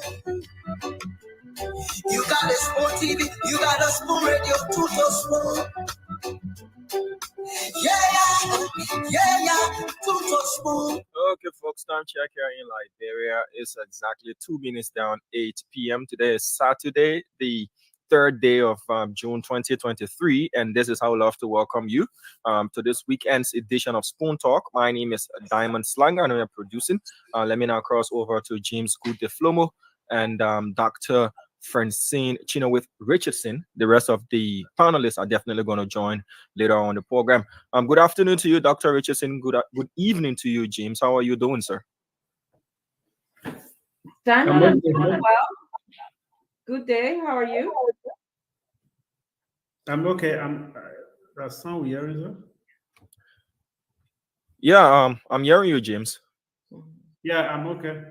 You got a Spoon TV, you got a Spoon Radio, Tuto Spoon. Yeah, Tuto Spoon. Okay, folks, time check here in Liberia. It's exactly 2 minutes down 8 p.m. Today is Saturday, the third day of June 2023, and this is how I love to welcome you to this weekend's edition of Spoon Talk. My name is Diamond Slanger, and I'm producing. Let me now cross over to James Good Deflomo and Dr. Francine Chinowith Richardson. The rest of the panelists are definitely going to join later on the program. Good afternoon to you, Dr. Richardson. Good evening to you, James. How are you doing, sir? Diamond, I'm doing well. Good day. How are you? I'm okay. That sound weird, is it? Yeah, I'm hearing you, James. Yeah, I'm okay.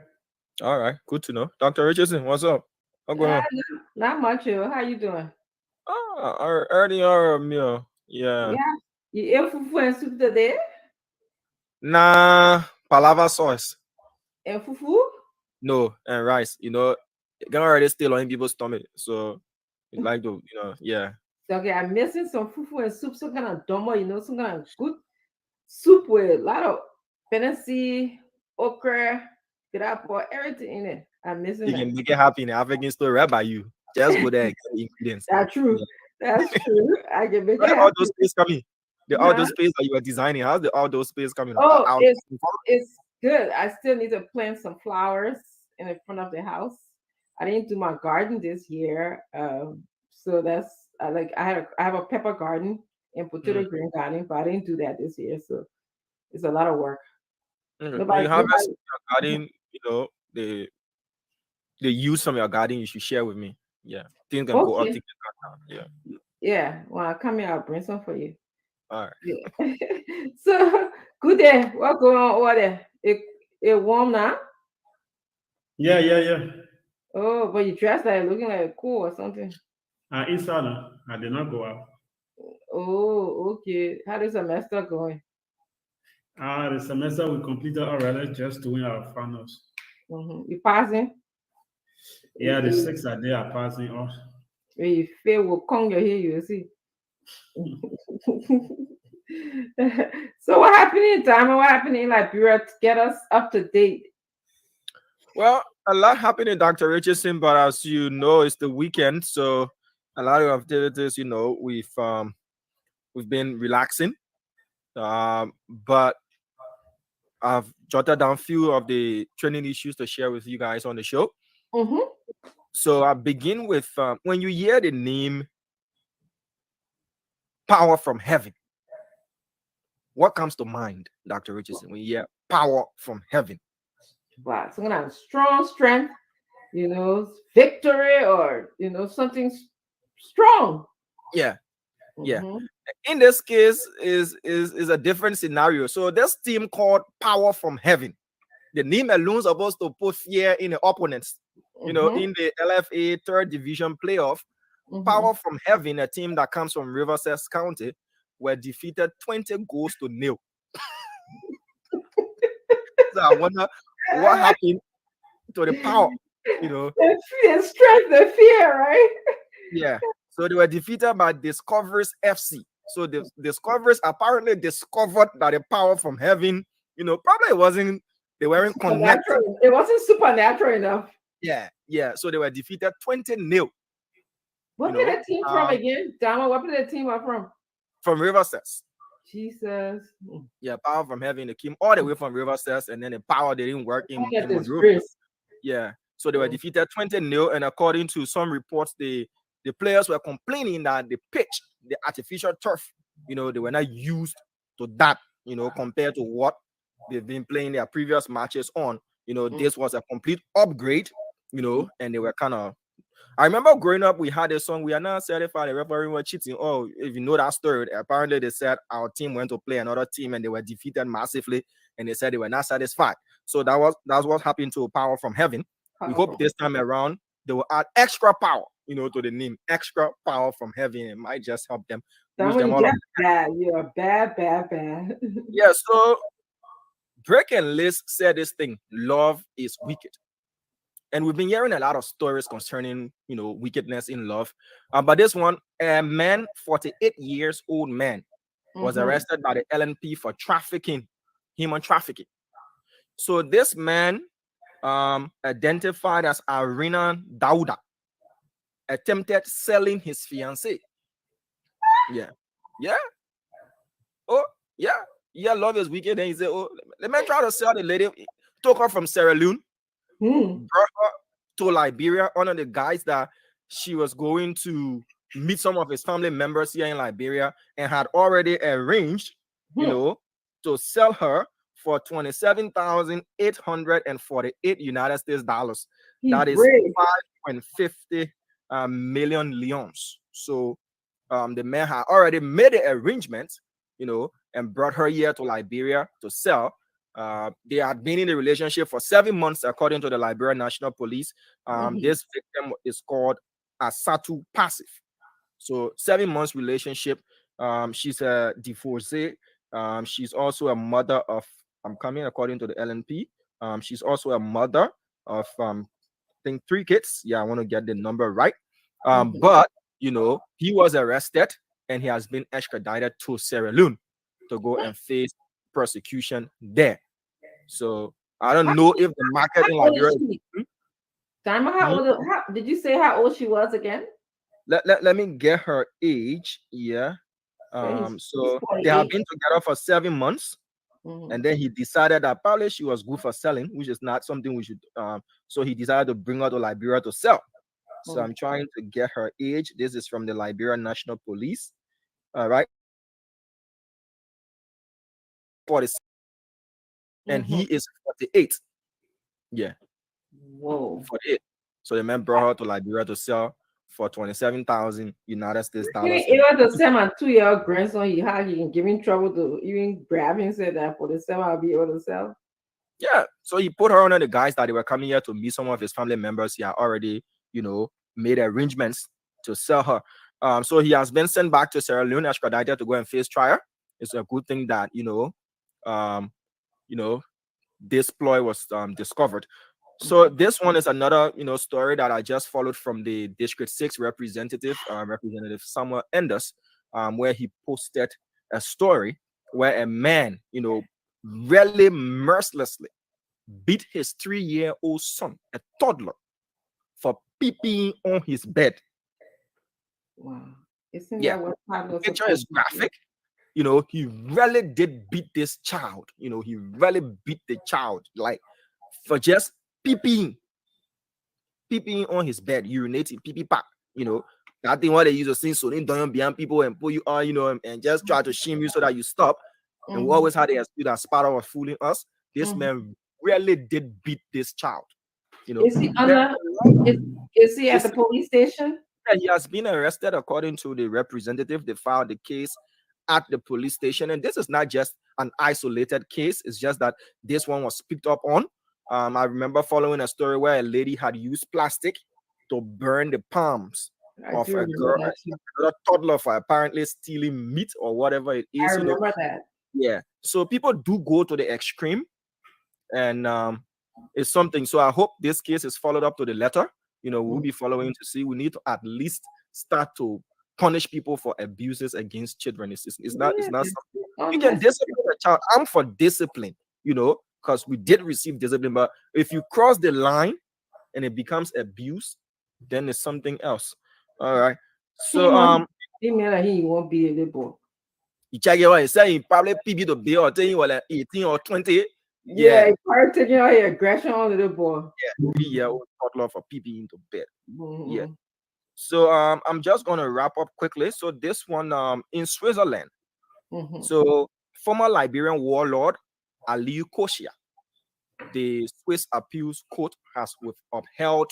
All right, good to know. Dr. Richardson, what's up? What's going on? Not much. How you doing? Earlier meal. Yeah. You ate fufu and soup today? Nah, palava sauce. And fufu? No, and rice. You know, it can already still on people's stomach. So it's like to, yeah. Okay, I'm missing some fufu and soup, some kind of domo, some kind of good soup with a lot of fancy okra, grappa, everything in it. I'm missing You can make it happen. African story right by you. Just go there and get the ingredients. That's true. Yeah. That's true. I can make it happen. All those space coming. The outdoor space that you are designing. How's the outdoor space coming? Oh, it's good. I still need to plant some flowers in the front of the house. I didn't do my garden this year, so that's I have a pepper garden and potato green garden, but I didn't do that this year, so it's a lot of work. When you harvest your garden, the use from your garden you should share with me. Yeah, things can go up, things can go down. Yeah. When I come here, I'll bring some for you. All right. Yeah. So good day. What's going on over there? It warm now? Yeah. Oh, but you dressed like looking like cool or something. Inside, I did not go out. Oh, okay. How is the semester going? The semester we completed already, just doing our finals. You passing? Yeah, the 6 that they are passing off. When you fail, will come your here, you see. So what happened in time? What happened in Liberia to get us up to date? Well, a lot happened in Dr. Richardson, but as you know, it's the weekend, so a lot of activities, we've been relaxing. But I've jotted down a few of the training issues to share with you guys on the show. So I begin with when you hear the name Power from Heaven, what comes to mind, Dr. Richardson, when you hear Power from Heaven? Wow, some kind of strong strength, victory, or something strong. Yeah. In this case, is a different scenario. So this team called Power from Heaven, the name alone is supposed to put fear in the opponents. In the LFA third division playoff, Power from Heaven, a team that comes from Riverside County, were defeated 20 goals to 0. So I wonder what happened to the Power, The strength, the fear, right? Yeah. So they were defeated by Discoveries FC. So the Discoveries apparently discovered that the Power from Heaven, probably they weren't connected. It wasn't supernatural enough. Yeah. So they were defeated 20-0. What did the team from again? Dama, what did the team from? From Riverside. Jesus. Yeah, Power from Heaven. They came all the way from Riverside, and then the Power they didn't work in Monrovia. Yeah. So they were defeated 20-0, and according to some reports, the players were complaining that the pitch, the artificial turf, they were not used to that, compared to what they've been playing their previous matches on. This was a complete upgrade, and they were kind of. I remember growing up, we had a song, "We are not certified, the referee were cheating." Oh, if you know that story, apparently they said our team went to play another team and they were defeated massively, and they said they were not satisfied. So that's what happened to Power from Heaven. We hope this time around they will add extra power, to the name, extra power from heaven. It might just help them. You're bad. Yeah, so Drake and Liz said this thing, love is wicked. And we've been hearing a lot of stories concerning, wickedness in love. But this one, a man, 48 years old man, was arrested by the LNP for trafficking, human trafficking. So this man, identified as Arina Dauda, attempted selling his fiancée. Yeah. Oh, yeah. Love is wicked. And he said, oh, the man tried to sell the lady, took her from Sierra Leone, brought her to Liberia under the guise that she was going to meet some of his family members here in Liberia, and had already arranged, to sell her for 27,848 United States dollars. That is 5.50 million leons. So the man had already made the arrangements, and brought her here to Liberia to sell. They had been in a relationship for 7 months, according to the Liberia National Police. This victim is called Asatu Passive. So 7 months relationship. She's a divorcee. She's also a mother of, I'm coming according to the LNP. She's also a mother of, I think 3 kids. Yeah, I want to get the number right. But he was arrested and he has been extradited to Sierra Leone to go and face prosecution there. So I don't know if the market in Liberia. Did you say how old she was again? Let me get her age. Yeah. So they have been together for 7 months. And then he decided that probably she was good for selling, which is not something we should. So he decided to bring her to Liberia to sell. So I'm trying to get her age. This is from the Liberia National Police. All right. 46. And he is 48. Yeah. Whoa. 48. So the man brought her to Liberia to sell for 27,000 United States dollars. It was to sell my 2-year-old grandson. He can give him trouble to even grab him. Said that for the sale, I'll be able to sell. Yeah. So he put her under the guise that they were coming here to meet some of his family members. He had already, made arrangements to sell her. So he has been sent back to Sierra Leone, extradited to go and face trial. It's a good thing that this ploy was discovered. So this one is another story that I just followed from the District 6 representative, Representative Samuel Enders, where he posted a story where a man really mercilessly beat his 3-year-old son, a toddler, for peeping on his bed. Wow. The picture is graphic. He really did beat this child. He really beat the child, like, for just peeping on his bed, urinating, pee pack. That thing what they use to sing so they don't behind people and put you on, and just try to shame you so that you stop. And we always had the excuse that Sparta was fooling us. This man really did beat this child. Is he at the police station? Yeah, he has been arrested according to the representative. They filed the case at the police station, and this is not just an isolated case. It's just that this one was picked up on. I remember following a story where a lady had used plastic to burn the palms of a girl, a toddler, for apparently stealing meat or whatever it is. I remember that. Yeah. So people do go to the extreme, and it's something. So I hope this case is followed up to the letter. We'll be following to see. We need to at least start to punish people for abuses against children. It's not something you can discipline a child. I'm for discipline, because we did receive discipline. But if you cross the line and it becomes abuse, then it's something else. All right. So he won't be a little boy. You check it out. He said he probably PB to be or 18 or 20. Yeah, he probably taking out his aggression on the little boy. Yeah, 3-year-old toddler for PB into bed. Yeah. So I'm just gonna wrap up quickly. So this one in Switzerland. So former Liberian warlord Aliyu Koshia, the Swiss appeals court has upheld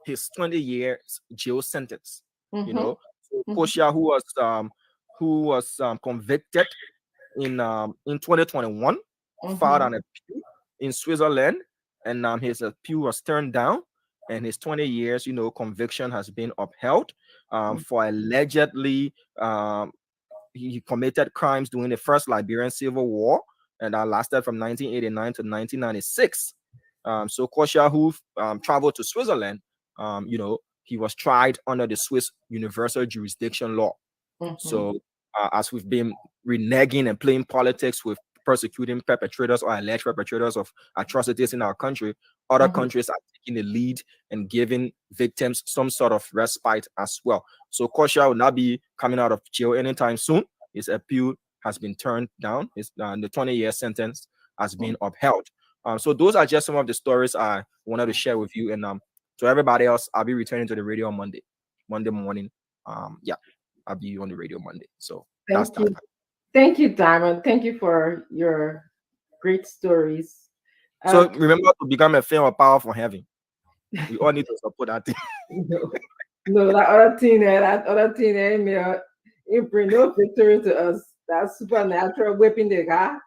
his 20 years jail sentence. So Koshia, who was convicted in 2021, filed an appeal in Switzerland, and his appeal was turned down, and his 20 years, conviction has been upheld for allegedly he committed crimes during the first Liberian Civil War, and that lasted from 1989 to 1996. So Kosia, who traveled to Switzerland, he was tried under the Swiss universal jurisdiction law. So as we've been reneging and playing politics with persecuting perpetrators or alleged perpetrators of atrocities in our country, other countries are taking the lead and giving victims some sort of respite as well. So Kosia will not be coming out of jail anytime soon. His appeal has been turned down. The 20-year sentence has been upheld. So those are just some of the stories I wanted to share with you. And to everybody else, I'll be returning to the radio on Monday morning. I'll be on the radio Monday. So thank you. Thank you, Diamond. Thank you for your great stories. So remember to become a fan of Power for Heaven. We all need to support that thing. No, that other thing it bring no victory to us. That supernatural whipping they got.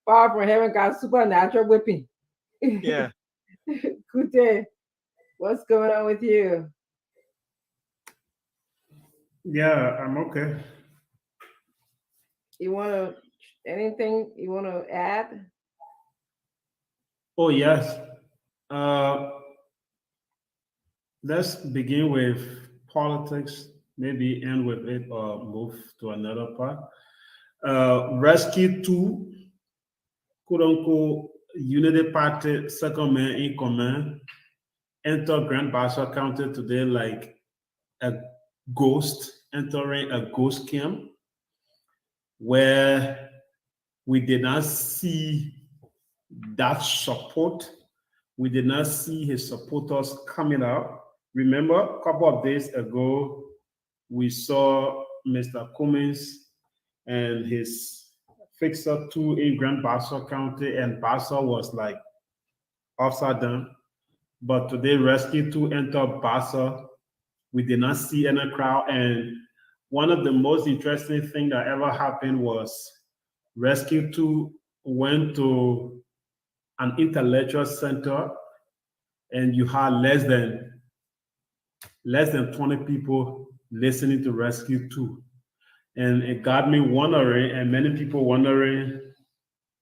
Power from Heaven got supernatural whipping. Yeah. Good day. What's going on with you? Yeah, I'm okay. Anything you want to add? Oh, yes. Let's begin with politics, maybe end with it or move to another part. Rescue 2, quote unquote, Unity Party second man in command, entered Grand Bassa County today like a ghost, entering a ghost camp where we did not see that support. We did not see his supporters coming out. Remember, a couple of days ago, we saw Mr. Cummins and his Fixer 2 in Grand Bassa County, and Bassa was like upside down. But today, Rescue 2 entered Bassa. We did not see any crowd. And one of the most interesting things that ever happened was Rescue 2 went to an intellectual center, and you had less than 20 people listening to Rescue 2. And it got me wondering, and many people wondering,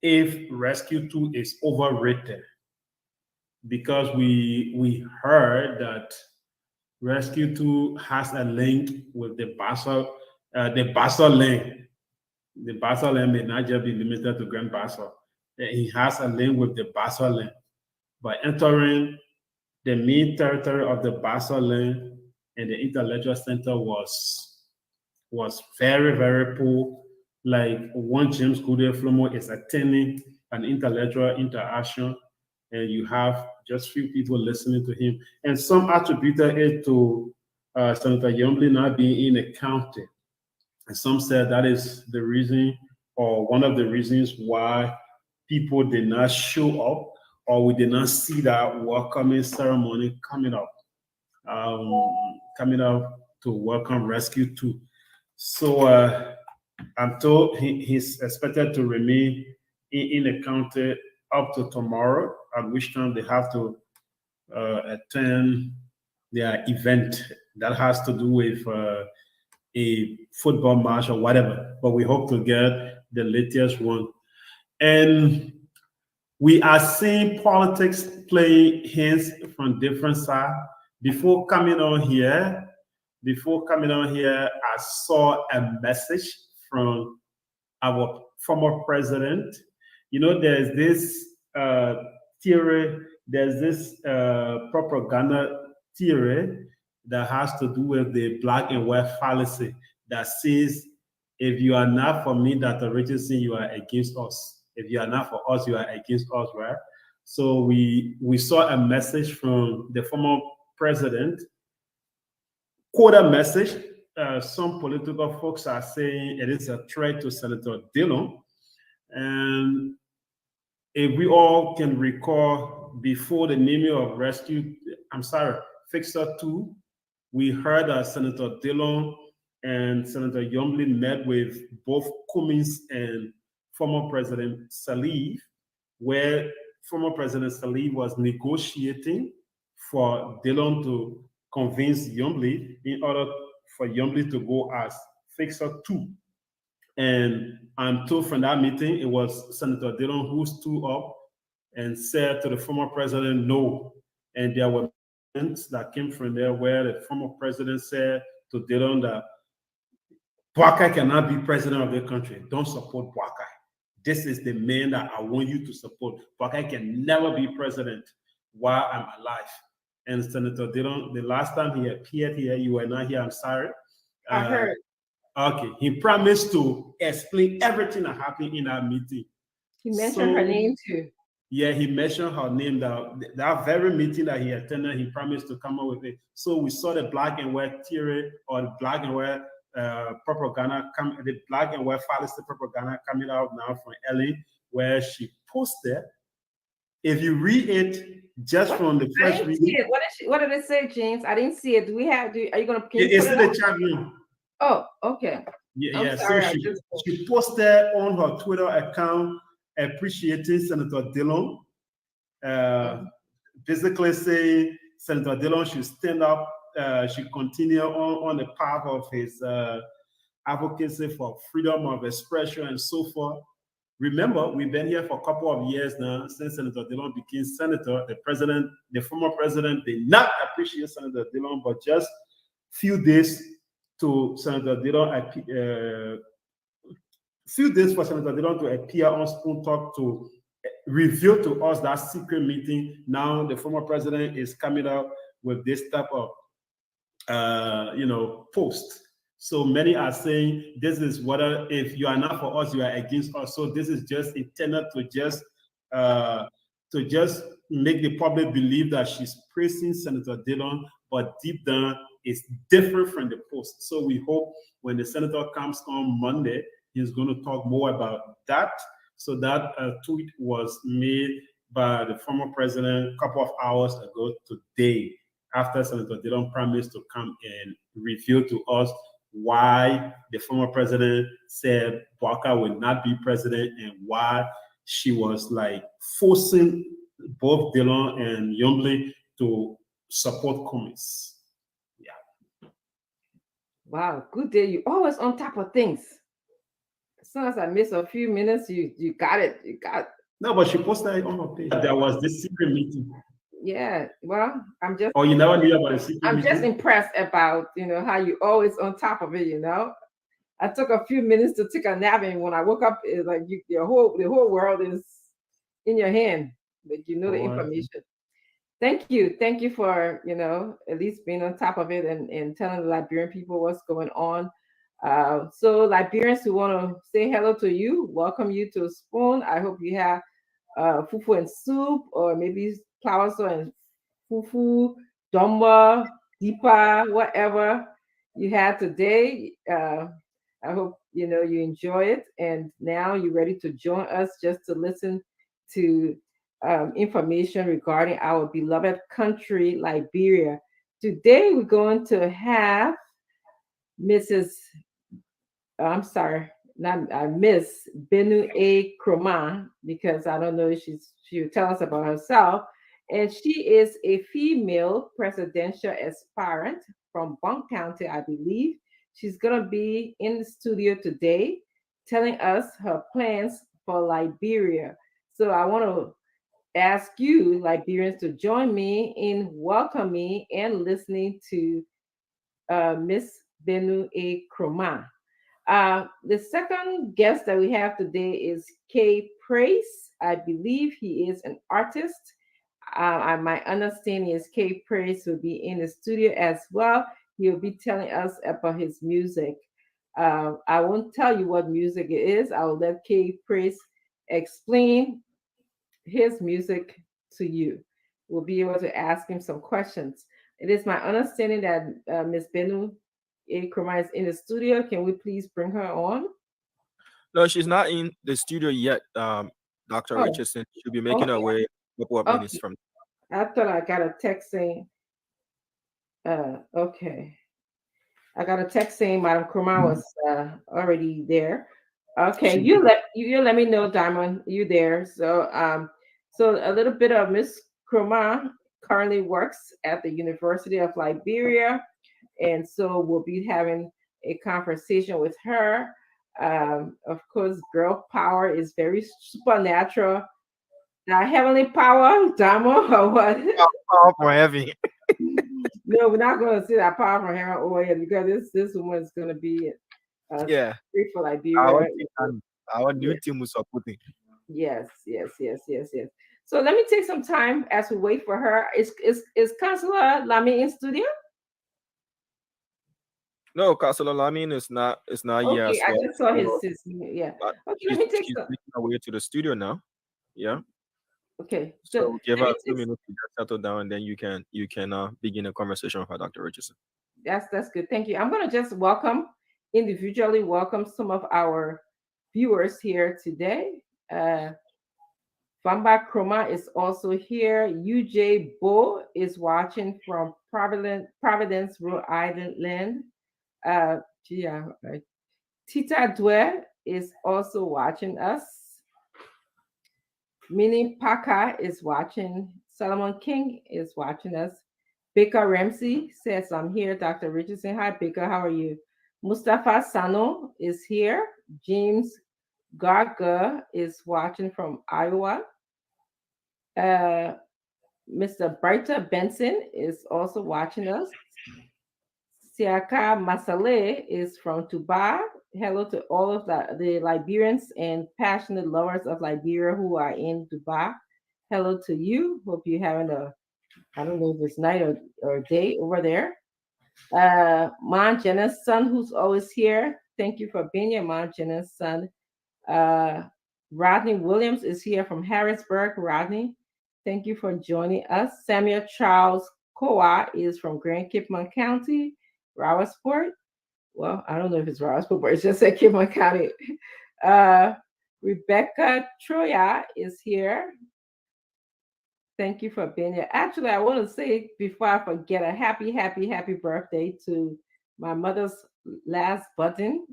if Rescue 2 is overrated. Because we heard that Rescue 2 has a link with the Bassa link. The Bassa link may not just be limited to Grand Bassa. He has a link with the Bassa link. By entering the main territory of the Bassa link, and the intellectual center was very, very poor. Like one James Goodyear Flomo is attending an intellectual interaction, and you have just few people listening to him. And some attributed it to Senator Yombly not being in the county. And some said that is the reason, or one of the reasons why people did not show up, or we did not see that welcoming ceremony coming up to welcome Rescue 2. So I'm told he's expected to remain in the county up to tomorrow, at which time they have to attend their event that has to do with a football match or whatever. But we hope to get the latest one. And we are seeing politics play hands from different sides. Before coming on here, I saw a message from our former president. You know, there's this theory, there's this propaganda theory that has to do with the black and white fallacy that says, if you are not for me, Dr. Richardson, you are against us. If you are not for us, you are against us, right? So we saw a message from the former president, quote a message. Some political folks are saying it is a threat to Senator Dillon. And if we all can recall, before the naming of Fixer 2, we heard that Senator Dillon and Senator Yombly met with both Cummins and former President Saliv, where former President Saliv was negotiating for Dillon to convince Yombly in order for Yombly to go as Fixer 2. And I'm told from that meeting, it was Senator Dillon who stood up and said to the former president, no. And there were moments that came from there where the former president said to Dillon that Boakai cannot be president of the country. Don't support Boakai. This is the man that I want you to support. Boakai can never be president while I'm alive. And Senator Dillon, the last time he appeared here, you were not here, I'm sorry. I heard. Okay, he promised to explain everything that happened in that meeting. He mentioned her name too. Yeah, he mentioned her name. That very meeting that he attended, he promised to come up with it. So we saw the black and white theory or the black and white propaganda, the black and white fallacy propaganda coming out now from Ellen, where she posted. If you read it just from the first reading, what did it say, James? I didn't see it. Do we have? Are you gonna? It's in the chat room. Oh, okay. Yeah. Sorry, so she posted on her Twitter account appreciating Senator Dillon, basically saying Senator Dillon should stand up, should continue on the path of his advocacy for freedom of expression and so forth. Remember, we've been here for a couple of years now since Senator Dillon became senator. The former president did not appreciate Senator Dillon, but just few days to Senator Dillon, few days for Senator Dillon to appear on Spoon Talk to reveal to us that secret meeting. Now the former president is coming out with this type of, post. So many are saying this is whether if you are not for us, you are against us. So this is just intended to just make the public believe that she's praising Senator Dillon, but deep down it's different from the post. So we hope when the senator comes on Monday, he's going to talk more about that. So that tweet was made by the former president a couple of hours ago today, after Senator Dillon promised to come and reveal to us why the former president said Boakai will not be president and why she was like forcing both Dillon and Yombly to support Cummings. Yeah. Wow, good day. You always on top of things. As soon as I miss a few minutes, you got it. You got. No, but she posted it on her page. There was this secret meeting. Yeah, well, I'm just. Oh, you never knew about the secret I'm meeting? just impressed about how you always on top of it. I took a few minutes to take a nap, and when I woke up, it's like the whole world is in your hand. But the information. Thank you for at least being on top of it and telling the Liberian people what's going on. So Liberians who want to say hello to you, welcome you to Spoon. I hope you have fufu and soup, or maybe plauso and fufu, domba, dipa, whatever you had today. I hope you enjoy it, and now you're ready to join us just to listen to information regarding our beloved country, Liberia. Today we're going to have Miss Benue A. Kromah, because I don't know if she'll tell us about herself. And she is a female presidential aspirant from Bunk County, I believe. She's going to be in the studio today telling us her plans for Liberia. So I want to ask you, Liberians, to join me in welcoming and listening to Miss Benue A. Kromah. The second guest that we have today is Kay Praise. I believe he is an artist. My understanding is Kay Praise will be in the studio as well. He'll be telling us about his music. I won't tell you what music it is. I will let Kay Praise explain his music to you. We'll be able to ask him some questions. It is my understanding that Ms. Benue A. Kromah is in the studio. Can we please bring her on? No, she's not in the studio yet, Dr. Richardson. She'll be making her way a couple of minutes from. I thought I got a text saying, okay. I got a text saying Madam Kromah was already there. Okay, you let me know, Diamond, you there. So so a little bit of Miss Kromah currently works at the University of Liberia, and so we'll be having a conversation with her. Of course, girl power is very supernatural Heavenly power, Damo, or what? Power from heaven. No, we're not going to see that power from heaven over here because this woman is going to be Yeah. great for Our Liberia. team, our new Yeah. team will support it. Yes. So let me take some time as we wait for her. Is Councilor Lami in studio? No, Castle Lamin is not here Okay, as I well. just saw So, his yeah. but Okay, let me take she's some. making her way to the studio now. Yeah. Okay, so So give let her me a few take. minutes to just settle down, and then you can begin a conversation with her, Dr. Richardson. That's good. Thank you. I'm gonna just individually welcome some of our viewers here today. Vamba Chroma is also here. UJ Bo is watching from Providence, Rhode Island. Yeah, Tita Dwe is also watching us. Minnie Paka is watching. Solomon King is watching us. Baker Ramsey says, I'm here. Dr. Richardson, hi, Baker, how are you? Mustafa Sano is here. James Garga is watching from Iowa. Mr. Brighter Benson is also watching us. Siaka Masale is from Tuba. Hello to all of the Liberians and passionate lovers of Liberia who are in Tuba. Hello to you. Hope you're having I don't know if it's night or day over there. Man Jenna's son, who's always here. Thank you for being here, Man Jenna's son. Rodney Williams is here from Harrisburg. Rodney, thank you for joining us. Samuel Charles Koa is from Grand Kipman County, Rowersport. Well, I don't know if it's Rowersport, but it's just at Kipman County. Rebecca Troya is here. Thank you for being here. Actually, I want to say before I forget a happy birthday to my mother's last button,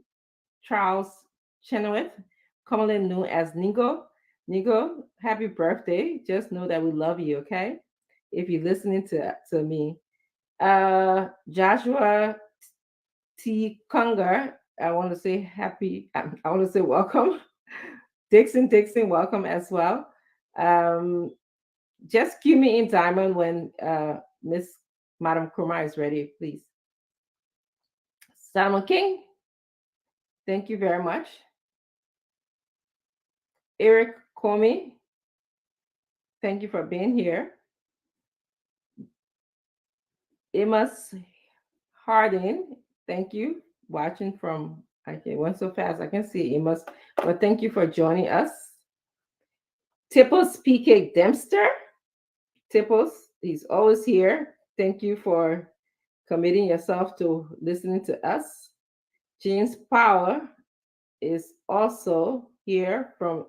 Charles Chenoweth, commonly known as Nigo. Nigo, happy birthday. Just know that we love you, okay? If you're listening to me. Joshua T. Conger, I want to say I want to say welcome. Dixon, welcome as well. Just cue me in, Diamond, when Miss Madam Kurma is ready, please. Salmon King, thank you very much. Eric Comey, thank you for being here. Amos Harding, thank you. Watching from, it went so fast, I can see Amos, but thank you for joining us. Tipples PK Dempster, Tipples, he's always here. Thank you for committing yourself to listening to us. James Power is also here from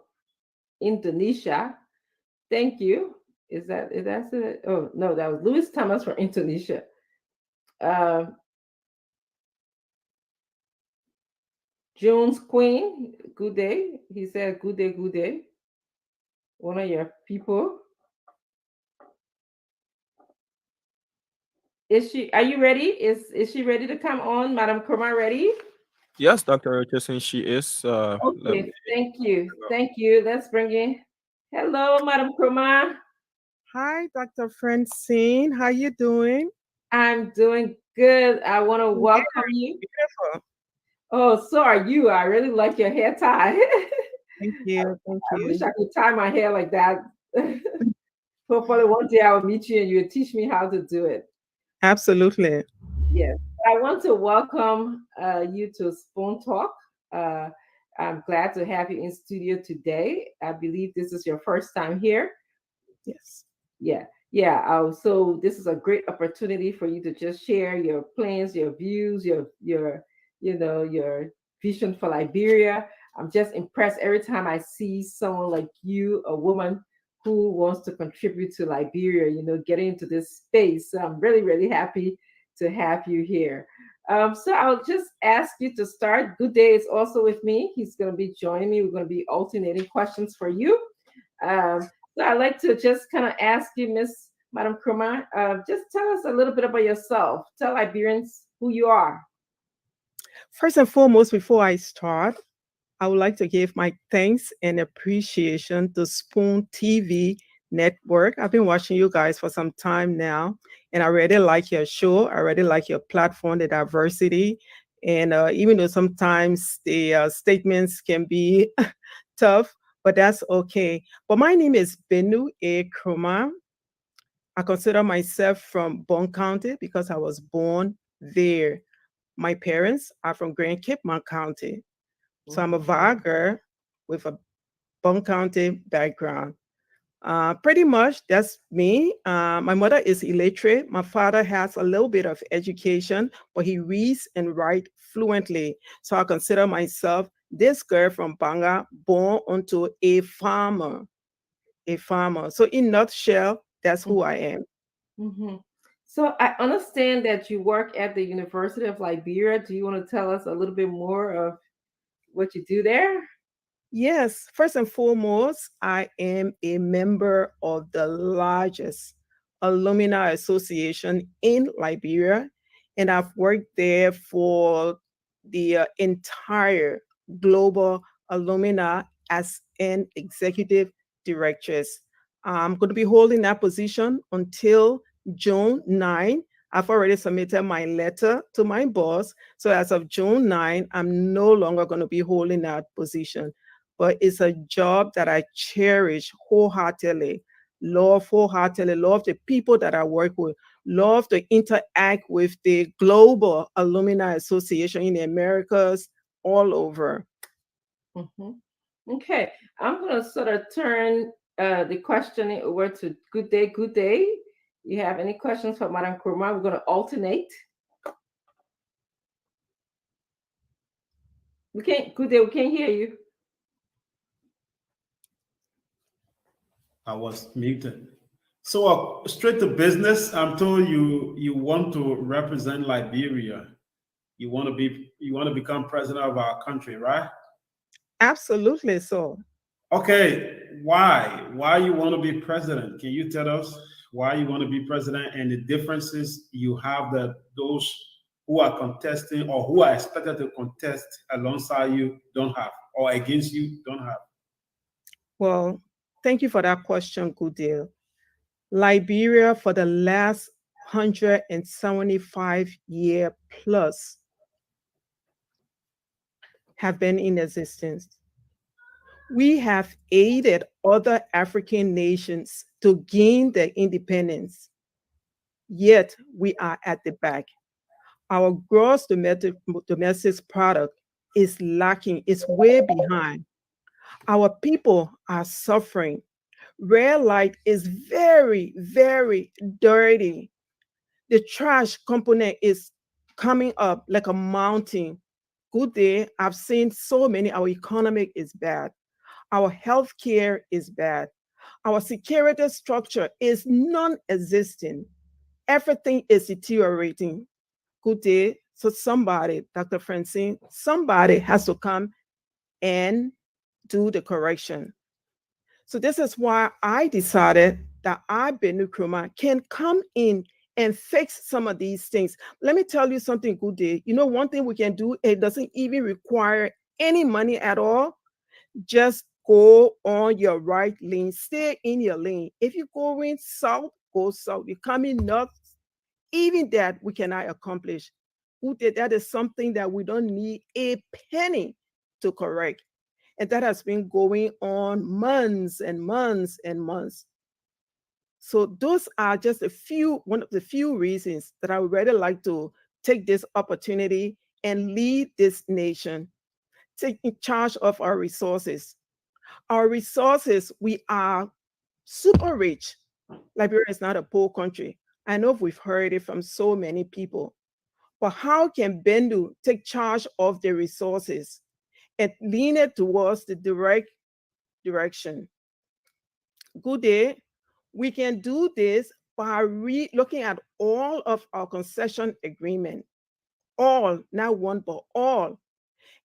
Indonesia. Thank you. Is that it? Oh no, that was Louis Thomas from Indonesia. Jones Queen, good day. He said, good day. One of your people. Are you ready? Is she ready to come on? Madam Kurma, ready? Yes, Dr. Richardson, she is. Okay, thank you. Let's bring in. Hello, Madam Kurma. Hi, Dr. Francine. How you doing? I'm doing good. I want to welcome you. Beautiful. Oh, so are you. I really like your hair tie. Thank you. I wish I could tie my hair like that. Hopefully one day I will meet you and you will teach me how to do it. Absolutely. Yes. I want to welcome you to Spoon Talk. I'm glad to have you in studio today. I believe this is your first time here. Yes. Yeah. So this is a great opportunity for you to just share your plans, your views, your vision for Liberia. I'm just impressed every time I see someone like you, a woman who wants to contribute to Liberia, getting into this space. So I'm really, really happy to have you here. So I'll just ask you to start. Good Day is also with me. He's going to be joining me. We're going to be alternating questions for you. So I'd like to just kind of ask you, Miss Madam Kurma, just tell us a little bit about yourself. Tell Liberians who you are. First and foremost, before I start, I would like to give my thanks and appreciation to Spoon TV Network. I've been watching you guys for some time now, and I really like your show. I really like your platform, the diversity. And even though sometimes the statements can be tough, but that's okay. But my name is Benu A. Kroma. I consider myself from Bond County because I was born there. My parents are from Grand Cape Mount County. So I'm a Varger with a Bond County background. Pretty much that's me. My mother is illiterate. My father has a little bit of education, but he reads and writes fluently. So I consider myself this girl from Banga, born onto a farmer. A farmer. So in nutshell, that's who I am. Mm-hmm. So I understand that you work at the University of Liberia. Do you want to tell us a little bit more of what you do there? Yes, first and foremost, I am a member of the largest alumni association in Liberia, and I've worked there for the entire global alumni as an executive director. I'm going to be holding that position until June 9. I've already submitted my letter to my boss. So as of June 9, I'm no longer going to be holding that position. But it's a job that I cherish wholeheartedly, love the people that I work with, love to interact with the Global Alumni Association in the Americas, all over. Mm-hmm. Okay, I'm going to sort of turn the questioning over to Good Day, Good Day. You have any questions for Madam Kroma? We're going to alternate. Good Day, we can't hear you. I was muted. So straight to business. I'm told you want to represent Liberia. You want to become president of our country, right? Absolutely so. Okay, why? Why you want to be president? Can you tell us why you want to be president and the differences you have that those who are contesting or who are expected to contest alongside you don't have, or against you don't have? Well, thank you for that question, Goodale. Liberia, for the last 175-year plus, have been in existence. We have aided other African nations to gain their independence, yet we are at the back. Our gross domestic product is lacking, it's way behind. Our people are suffering. Red light is very, very dirty. The trash component is coming up like a mountain. Good day. I've seen so many. Our economic is bad. Our healthcare is bad. Our security structure is non-existent. Everything is deteriorating. Good day. So somebody, Dr. Francine, somebody has to come and do the correction. So this is why I decided that I, Benu Kroma, can come in and fix some of these things. Let me tell you something, Good Day. You know, one thing we can do, it doesn't even require any money at all. Just go on your right lane, stay in your lane. If you go in south, go south. You come in north, even that we cannot accomplish. Good Day, that is something that we don't need a penny to correct. And that has been going on months and months and months. So those are just one of the few reasons that I would really like to take this opportunity and lead this nation, take in charge of our resources. Our resources, we are super rich. Liberia is not a poor country. I know we've heard it from so many people. But how can Bendu take charge of the resources and lean it towards the direct direction? Good day. We can do this by looking at all of our concession agreement, all, not one, but all,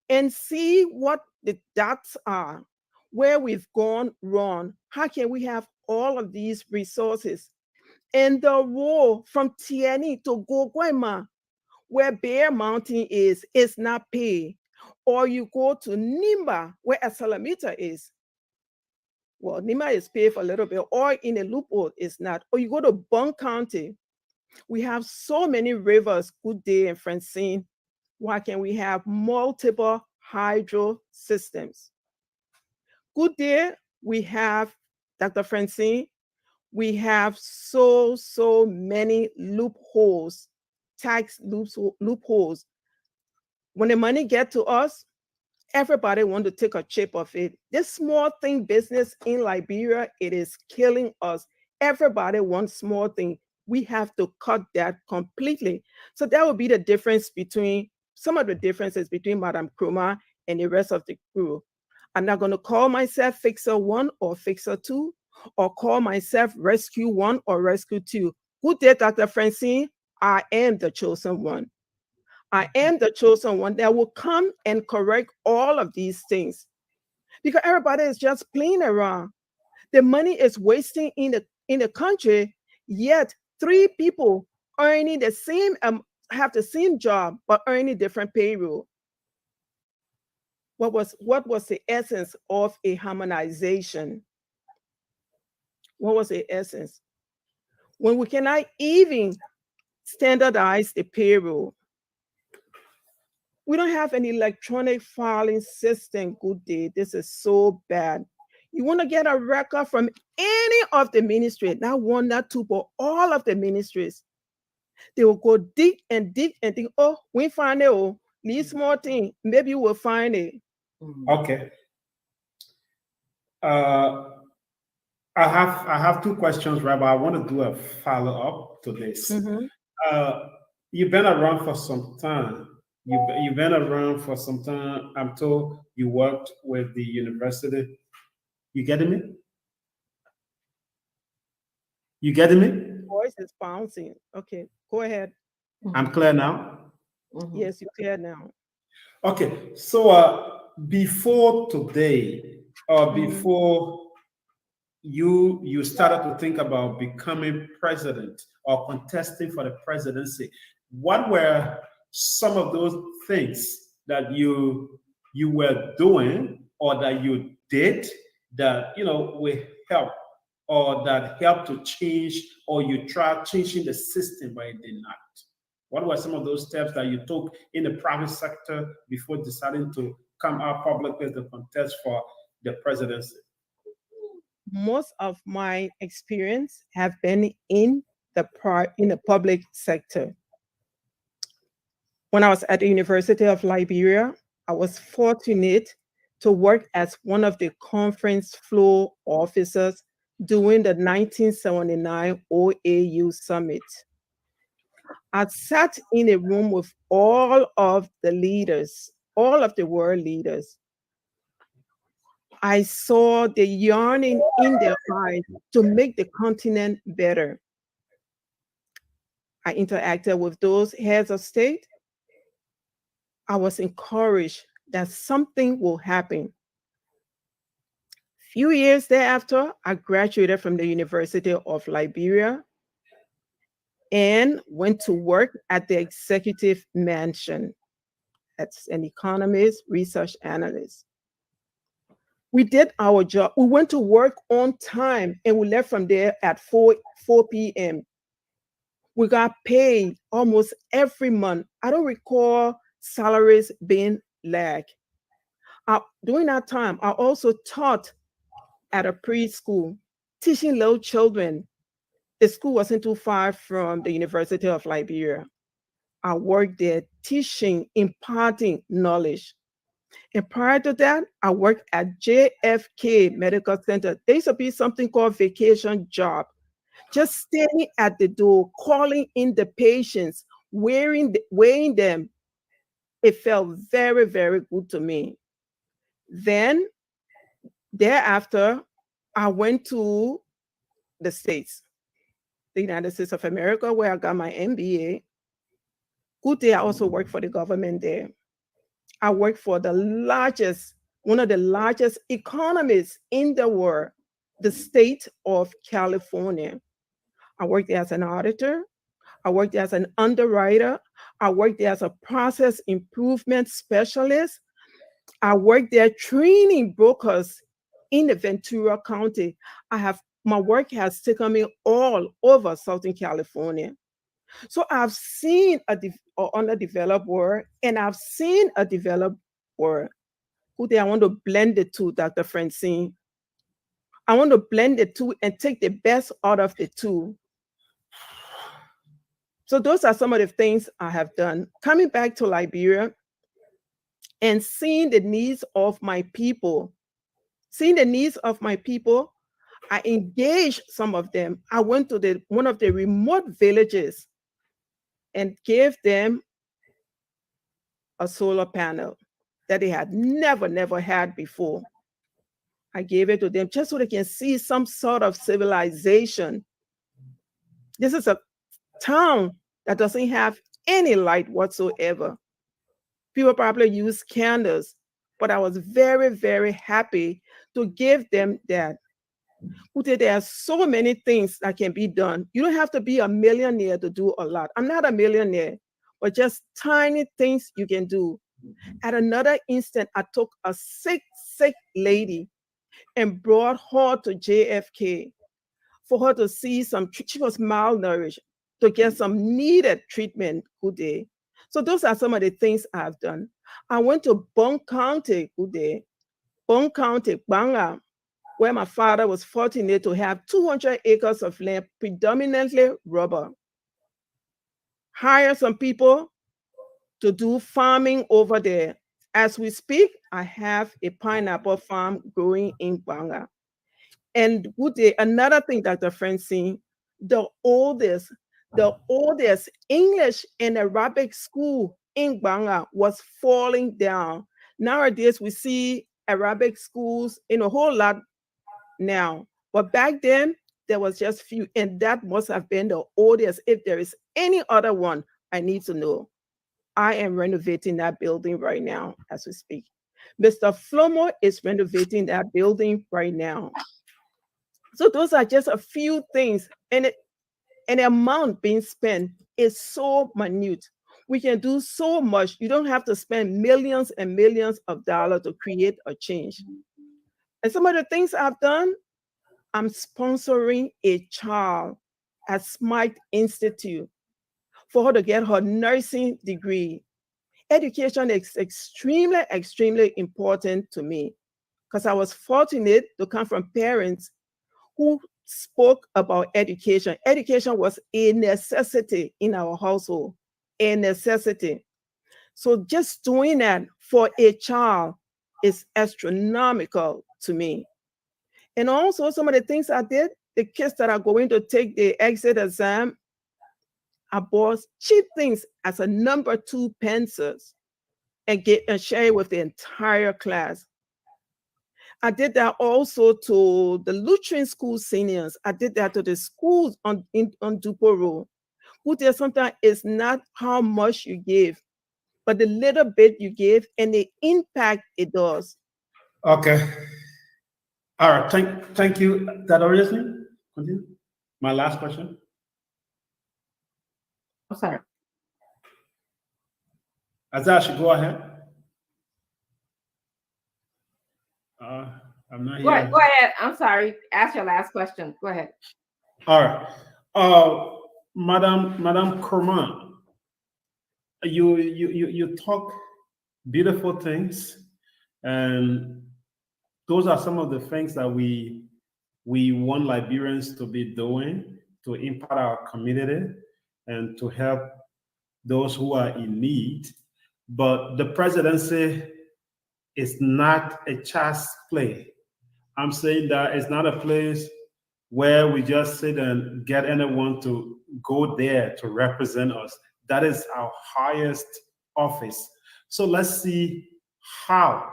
and see what the dots are, where we've gone wrong. How can we have all of these resources? And the road from Tiani to Gogwema, where Bear Mountain is not paid. Or you go to Nimba, where Salamita is. Well, Nimba is paid for a little bit, or in a loophole, it's not. Or you go to Bond County. We have so many rivers, Good Day and Francine. Why can't we have multiple hydro systems? Good Day, we have, Dr. Francine, we have so many loopholes, tax loopholes. When the money gets to us, everybody wants to take a chip of it. This small thing business in Liberia, it is killing us. Everybody wants small thing. We have to cut that completely. So that would be the difference between, some of the differences between Madam Nkrumah and the rest of the crew. I'm not going to call myself Fixer 1 or Fixer 2, or call myself Rescue 1 or Rescue 2. Good day, Dr. Francine. I am the chosen one. I am the chosen one that will come and correct all of these things. Because everybody is just playing around. The money is wasting in the country, yet 3 people earning the same, have the same job, but earning different payroll. What was the essence of a harmonization? What was the essence? When we cannot even standardize the payroll, we don't have an electronic filing system. Good day. This is so bad. You want to get a record from any of the ministries, not one, not two, but all of the ministries. They will go dig and dig and think, oh, we find it. Oh, these small thing, maybe you will find it. Okay. I have 2 questions, Rabbi. I want to do a follow-up to this. You've been around for some time. You've been around for some time. I'm told you worked with the university. You getting me? You getting me? Voice is bouncing. Okay, go ahead. I'm clear now? Yes, you're clear now. Okay, so before today, or before you started to think about becoming president or contesting for the presidency, what were some of those things that you were doing or that you did that will help, or that helped to change, or you tried changing the system but it did not? What were some of those steps that you took in the private sector before deciding to come out publicly to contest for the presidency? Most of my experience have been in the public sector. When I was at the University of Liberia, I was fortunate to work as one of the conference floor officers during the 1979 OAU summit. I sat in a room with all of the leaders, all of the world leaders. I saw the yearning in their eyes to make the continent better. I interacted with those heads of state. I was encouraged that something will happen. Few years thereafter, I graduated from the University of Liberia and went to work at the executive mansion as an economist, research analyst. We did our job. We went to work on time and we left from there at 4 p.m. We got paid almost every month. I don't recall salaries being lagged. During that time, I also taught at a preschool, teaching little children. The school wasn't too far from the University of Liberia. I worked there teaching, imparting knowledge. And prior to that, I worked at JFK Medical Center. There used to be something called vacation job. Just standing at the door, calling in the patients, weighing them. It felt very, very good to me. Then, thereafter, I went to the States, the United States of America, where I got my MBA. Good day, I also worked for the government there. I worked for one of the largest economies in the world, the state of California. I worked there as an auditor. I worked there as an underwriter. I worked there as a process improvement specialist. I work there training brokers in the Ventura County. My work has taken me all over Southern California. So I've seen an underdeveloped world, and I've seen a developed world. I want to blend the two, Dr. Francine. I want to blend the two and take the best out of the two. So those are some of the things I have done. Coming back to Liberia and seeing the needs of my people, I engaged some of them. I went to one of the remote villages and gave them a solar panel that they had never had before. I gave it to them just so they can see some sort of civilization. This is a town that doesn't have any light whatsoever. People probably use candles, but I was very, very happy to give them that. There are so many things that can be done. You don't have to be a millionaire to do a lot. I'm not a millionaire, but just tiny things you can do. At another instant, I took a sick lady and brought her to JFK for her to see she was malnourished, to get some needed treatment. Good day. So those are some of the things I've done. I went to Bong County, Bong County, Banga, where my father was fortunate to have 200 acres of land, predominantly rubber. Hire some people to do farming over there. As we speak, I have a pineapple farm growing in Banga. And another thing, Dr. Francine, the oldest English and Arabic school in Banga was falling down. Nowadays, we see Arabic schools in a whole lot now, but back then there was just few, and that must have been the oldest. If there is any other one, I need to know. I am renovating that building right now as we speak. Mr. Flomo is renovating that building right now. So those are just a few things, and the amount being spent is so minute. We can do so much. You don't have to spend millions and millions of dollars to create a change. And some of the things I've done, I'm sponsoring a child at Smythe Institute for her to get her nursing degree. Education is extremely, extremely important to me because I was fortunate to come from parents who spoke about education. Education was a necessity in our household, a necessity. So just doing that for a child is astronomical to me. And also some of the things I did, the kids that are going to take the exit exam, I bought cheap things as a number 2 pencils and share it with the entire class. I did that also to the Lutheran school seniors. I did that to the schools on Dupo Road. Who there sometimes is not how much you give, but the little bit you give and the impact it does. Okay. All right. Thank you. That already? Continue. My last question. I'm sorry. Azash, go ahead. I'm not here. Go ahead. I'm sorry. Ask your last question. Go ahead. All right. Madam Kurman, you talk beautiful things, and those are some of the things that we want Liberians to be doing to impact our community and to help those who are in need. But the presidency is not a chess play. I'm saying that it's not a place where we just sit and get anyone to go there to represent us. That is our highest office. So let's see how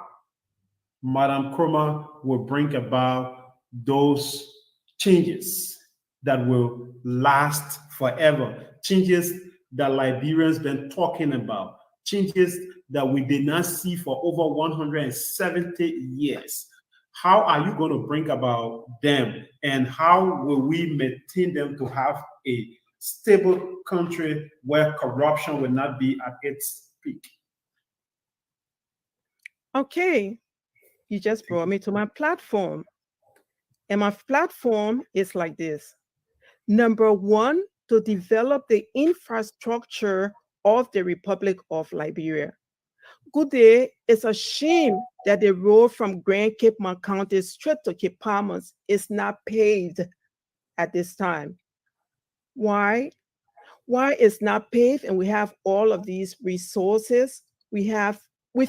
Madam Kurma will bring about those changes that will last forever, changes that Liberians been talking about, changes that we did not see for over 170 years. How are you going to bring about them, and how will we maintain them to have a stable country where corruption will not be at its peak? Okay, you just brought me to my platform. And my platform is like this. Number one, to develop the infrastructure of the Republic of Liberia. Good day. It's a shame that the road from Grand Cape Mount County straight to Cape Palmas is not paved at this time. Why? Why it's not paved and we have all of these resources? We've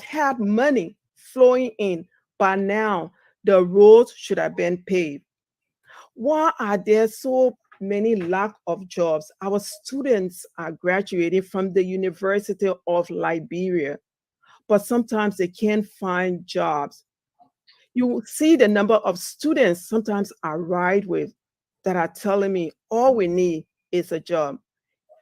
had money flowing in. By now, the roads should have been paved. Why are there so many lack of jobs? Our students are graduating from the University of Liberia, but sometimes they can't find jobs. You will see the number of students sometimes I ride with that are telling me all we need is a job.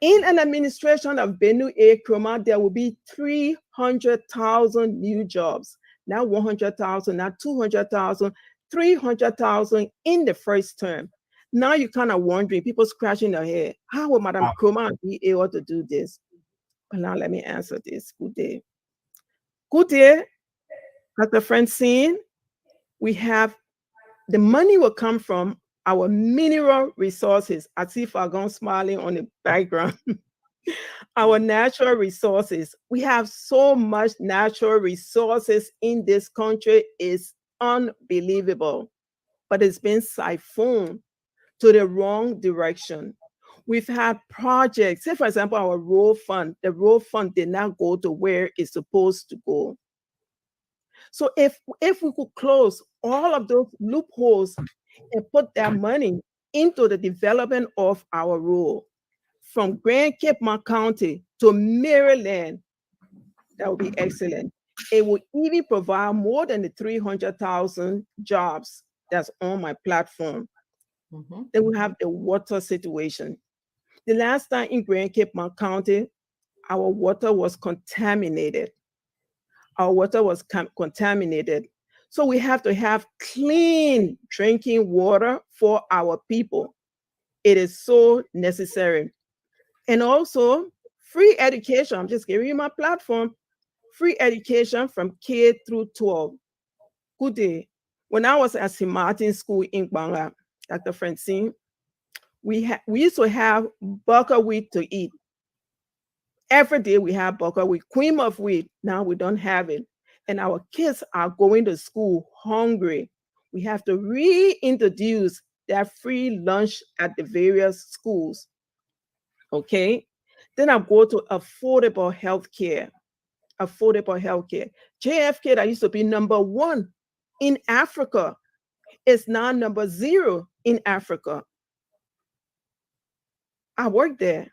In an administration of Benue A. Nkrumah, there will be 300,000 new jobs. Not 100,000, not 200,000, 300,000 in the first term. Now you're kind of wondering, people scratching their head, how will Madam Nkrumah be able to do this? But now let me answer this. Good day. Good day, Dr. Francine. We have the money will come from our mineral resources. I see Fagon smiling on the background. Our natural resources. We have so much natural resources in this country. It's unbelievable, but it's been siphoned to the wrong direction. We've had projects, say for example, our road fund, the road fund did not go to where it's supposed to go. So if we could close all of those loopholes and put that money into the development of our road from Grand Cape Mount County to Maryland, that would be excellent. It would even provide more than the 300,000 jobs that's on my platform. Then we have the water situation. The last time in Grand Cape Mount County, our water was contaminated. Our water was contaminated. So we have to have clean drinking water for our people. It is so necessary. And also free education. I'm just giving you my platform. Free education from K through 12. Good day. When I was at St. Martin's School in Bangla, Dr. Francine, we used to have buckwheat to eat. Every day we have buckwheat, cream of wheat. Now we don't have it. And our kids are going to school hungry. We have to reintroduce that free lunch at the various schools. Okay. Then I go to affordable healthcare. Affordable healthcare. JFK, that used to be number 1 in Africa, is now number 0 in Africa. I worked there.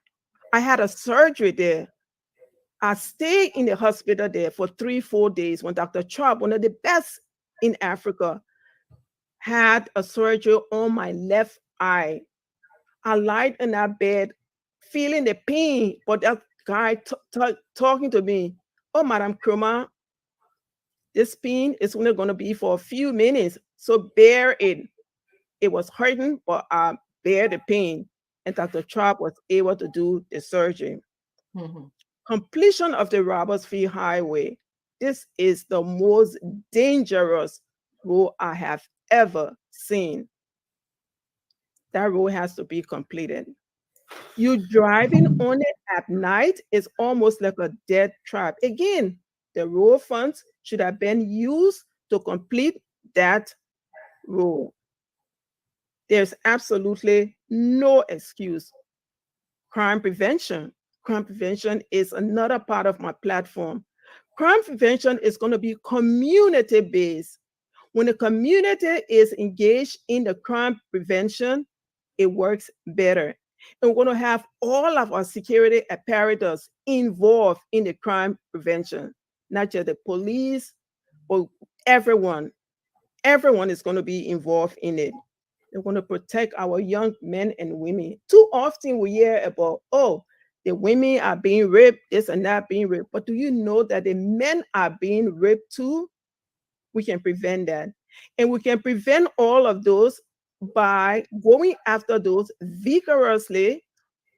I had a surgery there. I stayed in the hospital there for 3-4 days when Dr. Traub, one of the best in Africa, had a surgery on my left eye. I lied in that bed, feeling the pain, but that guy talking to me, oh, Madam Nkrumah, this pain is only going to be for a few minutes, so bear it. It was hurting, but I bear the pain. And Dr. Traub was able to do the surgery. Completion of the Robertsfield Highway. This is the most dangerous road I have ever seen. That road has to be completed. You driving on it at night is almost like a death trap. Again, the road funds should have been used to complete that road. There's absolutely no excuse. Crime prevention. Crime prevention is another part of my platform. Crime prevention is going to be community-based. When the community is engaged in the crime prevention, it works better. And we're going to have all of our security apparatus involved in the crime prevention, not just the police, but everyone. Everyone is going to be involved in it. They're going to protect our young men and women. Too often we hear about, oh, the women are being raped, this and that being raped. But do you know that the men are being raped too? We can prevent that. And we can prevent all of those by going after those vigorously,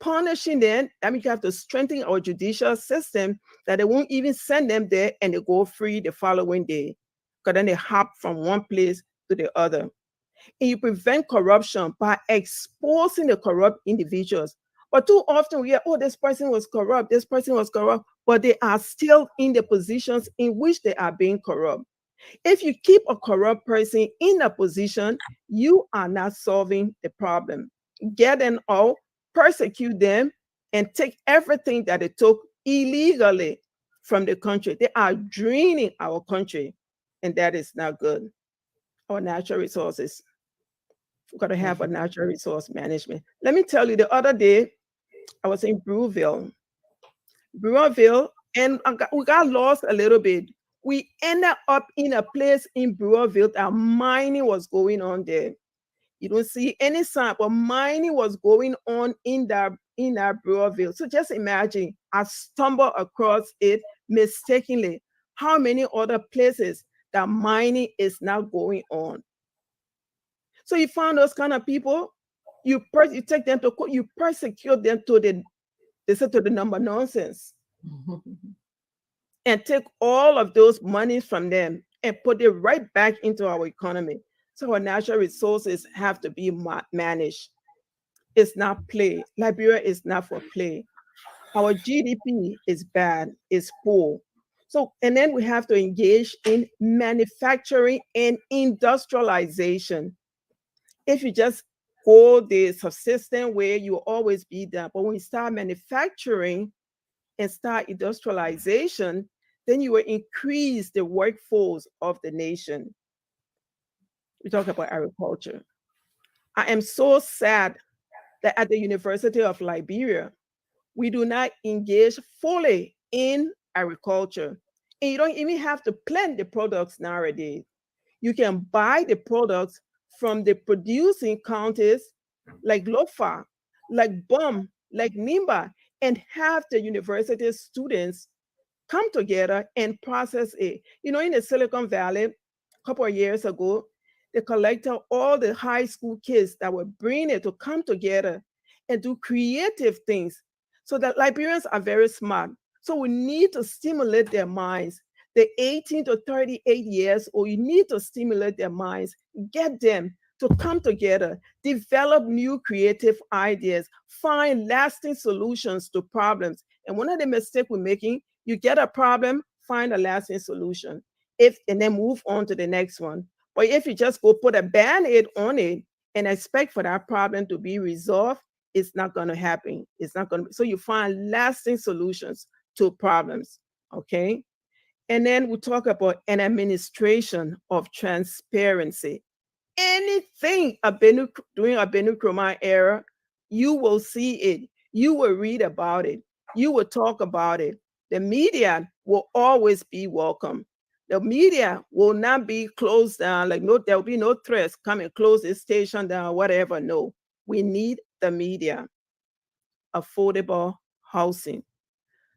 punishing them. I mean, you have to strengthen our judicial system that they won't even send them there and they go free the following day. Because then they hop from one place to the other. And you prevent corruption by exposing the corrupt individuals. But too often we hear, oh, this person was corrupt, this person was corrupt, but they are still in the positions in which they are being corrupt. If you keep a corrupt person in a position, you are not solving the problem. Get them out, persecute them, and take everything that they took illegally from the country. They are draining our country, and that is not good. Our natural resources. We've got to have a natural resource management. Let me tell you, the other day, I was in Brewville, and we got lost a little bit. We ended up in a place in Brewville that mining was going on there. You don't see any sign, but mining was going on in that Brewville. So just imagine, I stumbled across it mistakenly. How many other places that mining is now going on? So you find those kind of people, you take them to court, you persecute them to the number nonsense. And take all of those monies from them and put it right back into our economy. So our natural resources have to be managed. It's not play. Liberia is not for play. Our GDP is bad, it's poor. So, and then we have to engage in manufacturing and industrialization. If you just go the subsistence way, you'll always be there. But when you start manufacturing and start industrialization, then you will increase the workforce of the nation. We talk about agriculture. I am so sad that at the University of Liberia, we do not engage fully in agriculture. And you don't even have to plant the products nowadays. You can buy the products from the producing counties like Lofa, like BUM, like NIMBA, and have the university students come together and process it. You know, in the Silicon Valley, a couple of years ago, they collected all the high school kids that were bringing it to come together and do creative things. So that Liberians are very smart. So we need to stimulate their minds. The 18 to 38 years old, you need to stimulate their minds, get them to come together, develop new creative ideas, find lasting solutions to problems. And one of the mistakes we're making, you get a problem, find a lasting solution, and then move on to the next one. But if you just go put a Band-Aid on it and expect for that problem to be resolved, it's not going to happen. It's not going to. So you find lasting solutions to problems, okay? And then we talk about an administration of transparency. Anything during a Benue Kromah era, you will see it. You will read about it. You will talk about it. The media will always be welcome. The media will not be closed down. Like, no, there will be no threats. Come and close this station down, whatever. No, we need the media. Affordable housing.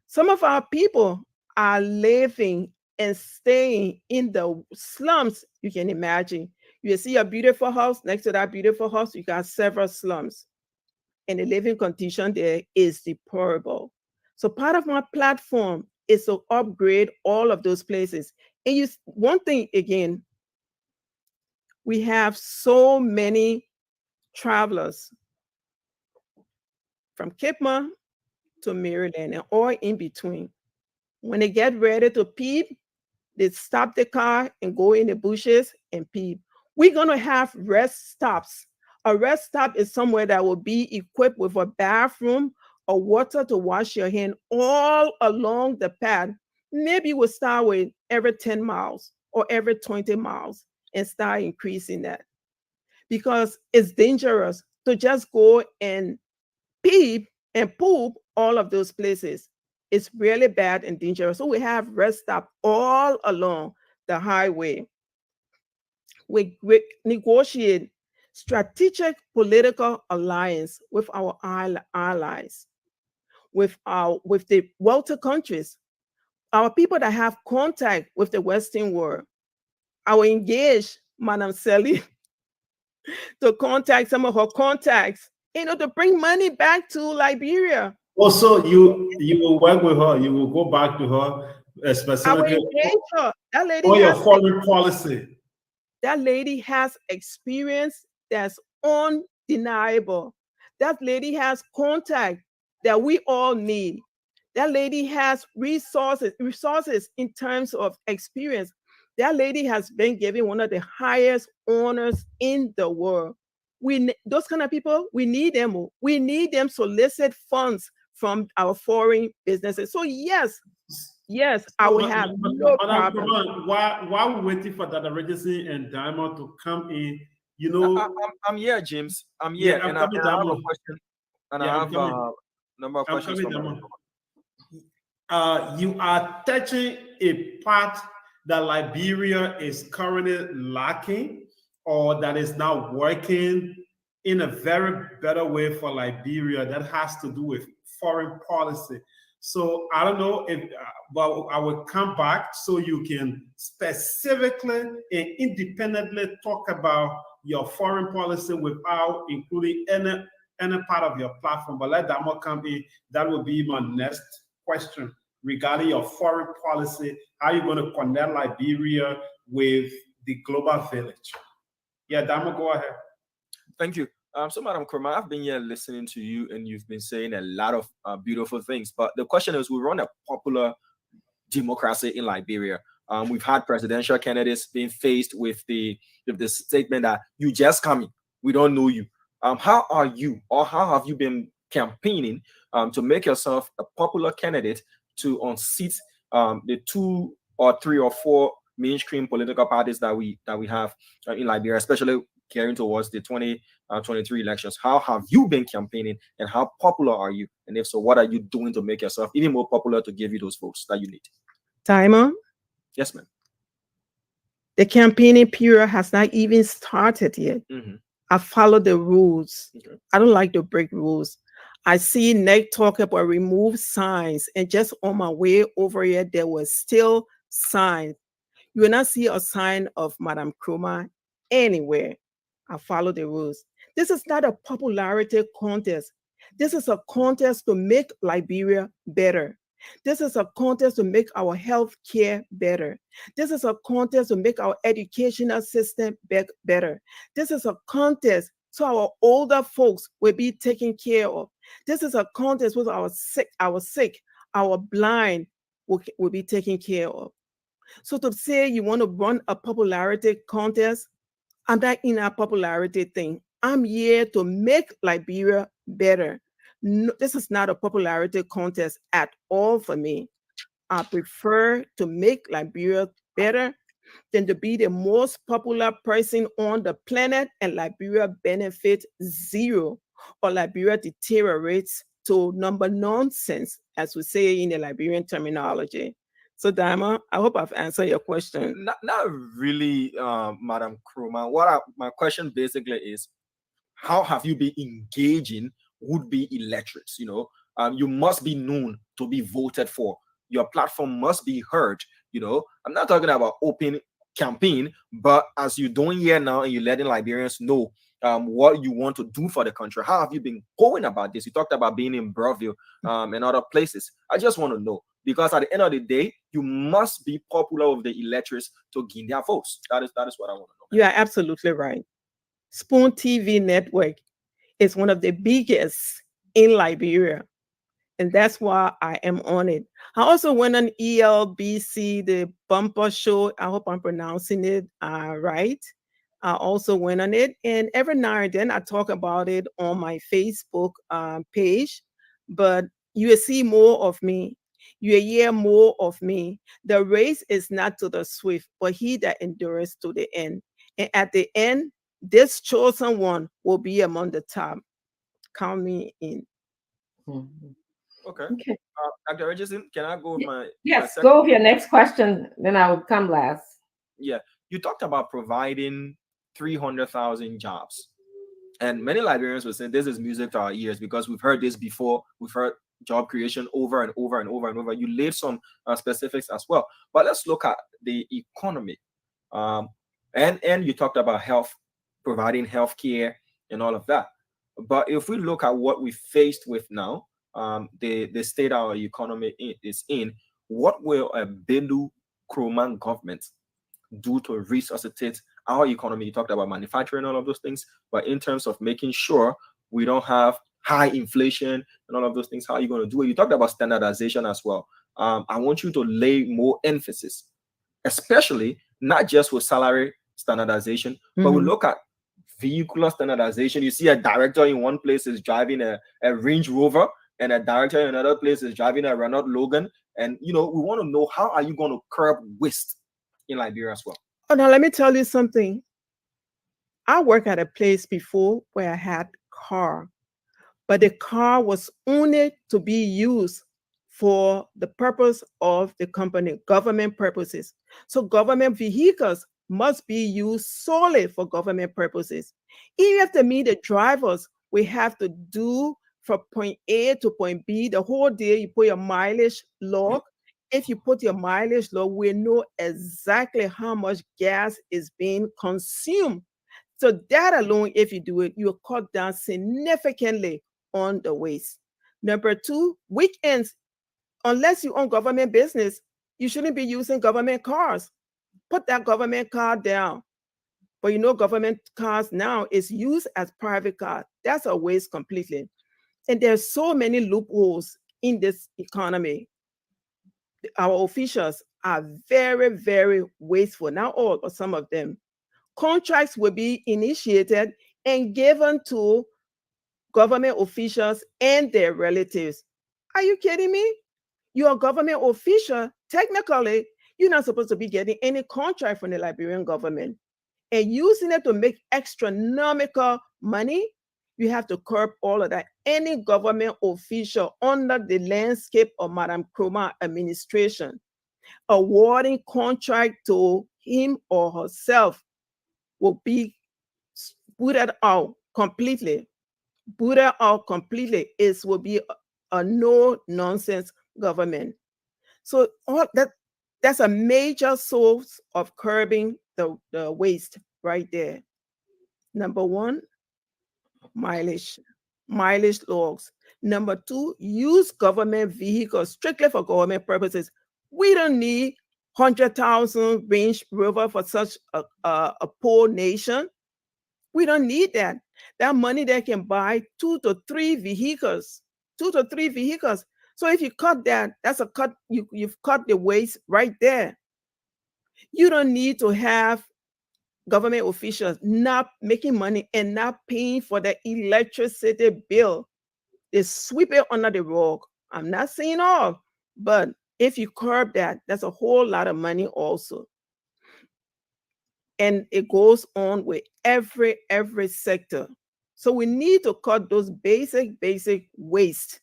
Some of our people are living and staying in the slums. You can imagine. You see a beautiful house. Next to that beautiful house, you got several slums. And the living condition there is deplorable. So part of my platform is to upgrade all of those places. And one thing again, we have so many travelers from Kipma to Maryland and all in between. When they get ready to peep, they stop the car and go in the bushes and peep. We're going to have rest stops. A rest stop is somewhere that will be equipped with a bathroom or water to wash your hand all along the path. Maybe we'll start with every 10 miles or every 20 miles and start increasing that. Because it's dangerous to just go and peep and poop all of those places. It's really bad and dangerous. So we have rest stop all along the highway. We negotiate strategic political alliance with our allies, with the wealthy countries, our people that have contact with the Western world. I will engage Madam Sally to contact some of her contacts to bring money back to Liberia. Also, you will work with her. You will go back to her I will specifically engage her. That lady on your has foreign policy. That lady has experience that's undeniable. That lady has contact that we all need. That lady has resources in terms of experience. That lady has been given one of the highest honors in the world. Those kind of people, we need them. We need them solicit funds from our foreign businesses. So yes, I will have no problem. Why we waiting for Dada Regency and Diamond to come in? You know, I'm here, James. I'm here, yeah, and I have a question. And Yeah, I have a number of questions from Diamond. You are touching a part that Liberia is currently lacking, or that is now working in a very better way for Liberia that has to do with foreign policy. So I don't know if, but I will come back so you can specifically and independently talk about your foreign policy without including any part of your platform. But let Damo come in. That will be my next question regarding your foreign policy. How are you going to connect Liberia with the global village? Yeah, Damo, go ahead. Thank you. So, Madam Nkrumah, I've been here listening to you, and you've been saying a lot of beautiful things. But the question is, we run a popular democracy in Liberia. We've had presidential candidates being faced with the statement that you just coming, we don't know you. How are you, or how have you been campaigning to make yourself a popular candidate to unseat the 2 or 3 or 4 mainstream political parties that we have in Liberia, especially carrying towards the 2023 elections? How have you been campaigning, and how popular are you? And if so, what are you doing to make yourself even more popular to give you those votes that you need? Timer? Yes, ma'am. The campaigning period has not even started yet. I follow the rules. Okay. I don't like to break rules. I see Nick talk about remove signs, and just on my way over here, there was still signs. You will not see a sign of Madam Nkrumah anywhere. I follow the rules. This is not a popularity contest. This is a contest to make Liberia better. This is a contest to make our health care better. This is a contest to make our educational system better. This is a contest so our older folks will be taken care of. This is a contest with our sick, our blind will be taken care of. So to say you want to run a popularity contest, I'm not in a popularity thing. I'm here to make Liberia better. No, this is not a popularity contest at all for me. I prefer to make Liberia better than to be the most popular person on the planet and Liberia benefit zero, or Liberia deteriorates to number nonsense, as we say in the Liberian terminology. So, Dama, I hope I've answered your question. Not really, Madam Nkrumah. My question basically is, how have you been engaging would-be electorates? You must be known to be voted for. Your platform must be heard. I'm not talking about open campaign, but as you're doing here now and you're letting Liberians know what you want to do for the country. How have you been going about this? You talked about being in Breville and other places. I just want to know, because at the end of the day, you must be popular with the electors to gain their votes. That is what I want to know. You are absolutely right. Spoon TV network is one of the biggest in Liberia, and that's why I am on it. I also went on ELBC, the bumper show. I hope I'm pronouncing it right. I also went on it, and every now and then I talk about it on my Facebook page, but you will see more of me. You will hear more of me. The race is not to the swift, but he that endures to the end. And at the end, this chosen one will be among the top. Count me in. Okay. Dr. Richardson, can I go with my Yes, my go with your next question, then I will come last. Yeah, you talked about providing 300,000 jobs, and many Liberians were saying this is music to our ears because we've heard this before. We've heard job creation over and over and over and over. You laid some specifics as well, but let's look at the economy. And you talked about health, providing health care and all of that. But if we look at what we faced with now, the state our economy is in, what will a Belu Nkrumah government do to resuscitate our economy? You talked about manufacturing, all of those things, but in terms of making sure we don't have high inflation and all of those things, how are you going to do it? You talked about standardization as well. I want you to lay more emphasis, especially not just with salary standardization, but we look at vehicular standardization. You see a director in one place is driving a Range Rover, and a director in another place is driving a Renault Logan. And we want to know, how are you going to curb waste in Liberia as well? Oh, now let me tell you something. I worked at a place before where I had car, but the car was only to be used for the purpose of the company, government purposes. So government vehicles must be used solely for government purposes. Even if they meet the drivers, we have to do from point A to point B the whole day. You put your mileage log. If you put your mileage log, we know exactly how much gas is being consumed. So that alone, if you do it, you'll cut down significantly on the waste. Number two, weekends, unless you own government business, you shouldn't be using government cars. Put that government car down. But government cars now is used as private cars. That's a waste completely. And there's so many loopholes in this economy. Our officials are very, very wasteful. Not all, but some of them. Contracts will be initiated and given to government officials and their relatives. Are you kidding me? You're a government official. Technically, you're not supposed to be getting any contract from the Liberian government and using it to make astronomical money. You have to curb all of that. Any government official under the landscape of Madam Nkrumah administration awarding contract to him or herself will be booted out completely. Booted out completely. It will be a no-nonsense government. So all that's a major source of curbing the waste right there. Number one, mileage logs. Number two, use government vehicles strictly for government purposes. We don't need 100,000 Range Rover for such a poor nation. We don't need that. That money they can buy 2 to 3 vehicles. 2 to 3 vehicles. So if you cut that, that's a cut. You've cut the waste right there. You don't need to have government officials not making money and not paying for the electricity bill. They sweep it under the rug. I'm not saying all, but if you curb that, that's a whole lot of money also. And it goes on with every sector. So we need to cut those basic waste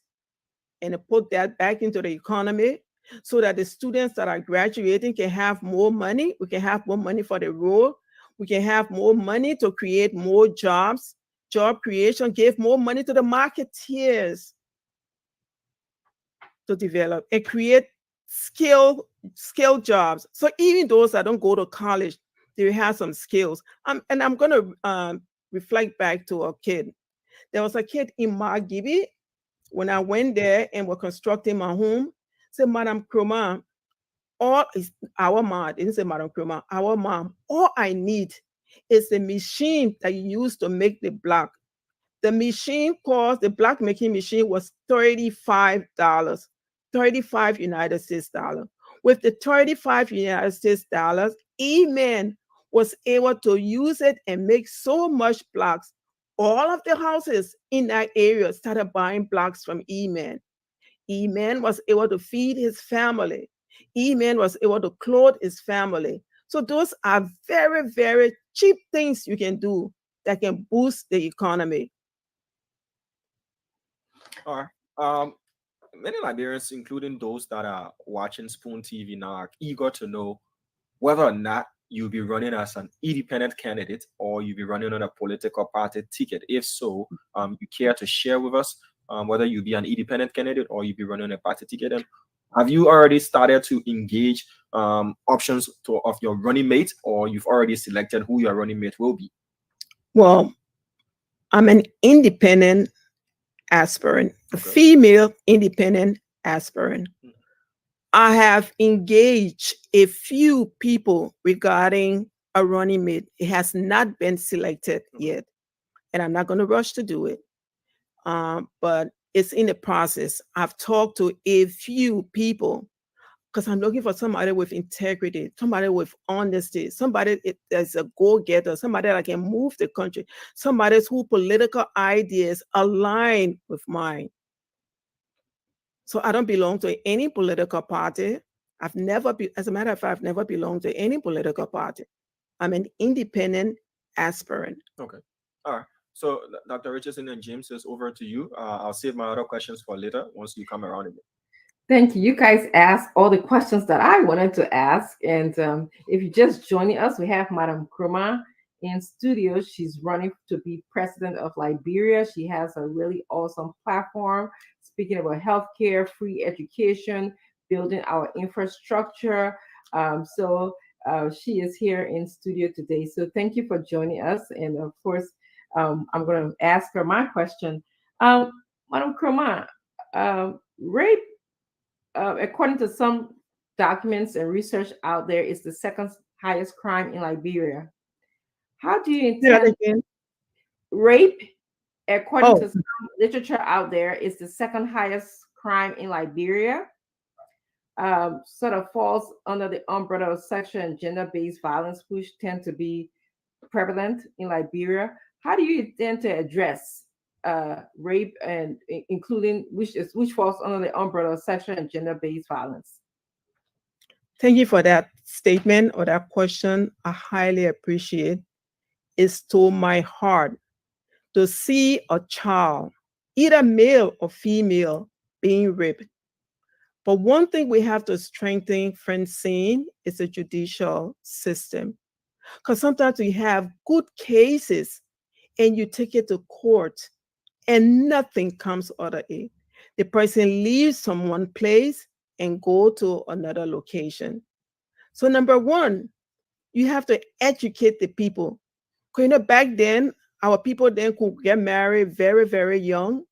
and put that back into the economy so that the students that are graduating can have more money. We can have more money for the road. We can have more money to create more jobs. Job creation, give more money to the marketeers to develop and create skill jobs. So even those that don't go to college, they have some skills. And I'm going to reflect back to a kid. There was a kid in Margibi. When I went there and were constructing my home, said, Madam Nkrumah, all is our mom. I didn't say Madam Nkrumah, our mom. All I need is the machine that you use to make the block. The machine cost, the block making machine was $35, 35 United States dollars. With the 35 United States dollars, E-Man was able to use it and make so much blocks. All of the houses in that area started buying blocks from E-Man. E-Man was able to feed his family. E-Man was able to clothe his family. So those are very, very cheap things you can do that can boost the economy. All right. Many Liberians, including those that are watching Spoon TV now, are eager to know whether or not you'll be running as an independent candidate or you'll be running on a political party ticket. If so, you care to share with us whether you'll be an independent candidate or you'll be running a party ticket. And have you already started to engage options of your running mate, or you've already selected who your running mate will be? Well, I'm an independent aspirant, a Okay. female independent aspirant. I have engaged a few people regarding a running mate. It has not been selected yet, and I'm not going to rush to do it. But it's in the process. I've talked to a few people because I'm looking for somebody with integrity, somebody with honesty, somebody that's a go-getter, somebody that can move the country, somebody whose political ideas align with mine. So I don't belong to any political party. As a matter of fact, I've never belonged to any political party. I'm an independent aspirant. Okay. All right. So, Dr. Richardson and James, is over to you. I'll save my other questions for later once you come around again. Thank you. You guys asked all the questions that I wanted to ask. And if you're just joining us, we have Madam Nkrumah in studio. She's running to be president of Liberia. She has a really awesome platform speaking about healthcare, free education, building our infrastructure. So she is here in studio today. So thank you for joining us. And of course, I'm going to ask her my question. Madam Nkrumah, rape, according to some documents and research out there, is the second highest crime in Liberia. How do you intend rape, according to some literature out there, is the second highest crime in Liberia? Sort of falls under the umbrella of sexual and gender-based violence, which tend to be prevalent in Liberia. How do you intend to address rape, and including which falls under the umbrella of sexual and gender-based violence? Thank you for that statement or that question. I highly appreciate. It's to my heart to see a child, either male or female, being raped. But one thing we have to strengthen, Francine, is the judicial system. Because sometimes we have good cases and you take it to court and nothing comes out of it. The person leaves from one place and go to another location. So number one, you have to educate the people. Because back then, our people then could get married very, very young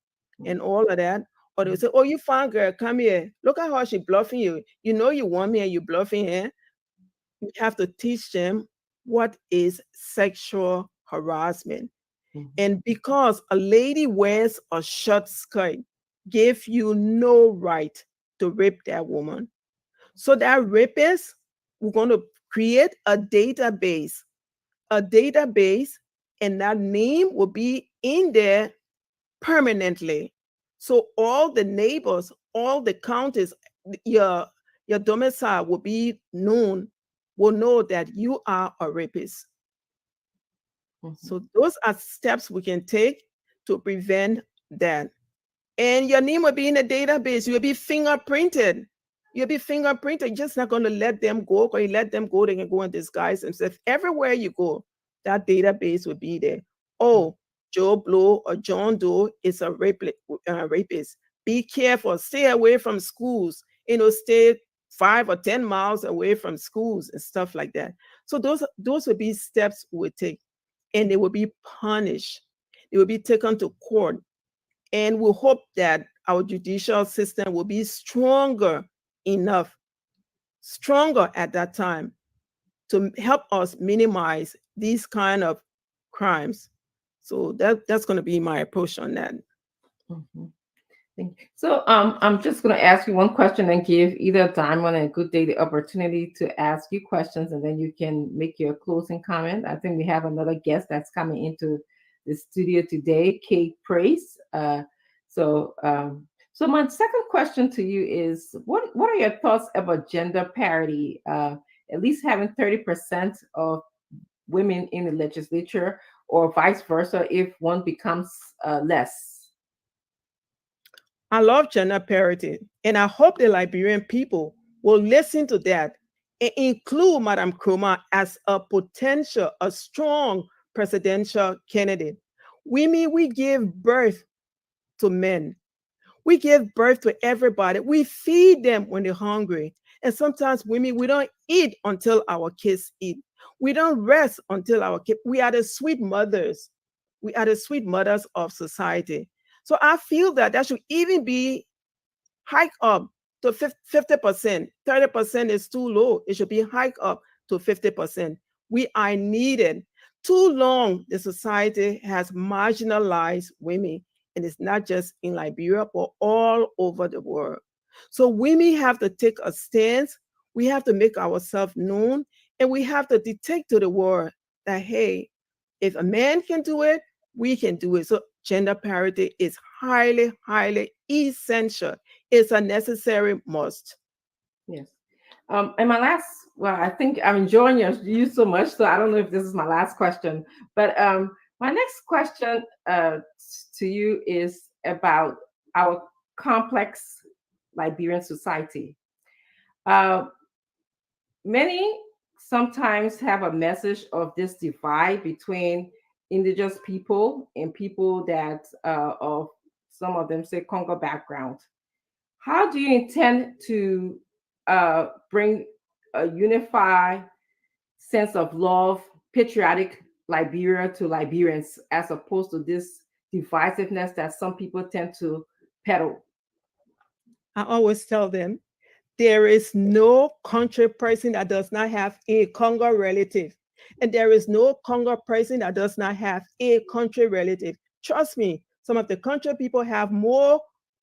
and all of that. Or they would say, oh, you fine girl, come here. Look at how she bluffing you. You know you want me and you bluffing her. You have to teach them what is sexual harassment. And because a lady wears a short skirt, give you no right to rape that woman. So that rapist, we're going to create a database, and that name will be in there permanently. So all the neighbors, all the counties, your domicile will be known, will know that you are a rapist. So those are steps we can take to prevent that. And your name will be in a database. You'll be fingerprinted. You're just not going to let them go. Because you let them go, they can go and disguise themselves. Everywhere you go, that database will be there. Oh, Joe Blow or John Doe is a rapist. Be careful. Stay away from schools. Stay 5 or 10 miles away from schools and stuff like that. So those would be steps we would take. And they will be punished. They will be taken to court. And we hope that our judicial system will be stronger at that time to help us minimize these kind of crimes. So that's going to be my approach on that. So I'm just going to ask you one question and give either Diamond and Good Day the opportunity to ask you questions, and then you can make your closing comment. I think we have another guest that's coming into the studio today, Kate Praise. So my second question to you is, what are your thoughts about gender parity? At least having 30% of women in the legislature, or vice versa, if one becomes less. I love gender parity, and I hope the Liberian people will listen to that and include Madam Nkrumah as a strong presidential candidate. We give birth to men. We give birth to everybody. We feed them when they're hungry. And sometimes women, we don't eat until our kids eat. We don't rest until our kids. We are the sweet mothers. We are the sweet mothers of society. So I feel that should even be hiked up to 50%. 30% is too low. It should be hiked up to 50%. We are needed. Too long, the society has marginalized women, and it's not just in Liberia, but all over the world. So women have to take a stance. We have to make ourselves known, and we have to dictate to the world that, hey, if a man can do it, we can do it. So gender parity is highly, highly essential. It's a necessary must. Yes. And my last, well, I think I'm enjoying you so much, so I don't know if this is my last question, but my next question to you is about our complex Liberian society. Many sometimes have a message of this divide between indigenous people and people that of some of them say Congo background. How do you intend to bring a unified sense of love, patriotic Liberia to Liberians, as opposed to this divisiveness that some people tend to peddle? I always tell them, there is no country person that does not have a Congo relative. And there is no Congo person that does not have a country relative. Trust me, some of the country people have more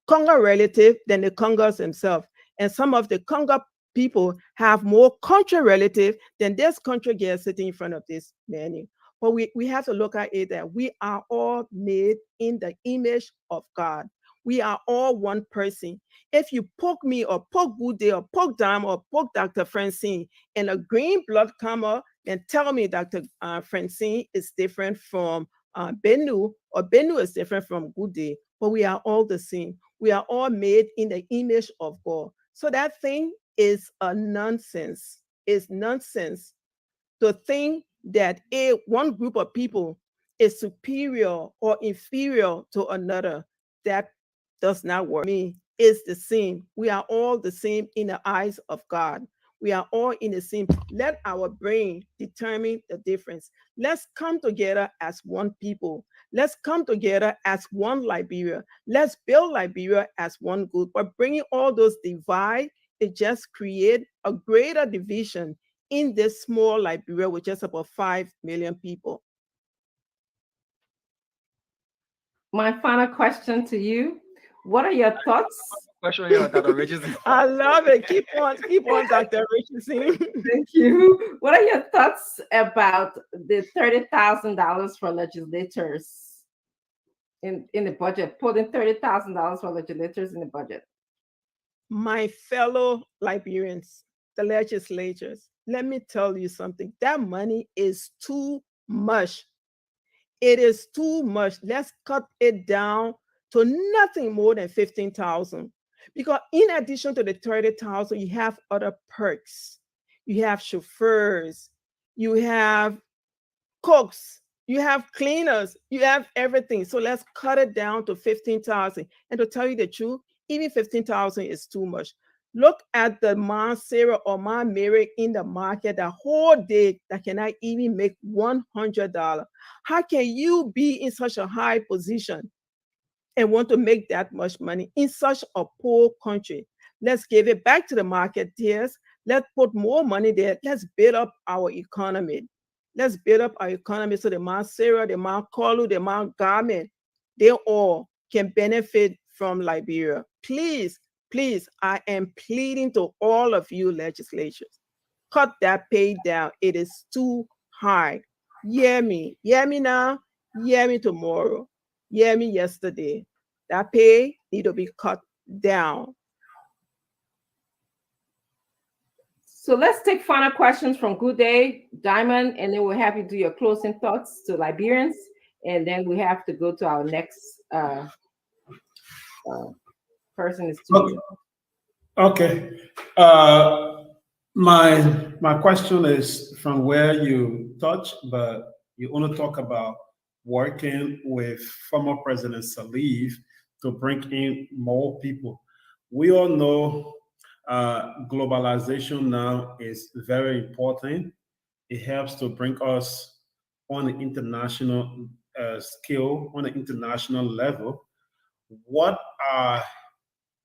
Congo relative than the Congos themselves. And some of the Congo people have more country relative than this country girl sitting in front of this menu. But we have to look at it that we are all made in the image of God. We are all one person. If you poke me or poke Bude or poke Dam or poke Dr. Francine and a green blood come up, then tell me Dr. Francine is different from Bennu, or Bennu is different from Bude, but we are all the same. We are all made in the image of God. So that thing is a nonsense. It's nonsense to think that one group of people is superior or inferior to another. That does not work. Me, it's the same. We are all the same in the eyes of God. We are all in the same. Let our brain determine the difference. Let's come together as one people. Let's come together as one Liberia. Let's build Liberia as one group. But bringing all those divide, it just create a greater division in this small Liberia with just about 5 million people. My final question to you: what are your thoughts? Question here, Dr. Richardson. I love it. Keep on, Dr. Richardson. Thank you. What are your thoughts about the $30,000 for legislators in the budget? Putting $30,000 for legislators in the budget. My fellow Liberians, the legislators, let me tell you something. That money is too much. It is too much. Let's cut it down to nothing more than 15,000. Because in addition to the 30,000, you have other perks. You have chauffeurs, you have cooks, you have cleaners, you have everything. So let's cut it down to 15,000. And to tell you the truth, even 15,000 is too much. Look at the Mount Sarah or Mount Mary in the market the whole day that cannot even make $100. How can you be in such a high position and want to make that much money in such a poor country? Let's give it back to the marketeers. Let's put more money there. Let's build up our economy. Let's build up our economy so the Mount Sarah, the Mount Kolu, the Mount Garment, they all can benefit from Liberia. Please, please, I am pleading to all of you legislators, cut that pay down. It is too high. Hear me now, hear me tomorrow, hear me yesterday. That pay need to be cut down. So let's take final questions from Good Day, Diamond, and then we'll have you do your closing thoughts to Liberians, and then we have to go to our next person in studio. Okay. My question is from where you touch, but you only talk about working with former President Salif to bring in more people. We all know globalization now is very important. It helps to bring us on the international scale, on an international level, what are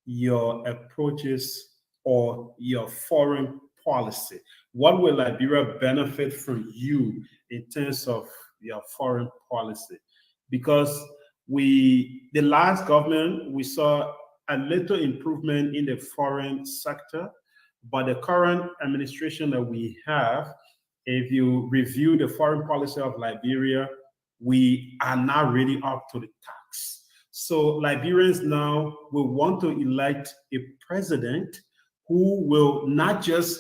your approaches or your foreign policy? What will Liberia benefit from you in terms of your foreign policy? Because the last government, we saw a little improvement in the foreign sector, but the current administration that we have, if you review the foreign policy of Liberia, we are not really up to the task. So Liberians now will want to elect a president who will not just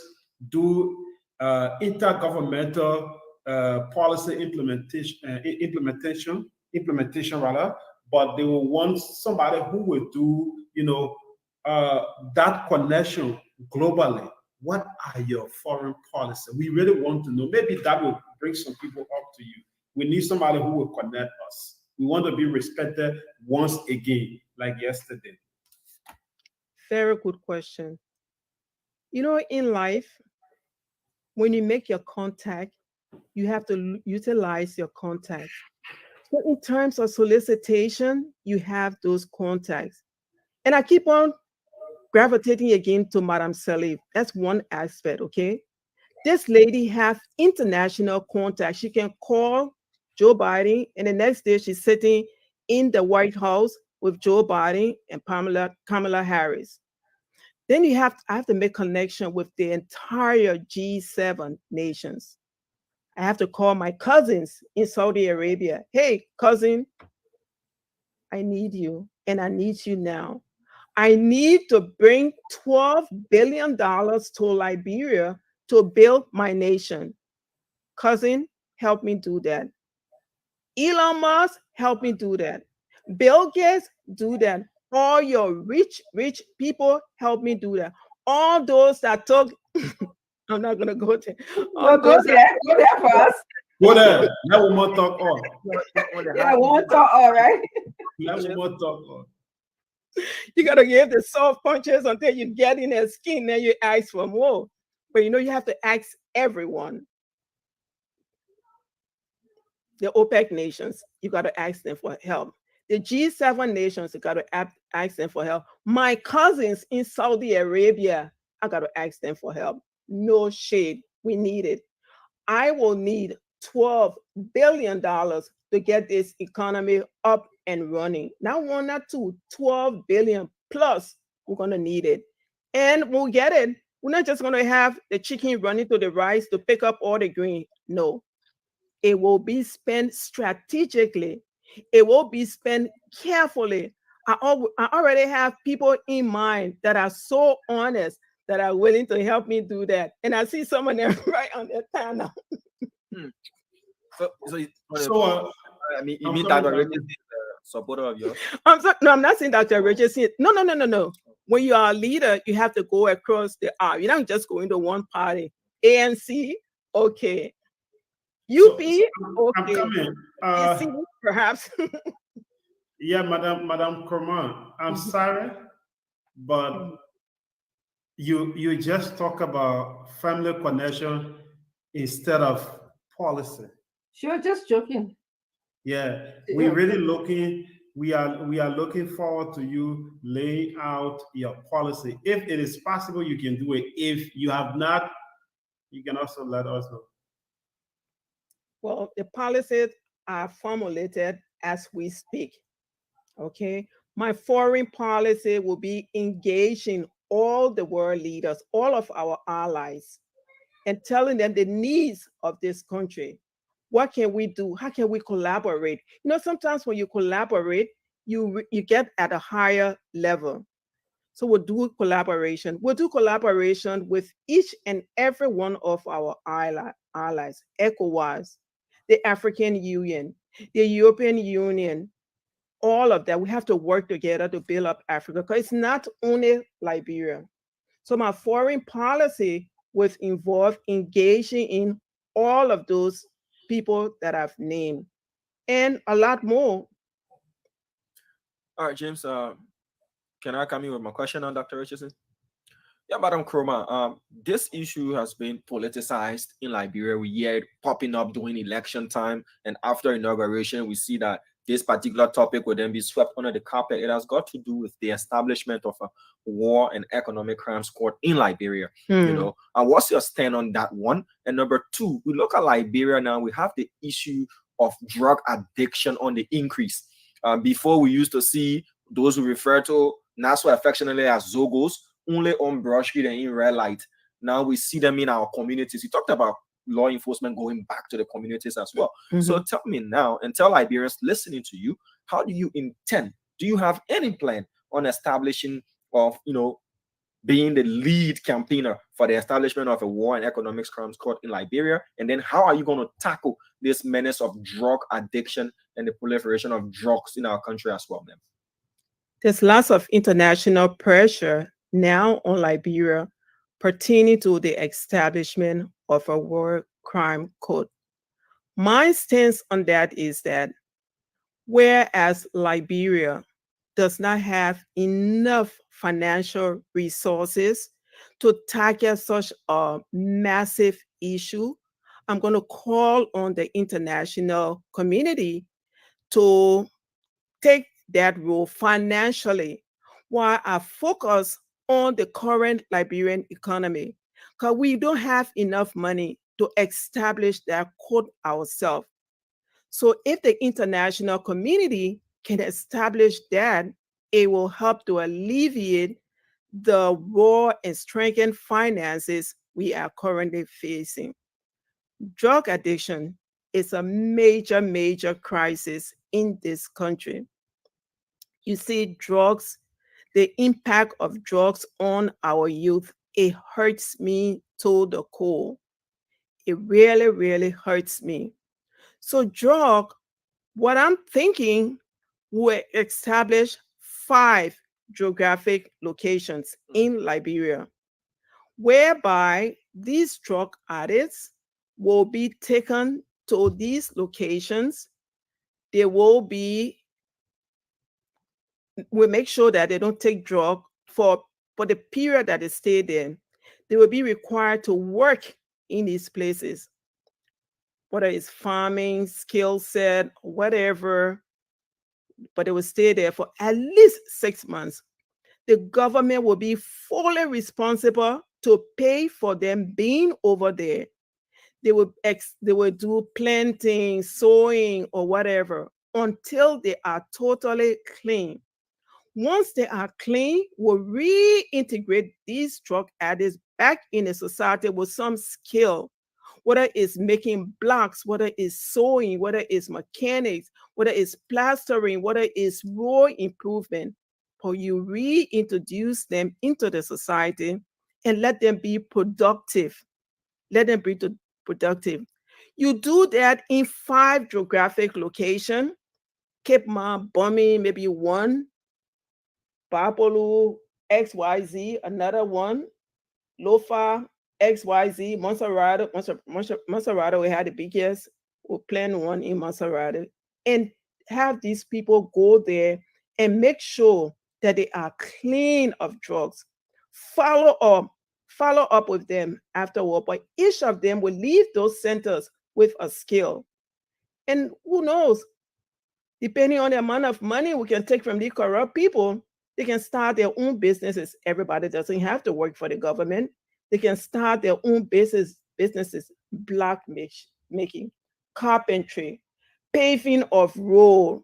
do intergovernmental policy implementation, but they will want somebody who will do, that connection globally. What are your foreign policy? We really want to know. Maybe that will bring some people up to you. We need somebody who will connect us. We want to be respected once again, like yesterday. Very good question. In life, when you make your contact, you have to utilize your contacts. So in terms of solicitation, you have those contacts. And I keep on gravitating again to Madam Salif. That's one aspect, okay? This lady has international contacts. She can call Joe Biden, and the next day she's sitting in the White House with Joe Biden and Kamala Harris. Then I have to make connection with the entire G7 nations. I have to call my cousins in Saudi Arabia. Hey, cousin, I need you, and I need you now. I need to bring $12 billion to Liberia to build my nation. Cousin, help me do that. Elon Musk, help me do that. Bill Gates, do that. All your rich people, help me do that. All those that took, I'm not going to go there. Go there for us. Go there. Let woman talk all. Yeah, one talk all, right? Let woman talk all. You got to give the soft punches until you get in their skin, then you ask for more. But you have to ask everyone. The OPEC nations, you got to ask them for help. The G7 nations, you got to ask them for help. My cousins in Saudi Arabia, I got to ask them for help. No shade. We need it. I will need $12 billion to get this economy up and running. Not one, not two, 12 billion plus. We're going to need it. And we'll get it. We're not just going to have the chicken running to the rice to pick up all the green. No. It will be spent strategically. It will be spent carefully. I already have people in mind that are so honest that are willing to help me do that. And I see some of them right on their time now. I mean, you mean Dr. Richardson is a supporter of yours? No, I'm not saying Dr. Richardson. No. When you are a leader, you have to go across the aisle. You don't just go into one party. ANC, okay. UP, okay. I'm coming. Perhaps. Yeah, Madam Korman, I'm sorry, but you just talk about family connection instead of policy. Sure, just joking. Yeah, we are looking forward to you laying out your policy. If it is possible, you can do it. If you have not, you can also let us know. Well, the policies are formulated as we speak. Okay, my foreign policy will be engaging all the world leaders, all of our allies, and telling them the needs of this country. What can we do? How can we collaborate? Sometimes when you collaborate, you get at a higher level. So we'll do collaboration. We'll do collaboration with each and every one of our allies, ECOWAS, the African Union, the European Union, all of that. We have to work together to build up Africa, because it's not only Liberia. So my foreign policy will involve engaging in all of those people that I've named and a lot more. All right, James, can I come in with my question on Dr. Richardson? Yeah, Madam Kroma, this issue has been politicized in Liberia. We hear it popping up during election time, and after inauguration, we see that this particular topic will then be swept under the carpet. It has got to do with the establishment of a war and economic crimes court in Liberia. You know, and what's your stand on that one? And number two, we look at Liberia now. We have the issue of drug addiction on the increase. Before, we used to see those who refer to now so affectionately as Zogos only on Broad Street and in red light. Now we see them in our communities. You talked about law enforcement going back to the communities as well. So tell me now, and tell Liberians listening to you, how do you intend? Do you have any plan on establishing of, you know, being the lead campaigner for the establishment of a war and economics crimes court in Liberia? And then how are you going to tackle this menace of drug addiction and the proliferation of drugs in our country as well, ma'am? There's lots of international pressure now on Liberia pertaining to the establishment of a war crime court. My stance on that is that whereas Liberia does not have enough financial resources to tackle such a massive issue, I'm going to call on the international community to take that role financially while I focus on the current Liberian economy, because we don't have enough money to establish that court ourselves. So if the international community can establish that, it will help to alleviate the raw and strengthened finances we are currently facing. Drug addiction is a major, major crisis in this country. You see, drugs, the impact of drugs on our youth, it hurts me to the core. It really, really hurts me. So what I'm thinking, will establish 5 geographic locations in Liberia, whereby these drug addicts will be taken to these locations. We'll make sure that they don't take drug for the period that they stay there. They will be required to work in these places, whether it's farming, skill set, whatever, but they will stay there for at least 6 months. The government will be fully responsible to pay for them being over there. They will do planting, sowing, or whatever until they are totally clean. Once they are clean, we'll reintegrate these drug addicts back in the society with some skill, whether it's making blocks, whether it's sewing, whether it's mechanics, whether it's plastering, whether it's road improvement. But you reintroduce them into the society and let them be productive. Let them be productive. You do that in 5 geographic locations: Cape Mount, Bomi, maybe 1, Bapolu, XYZ, another 1, Lofa, XYZ, Monserrado, we had the biggest, we'll plan 1 in Monserrado, and have these people go there and make sure that they are clean of drugs. Follow up with them afterward, but each of them will leave those centers with a skill. And who knows, depending on the amount of money we can take from these corrupt people, they can start their own businesses. Everybody doesn't have to work for the government. They can start their own businesses, block making, carpentry, paving of roads,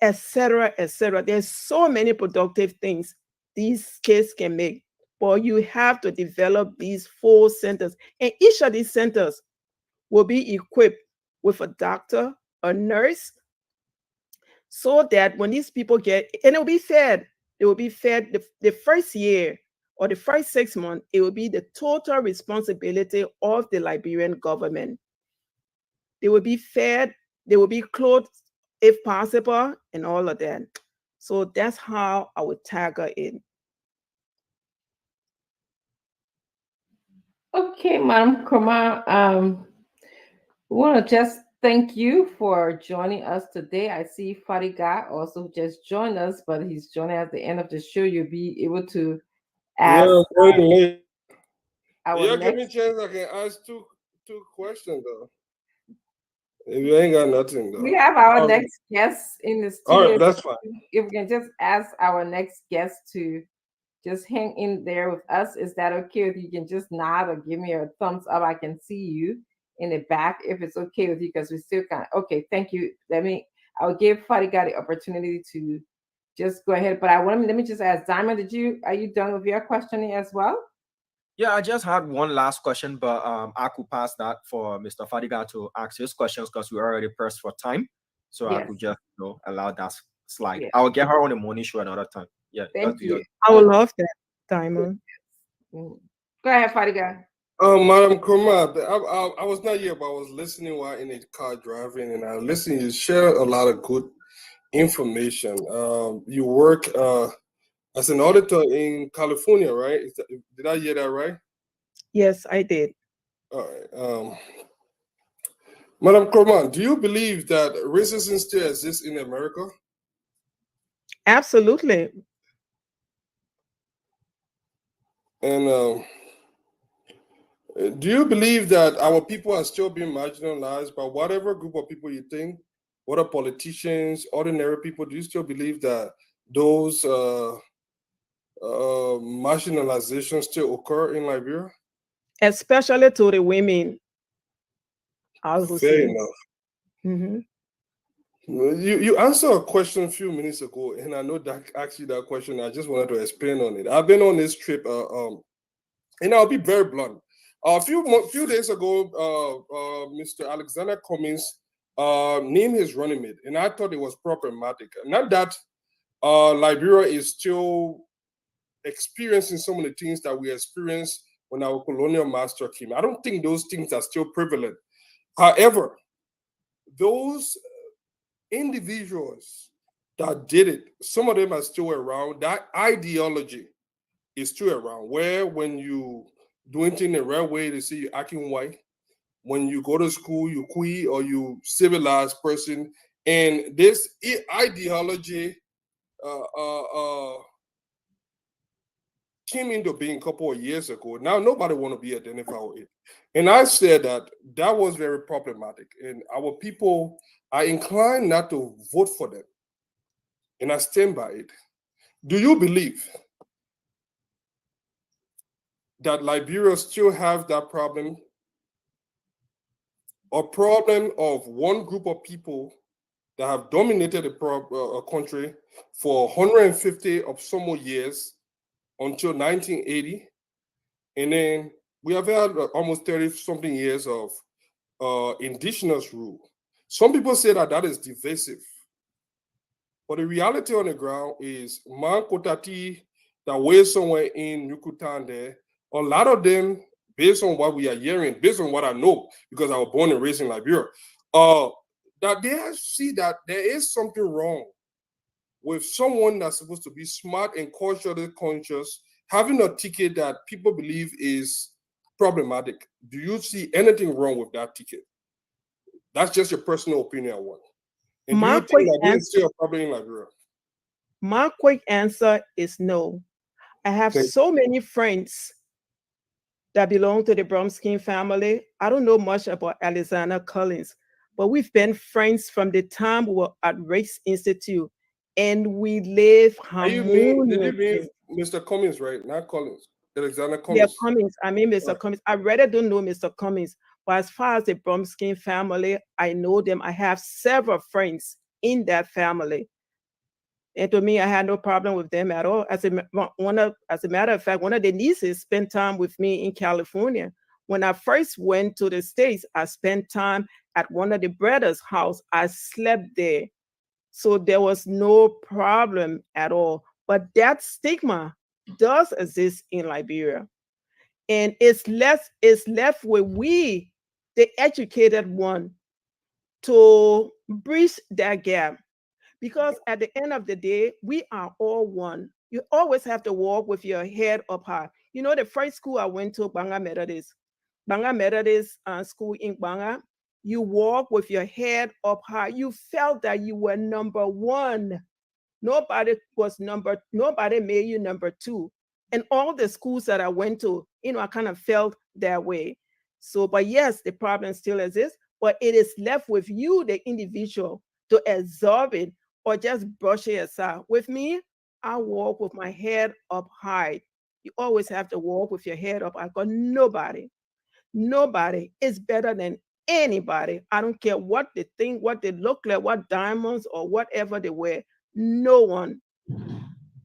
etc., etc. There's so many productive things these kids can make, but you have to develop these 4 centers, and each of these centers will be equipped with a doctor, a nurse, so that when these people they will be fed the first year or the first 6 months, it will be the total responsibility of the Liberian government. They will be fed, they will be clothed if possible, and all of that. So that's how I would tackle it. Okay, Madam Kroma, we want to just thank you for joining us today. I see Fadiga also just joined us, but he's joining at the end of the show. You'll be able to as Yeah, running late. our Yeah, give me a next. chance. I can ask two questions though. If you ain't got nothing We though. have our next guest in the All studio. right, that's fine. If we can just ask our next guest to just hang in there with us, is that okay with you? You can just nod or give me a thumbs up. I can see you in the back if it's okay with you, because we still can't. Okay, thank you. I'll give Fariga the opportunity to just go ahead. But let me just ask Diamond, are you done with your questioning as well? Yeah, I just had one last question, but I could pass that for Mr. Fadiga to ask his questions because we already pressed for time. So I Yes. could just allow that slide. Yes. I will get her on the morning show another time. Yeah, Thank you. I would love that, Diamond. Go ahead, Fadiga. Madam Kurma, I was not here, but I was listening while in the car driving, and I listened. You share a lot of good information. You work as an auditor in California, right? Did I hear that right? Yes, I did. All right. Madam Kurma, do you believe that racism still exists in America? Absolutely. And do you believe that our people are still being marginalized by whatever group of people you think, whether politicians, ordinary people? Do you still believe that those marginalizations still occur in Liberia? Especially to the women. I would Fair say. enough. Mm-hmm. You answered a question a few minutes ago, and I know that asked you that question. I just wanted to expand on it. I've been on this trip, and I'll be very blunt. A few days ago, Mr. Alexander Cummings named his running mate, and I thought it was problematic. Not that Liberia is still experiencing some of the things that we experienced when our colonial master came. I don't think those things are still prevalent. However, those individuals that did it, some of them are still around. That ideology is still around, where when you doing things the right way, they see you acting white. When you go to school, you queer or you civilized person. And this ideology came into being a couple of years ago. Now nobody want to be identified with it. And I said that was very problematic. And our people are inclined not to vote for them. And I stand by it. Do you believe that Liberia still have that problem? A problem of one group of people that have dominated a country for 150 of some more years until 1980. And then we have had almost 30 something years of indigenous rule. Some people say that is divisive. But the reality on the ground is Man Kotati, that way somewhere in Yucatan there, a lot of them, based on what we are hearing, based on what I know, because I was born and raised in Liberia, that they see that there is something wrong with someone that's supposed to be smart and culturally conscious, having a ticket that people believe is problematic. Do you see anything wrong with that ticket? That's just your personal opinion on one. And do you think that there's still a problem in Liberia? My quick answer is no. I have so many friends that belong to the Bromskin family. I don't know much about Alexander Collins, but we've been friends from the time we were at Race Institute, and we live harmoniously. You mean Mr. Cummings, right? Not Collins. Alexander Cummings. Yeah, Cummings. I mean Mr. Cummings. I really don't know Mr. Cummings, but as far as the Bromskin family, I know them. I have several friends in that family. And to me, I had no problem with them at all. As a matter of fact, one of the nieces spent time with me in California. When I first went to the States, I spent time at one of the brothers' house. I slept there. So there was no problem at all. But that stigma does exist in Liberia. And it's left with we, the educated one, to bridge that gap. Because at the end of the day, we are all one. You always have to walk with your head up high. You know, the first school I went to, Banga Methodist school in Banga, you walk with your head up high. You felt that you were number one. Nobody made you number two. And all the schools that I went to, I kind of felt that way. So, but yes, the problem still exists, but it is left with you, the individual, to absorb it or just brush it aside. With me, I walk with my head up high. You always have to walk with your head up. I got nobody is better than anybody. I don't care what they think, what they look like, what diamonds or whatever they wear. No one.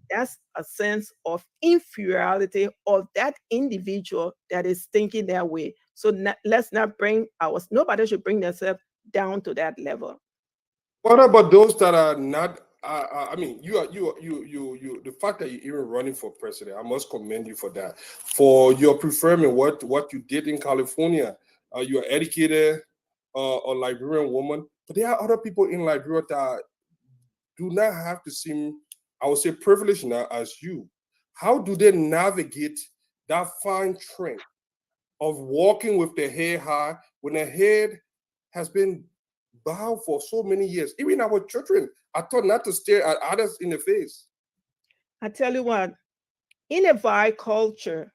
That's a sense of inferiority of that individual that is thinking that way. So let's not bring nobody should bring themselves down to that level. What about those that are not? I mean, you. The fact that you're even running for president, I must commend you for that. For your preferring what you did in California, you're educated, a Liberian woman, but there are other people in Liberia that do not have the same, I would say, privilege now as you. How do they navigate that fine trend of walking with their head high when their head has been bowed for so many years? Even our children are taught not to stare at others in the face. I tell you what, in a Vai culture,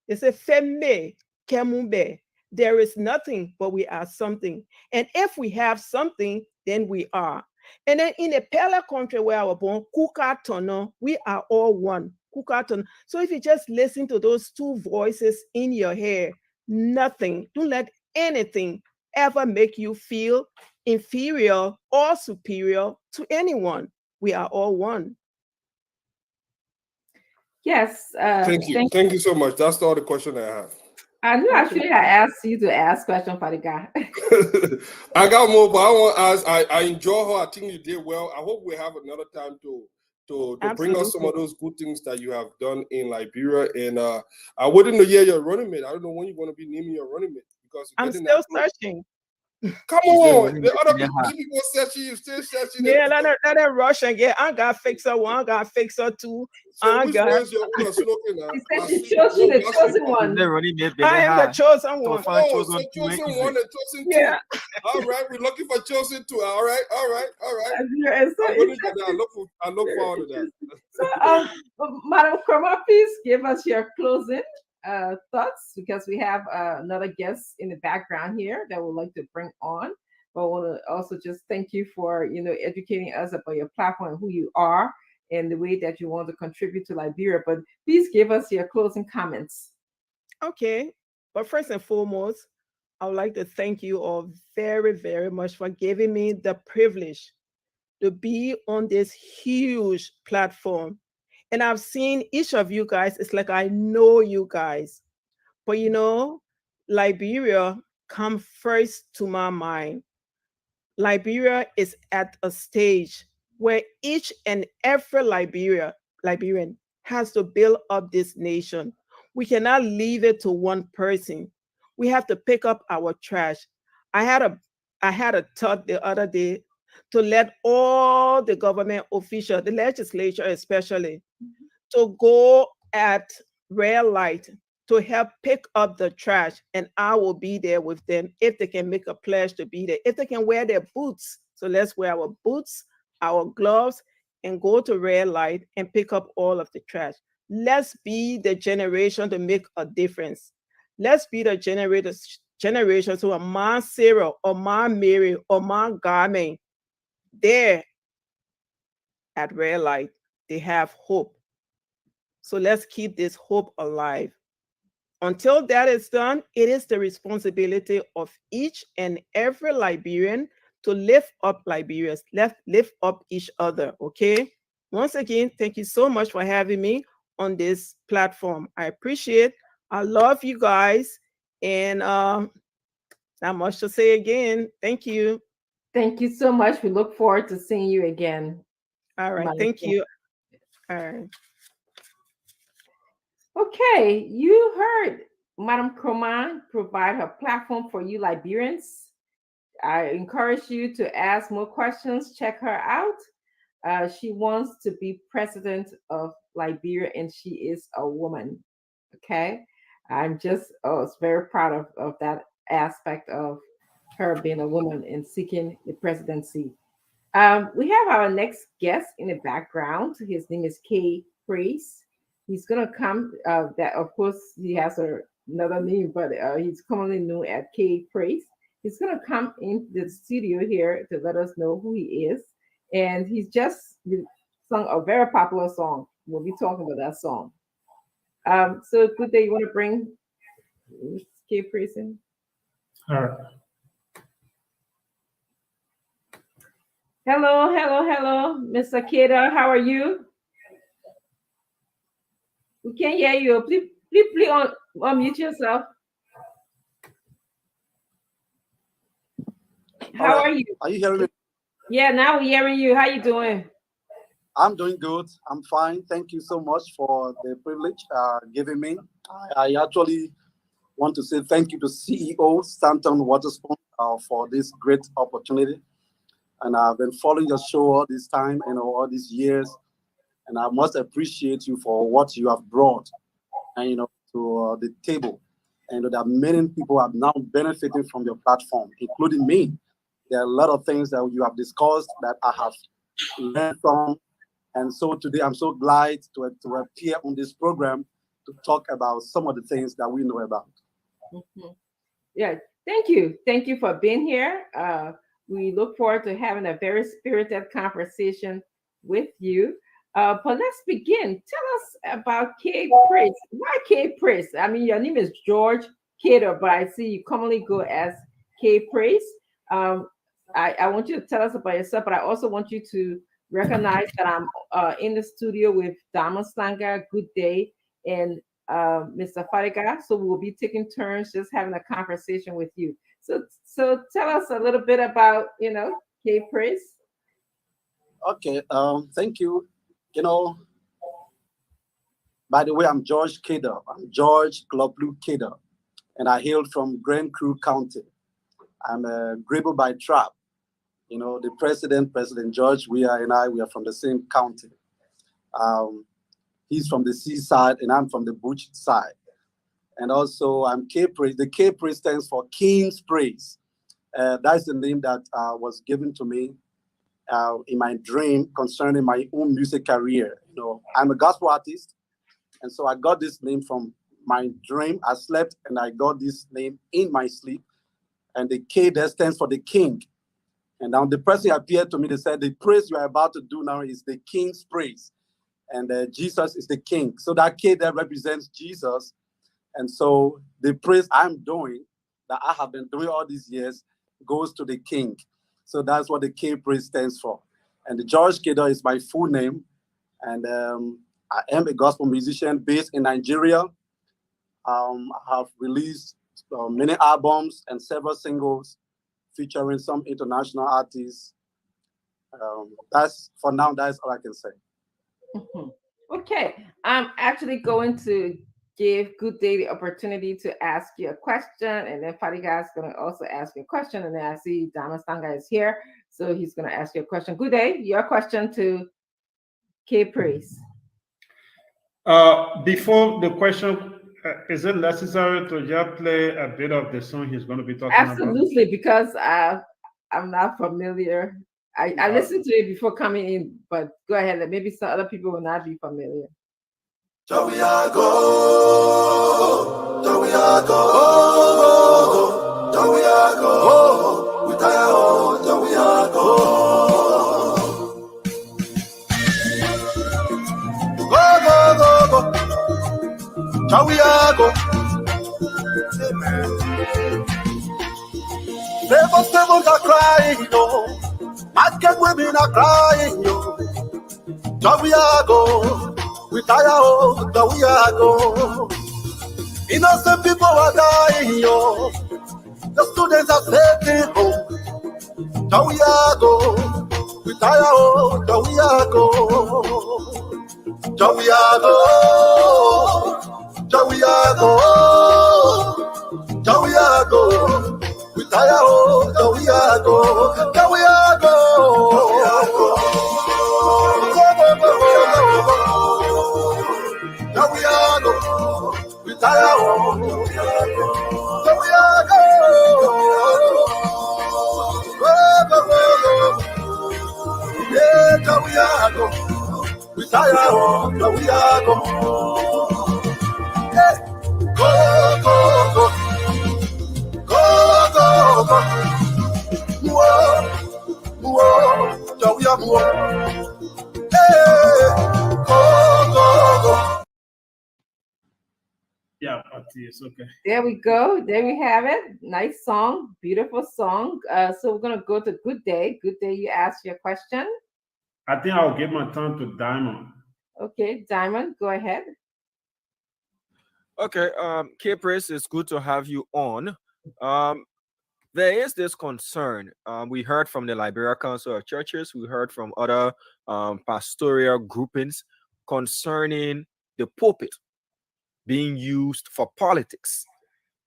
it's a femme kemumbe. There is nothing, but we are something. And if we have something, then we are. And then in a Pele country where I was born, Kukatono, we are all one. Kukatono. So if you just listen to those two voices in your head, nothing, don't let anything ever make you feel inferior or superior to anyone. We are all one. Yes. Thank you. Thank you so much. That's all the question I have. I knew actually I asked you to ask question for the guy. I got more, but I want to ask. I enjoy her. I think you did well. I hope we have another time to bring us some of those good things that you have done in Liberia. And I wouldn't know your running mate. I don't know when you're going to be naming your running mate because I'm still searching. Come on, the other people searching, you still searching. Yeah, let her rush and get. I got fixer one, I got fixer two. So which one is your slogan now? The chosen one. I am the chosen one. Oh, so chosen one and chosen two. Yeah. All right, we're looking for chosen two. All right. Yeah, so I look forward to that. So, Madam Kroma, please give us your closing thoughts, because we have another guest in the background here that we'd like to bring on. But I want to also just thank you for educating us about your platform, who you are, and the way that you want to contribute to Liberia. But please give us your closing comments. Okay, but first and foremost, I would like to thank you all very, very much for giving me the privilege to be on this huge platform. And I've seen each of you guys, it's like I know you guys. But Liberia come first to my mind. Liberia is at a stage where each and every Liberian has to build up this nation. We cannot leave it to one person. We have to pick up our trash. I had a thought the other day to let all the government officials, the legislature especially, to go at red light to help pick up the trash, and I will be there with them if they can make a pledge to be there. If they can wear their boots, so let's wear our boots, our gloves, and go to red light and pick up all of the trash. Let's be the generation to make a difference. Let's be the generation so a Ma Sarah or Ma Mary or Ma Garmin, there at red light, they have hope. So let's keep this hope alive. Until that is done, it is the responsibility of each and every Liberian to lift up Liberians, lift up each other, okay? Once again, thank you so much for having me on this platform. I appreciate, I love you guys, and not much to say again. Thank you. Thank you so much. We look forward to seeing you again. All right, thank you. All right. Okay, you heard Madam Kroma provide her platform for you Liberians. I encourage you to ask more questions. Check her out. She wants to be president of Liberia, and she is a woman. Okay, I'm just very proud of that aspect of her being a woman and seeking the presidency. We have our next guest in the background. His name is Kay Praise. He's gonna come. That of course he has another name, but he's commonly known as K Praise. He's gonna come into the studio here to let us know who he is, and he's just sung a very popular song. We'll be talking about that song. So good day. You want to bring K Praise in? All right. Hello, Mr. Kida. How are you? We can't hear you. Please unmute yourself. How are you? Are you hearing me? Yeah, now we're hearing you. How you doing? I'm doing good. I'm fine. Thank you so much for the privilege given me. I actually want to say thank you to CEO Stanton Waterspoon for this great opportunity. And I've been following your show all this time and all these years. And I must appreciate you for what you have brought and to the table. And that many people are now benefiting from your platform, including me. There are a lot of things that you have discussed that I have learned from. And so today I'm so glad to appear on this program to talk about some of the things that we know about. Mm-hmm. Yeah, thank you. Thank you for being here. We look forward to having a very spirited conversation with you. But let's begin. Tell us about K Praise. Why K Praise? I mean, your name is George Kidder, but I see you commonly go as K Praise. I want you to tell us about yourself, but I also want you to recognize that I'm in the studio with Damastanga, Good Day, and Mr. Fadiga. So we'll be taking turns just having a conversation with you. So tell us a little bit about, K Praise. Okay, thank you. By the way, I'm George Kidder. I'm George Kloplu Kidder, and I hail from Grand Cru County. I'm a Grebo by tribe. The President George, we are from the same county. He's from the seaside, and I'm from the bush side. And also, I'm K Praise. The K Praise stands for King's Praise. That's the name that was given to me in my dream concerning my own music career. I'm a gospel artist, and so I got this name from my dream. I slept, and I got this name in my sleep. And the K there stands for the King. And now the person appeared to me. They said, the praise you are about to do now is the King's praise. And Jesus is the King. So that K there represents Jesus. And so the praise I'm doing, that I have been doing all these years, goes to the King. So that's what the K praise stands for. And the George Kidder is my full name. And I am a gospel musician based in Nigeria. I have released many albums and several singles featuring some international artists. That's for now, that's all I can say. Mm-hmm. Okay, I'm actually going to give Good Day the opportunity to ask you a question, and then Fadiga is going to also ask you a question, and then I see Damastanga is here, so he's going to ask you a question. Good Day, your question to K Praise. Before the question, is it necessary to just play a bit of the song he's going to be talking about? Absolutely, because I'm not familiar. I listened to it before coming in, but go ahead. Maybe some other people will not be familiar. Devils are crying, market women are crying, we tire, innocent people are dying, the students are taking home, we tire, we tire, we Messiah, oh, now we are go. Hey, go, go, go, go, go, go. Whoa, whoa, now we are go. Hey, go, go, go. Yeah, Patty, it's okay. There we go. There we have it. Nice song, beautiful song. So we're gonna go to Good Day. Good Day, you asked your question. I think I'll give my turn to Diamond. Okay, Diamond, go ahead. Okay, K-Praise, it's good to have you on. There is this concern. We heard from the Liberia Council of Churches, we heard from other pastoral groupings concerning the pulpit being used for politics.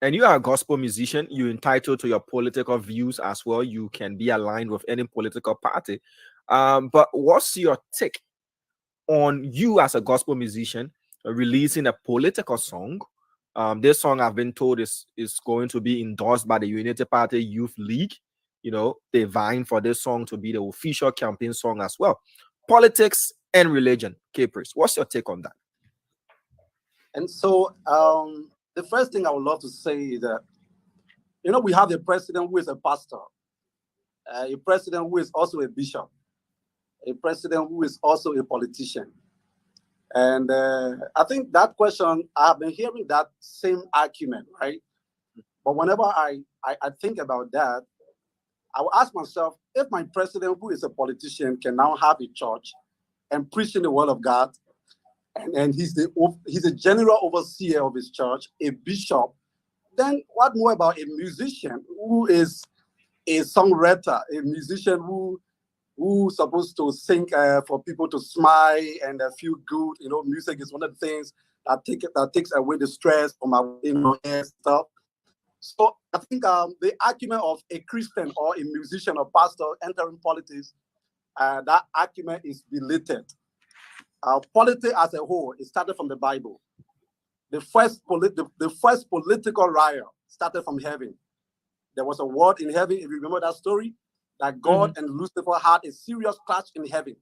And you are a gospel musician, you're entitled to your political views as well. You can be aligned with any political party. But what's your take on you as a gospel musician releasing a political song? This song, I've been told, is going to be endorsed by the Unity Party Youth League. You know, they're vying for this song to be the official campaign song as well. Politics and religion, K-Praise, what's your take on that? And so the first thing I would love to say is that, you know, we have a president who is a pastor, a president who is also a bishop, a president who is also a politician. And I think that question, I've been hearing that same argument, right? But whenever I think about that, I will ask myself, if my president, who is a politician, can now have a church and preaching the word of God, and he's a general overseer of his church, a bishop, then what more about a musician who is a songwriter, a musician who's supposed to sing for people to smile and feel good? You know, music is one of the things that takes away the stress from our and stuff. So I think the argument of a Christian or a musician or pastor entering politics, that argument is belated. Politics as a whole, it started from the Bible. The first political riot started from heaven. There was a word in heaven, if you remember that story, that God and Lucifer had a serious clash in heaven.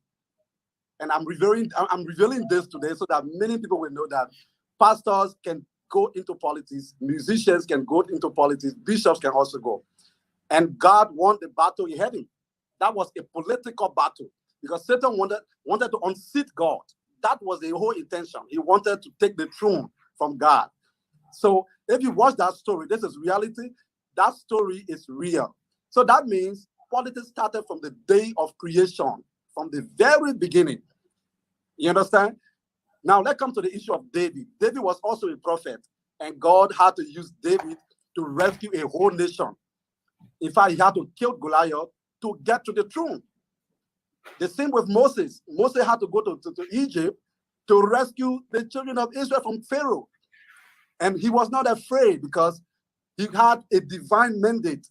And I'm revealing this today so that many people will know that pastors can go into politics, musicians can go into politics, bishops can also go. And God won the battle in heaven. That was a political battle because Satan wanted to unseat God. That was the whole intention. He wanted to take the throne from God. So if you watch that story, this is reality. That story is real. So that means politics started from the day of creation, from the very beginning. You understand? Now let's come to the issue of David. David was also a prophet, and God had to use David to rescue a whole nation. In fact, he had to kill Goliath to get to the throne. The same with Moses. Moses had to go to Egypt to rescue the children of Israel from Pharaoh. And he was not afraid because he had a divine mandate,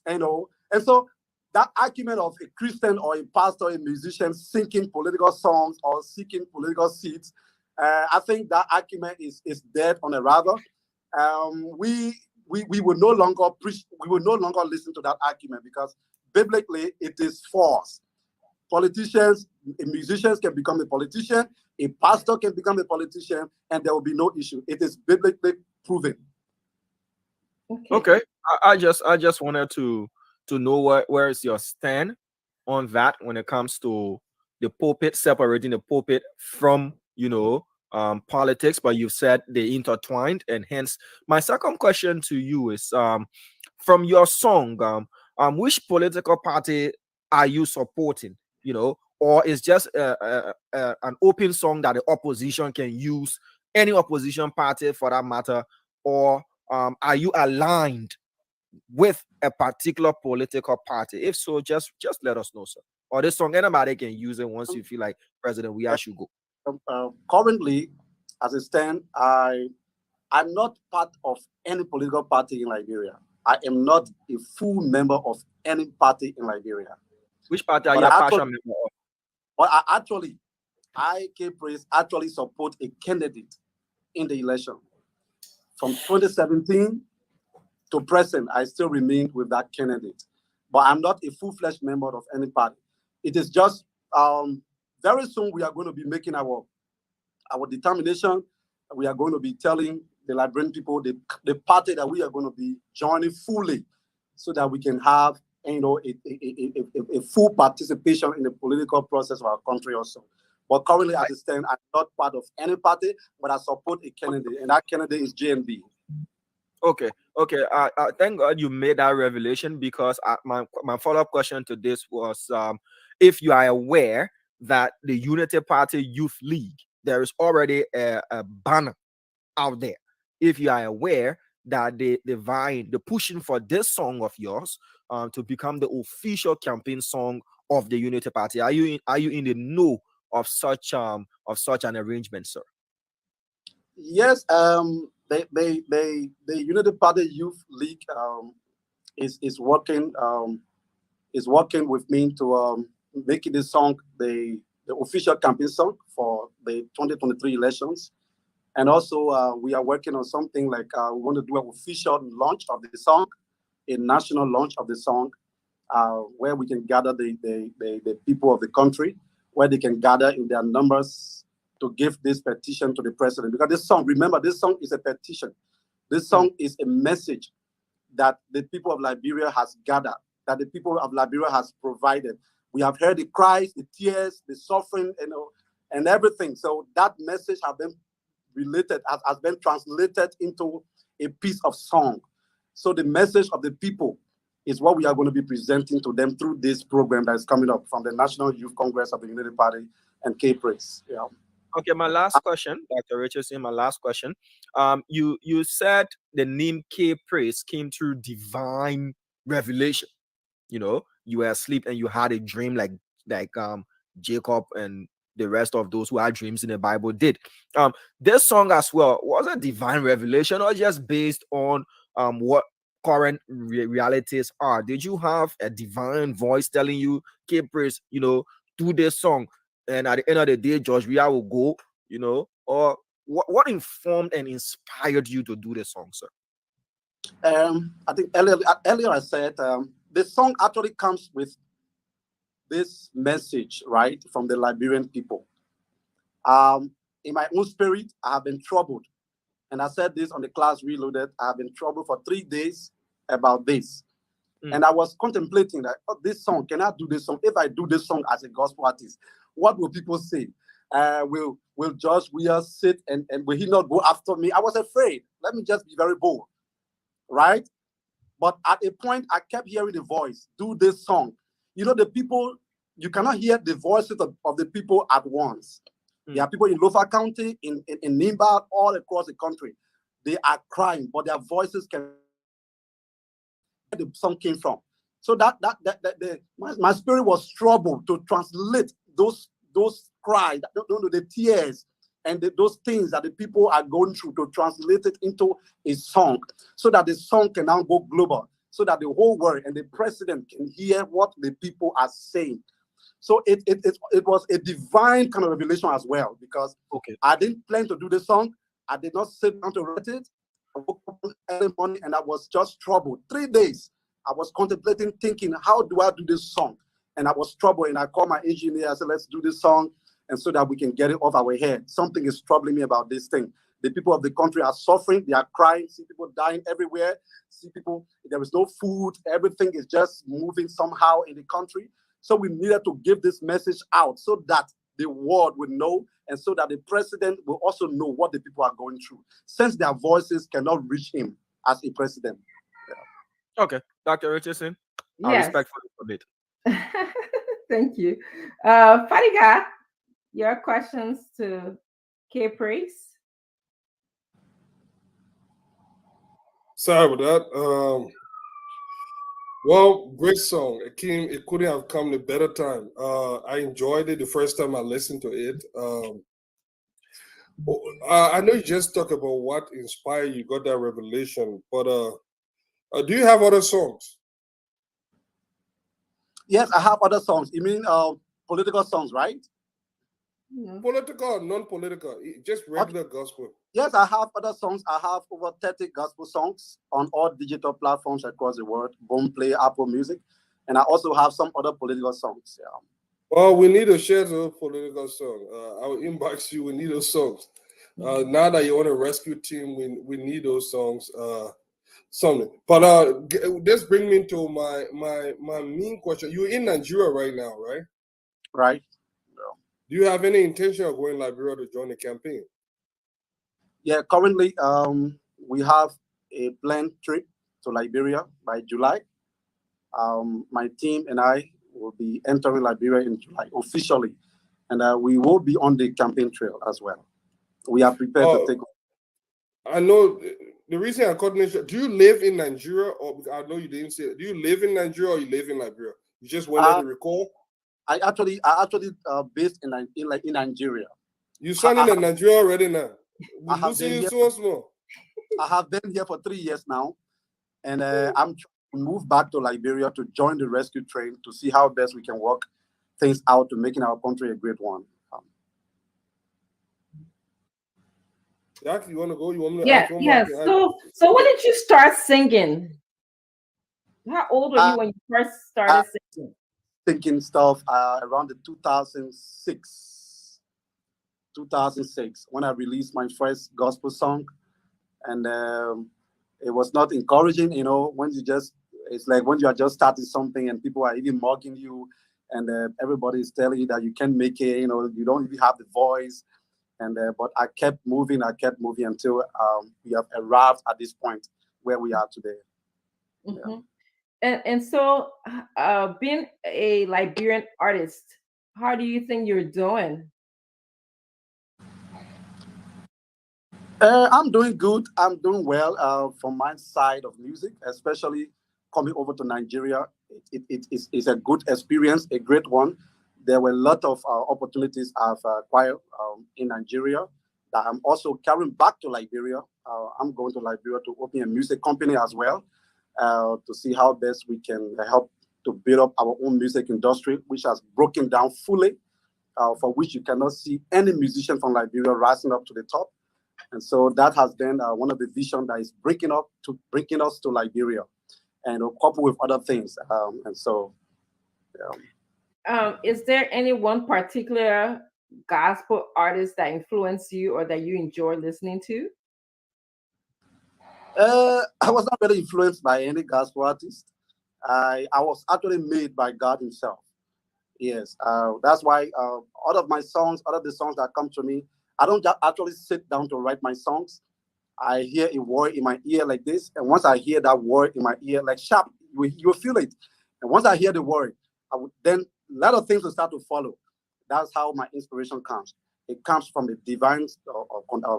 you know. And so that argument of a Christian or a pastor, a musician singing political songs or seeking political seats, I think that argument is dead on arrival. We will no longer preach, we will no longer listen to that argument because biblically it is false. Politicians, musicians can become a politician, a pastor can become a politician, and there will be no issue. It is biblically proven. Okay. I just wanted to know where is your stand on that when it comes to the pulpit, separating the pulpit from, you know, politics, but you've said they intertwined, and hence my second question to you is from your song, which political party are you supporting, you know, or is just an open song that the opposition can use, any opposition party for that matter, or are you aligned with a particular political party? If so, just let us know, sir. Or this song, anybody can use it once you feel like President we should go. Currently, as it stands, I'm not part of any political party in Liberia. I am not a full member of any party in Liberia. Which party are you a partial member of? But I, K-Praise, actually support a candidate in the election. From 2017 to present, I still remain with that candidate. But I'm not a full-fledged member of any party. It is just very soon we are going to be making our determination. We are going to be telling the Liberian people the party that we are going to be joining fully, so that we can have a full participation in the political process of our country also. But currently, as it stands, I'm not part of any party, but I support a candidate, and that candidate is JNB. Okay. Thank God you made that revelation, because my follow-up question to this was, if you are aware that the Unity Party Youth League, there is already a banner out there. If you are aware that the pushing for this song of yours to become the official campaign song of the Unity Party, are you in the know of such an arrangement, sir? Yes, the Unity Party Youth League is working with me to make this song the official campaign song for the 2023 elections. And also, we are working on something like we want to do an official launch of the song, a national launch of the song, where we can gather the people of the country, where they can gather in their numbers to give this petition to the president. Because this song, remember, this song is a petition. This song is a message that the people of Liberia has gathered, that the people of Liberia has provided. We have heard the cries, the tears, the suffering, and everything. So that message has been translated into a piece of song. So the message of the people is what we are going to be presenting to them through this program that is coming up from the National Youth Congress of the Unity Party and K-Praise. Yeah. Okay, my last question, Dr. Richardson, my last question. You said the name K-Praise came through divine revelation. You know, you were asleep and you had a dream like Jacob and the rest of those who had dreams in the Bible did. This song as well, was a divine revelation or just based on what current realities are? Did you have a divine voice telling you, K-Praise, do this song, and at the end of the day, George Weah will go, or what informed and inspired you to do this song, sir? I think earlier I said the song actually comes with this message, right, from the Liberian people. In my own spirit, I have been troubled. And I said this on the Class Reloaded. I have been troubled for 3 days about this. And I was contemplating that, this song, can I do this song? If I do this song as a gospel artist, what will people say? Will George Weah sit and will he not go after me? I was afraid. Let me just be very bold, right? But at a point, I kept hearing the voice, do this song. The people, you cannot hear the voices of the people at once. There are people in Lofa County, in Nimba, all across the country. They are crying, but their voices can where the song came from. So my spirit was troubled to translate those cries, the tears, and those things that the people are going through, to translate it into a song, so that the song can now go global, so that the whole world and the president can hear what the people are saying. So it was a divine kind of revelation as well, because I didn't plan to do the song. I did not sit down to write it. I woke up early morning and I was just troubled. 3 days, I was contemplating, thinking, how do I do this song? And I was troubled, and I called my engineer. I said, let's do this song, and so that we can get it off our head. Something is troubling me about this thing. The people of the country are suffering. They are crying. See people dying everywhere. See people, there is no food. Everything is just moving somehow in the country. So we needed to give this message out so that the world will know, and so that the president will also know what the people are going through, since their voices cannot reach him as a president. Yeah. Okay, Dr. Richardson, I respect for a bit. Thank you. Fadiga, your questions to K-Praise? Sorry about that. Well, great song. It couldn't have come at a better time. I enjoyed it the first time I listened to it. I know you just talked about what inspired you, got that revelation, but do you have other songs? Yes, I have other songs. You mean political songs, right? Political, non-political, just regular gospel. Yes, I have other songs. I have over 30 gospel songs on all digital platforms across the world, Boomplay, Apple Music, and I also have some other political songs. Yeah. Well, we need to share the political song. I will inbox you. We need those songs. Now that you're on a rescue team, we need those songs. Something. But this brings me to my main question. You're in Nigeria right now, right? Right. Do you have any intention of going to Liberia to join the campaign? Yeah, currently we have a planned trip to Liberia by July. My team and I will be entering Liberia in July officially, and we will be on the campaign trail as well. We are prepared to take. I know the reason I coordinate. Do you live in Nigeria, or I know you didn't say it. Do you live in Nigeria or you live in Liberia? You just went there to record. I actually based in Nigeria. You sounding in Nigeria already now. I have been here for 3 years now, and I'm trying to move back to Liberia to join the rescue train to see how best we can work things out to making our country a great one. Jack, you want to go? You want me to? Yeah. So when did you start singing? How old were you when you first started singing? Thinking stuff around the 2006 when I released my first gospel song, and it was not encouraging, when it's like when you are just starting something and people are even mocking you, and everybody is telling you that you can't make it, you don't even have the voice, and but I kept moving until we have arrived at this point where we are today. Mm-hmm. Yeah. And so, being a Liberian artist, how do you think you're doing? I'm doing good. I'm doing well from my side of music, especially coming over to Nigeria. It's a good experience, a great one. There were a lot of opportunities I've acquired in Nigeria that I'm also carrying back to Liberia. I'm going to Liberia to open a music company as well. To see how best we can help to build up our own music industry, which has broken down fully, for which you cannot see any musician from Liberia rising up to the top. And so that has been one of the visions that is bringing us to Liberia, and coupled with other things. Is there any one particular gospel artist that influenced you or that you enjoy listening to? I was not really influenced by any gospel artist. I was actually made by God Himself. Yes, that's why all of the songs that come to me, I don't actually sit down to write my songs. I hear a word in my ear like this, and once I hear that word in my ear, like sharp, you feel it. And once I hear the word, then a lot of things will start to follow. That's how my inspiration comes. It comes from the divine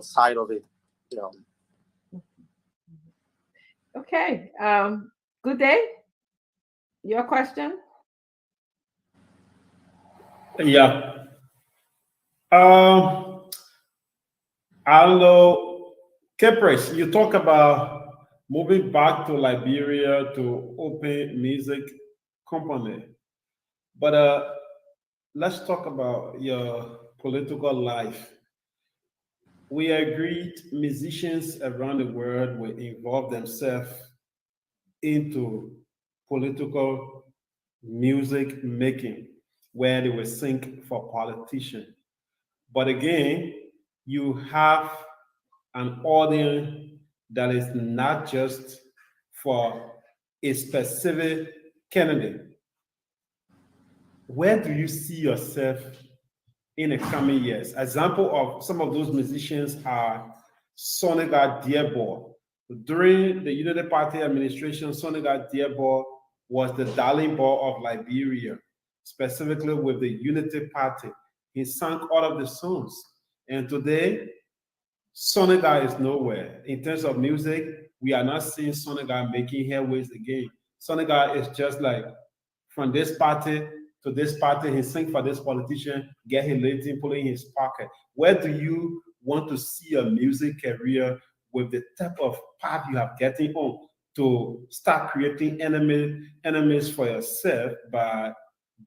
side of it. Yeah. Okay. Good day. Your question? Yeah. Hello, Kepres, you talk about moving back to Liberia to open music company. But let's talk about your political life. We agreed musicians around the world will involve themselves into political music making, where they will sing for politicians. But again, you have an audience that is not just for a specific candidate. Where do you see yourself in the coming years? Example of some of those musicians are Sonega Diebo. During the Unity Party administration, Sonega Diebo was the darling boy of Liberia, specifically with the Unity Party. He sang all of the songs. And today, Sonega is nowhere. In terms of music, we are not seeing Sonega making headways again. Sonega is just like from this party to this party, he sing for this politician, get his rating, pull in his pocket. Where do you want to see a music career with the type of path you have getting on to start creating enemies for yourself by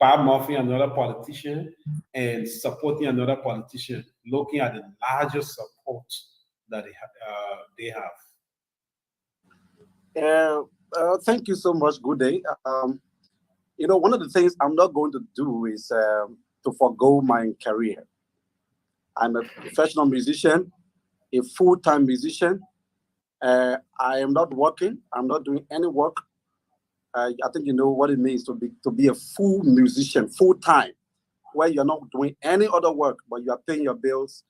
morphing another politician and supporting another politician, looking at the larger support that they have? Thank you so much. Good day. one of the things I'm not going to do is to forego my career. I'm a professional musician, a full-time musician. I am not working. I'm not doing any work. I think you know what it means to be a full musician, full-time, where you're not doing any other work, but you are paying your bills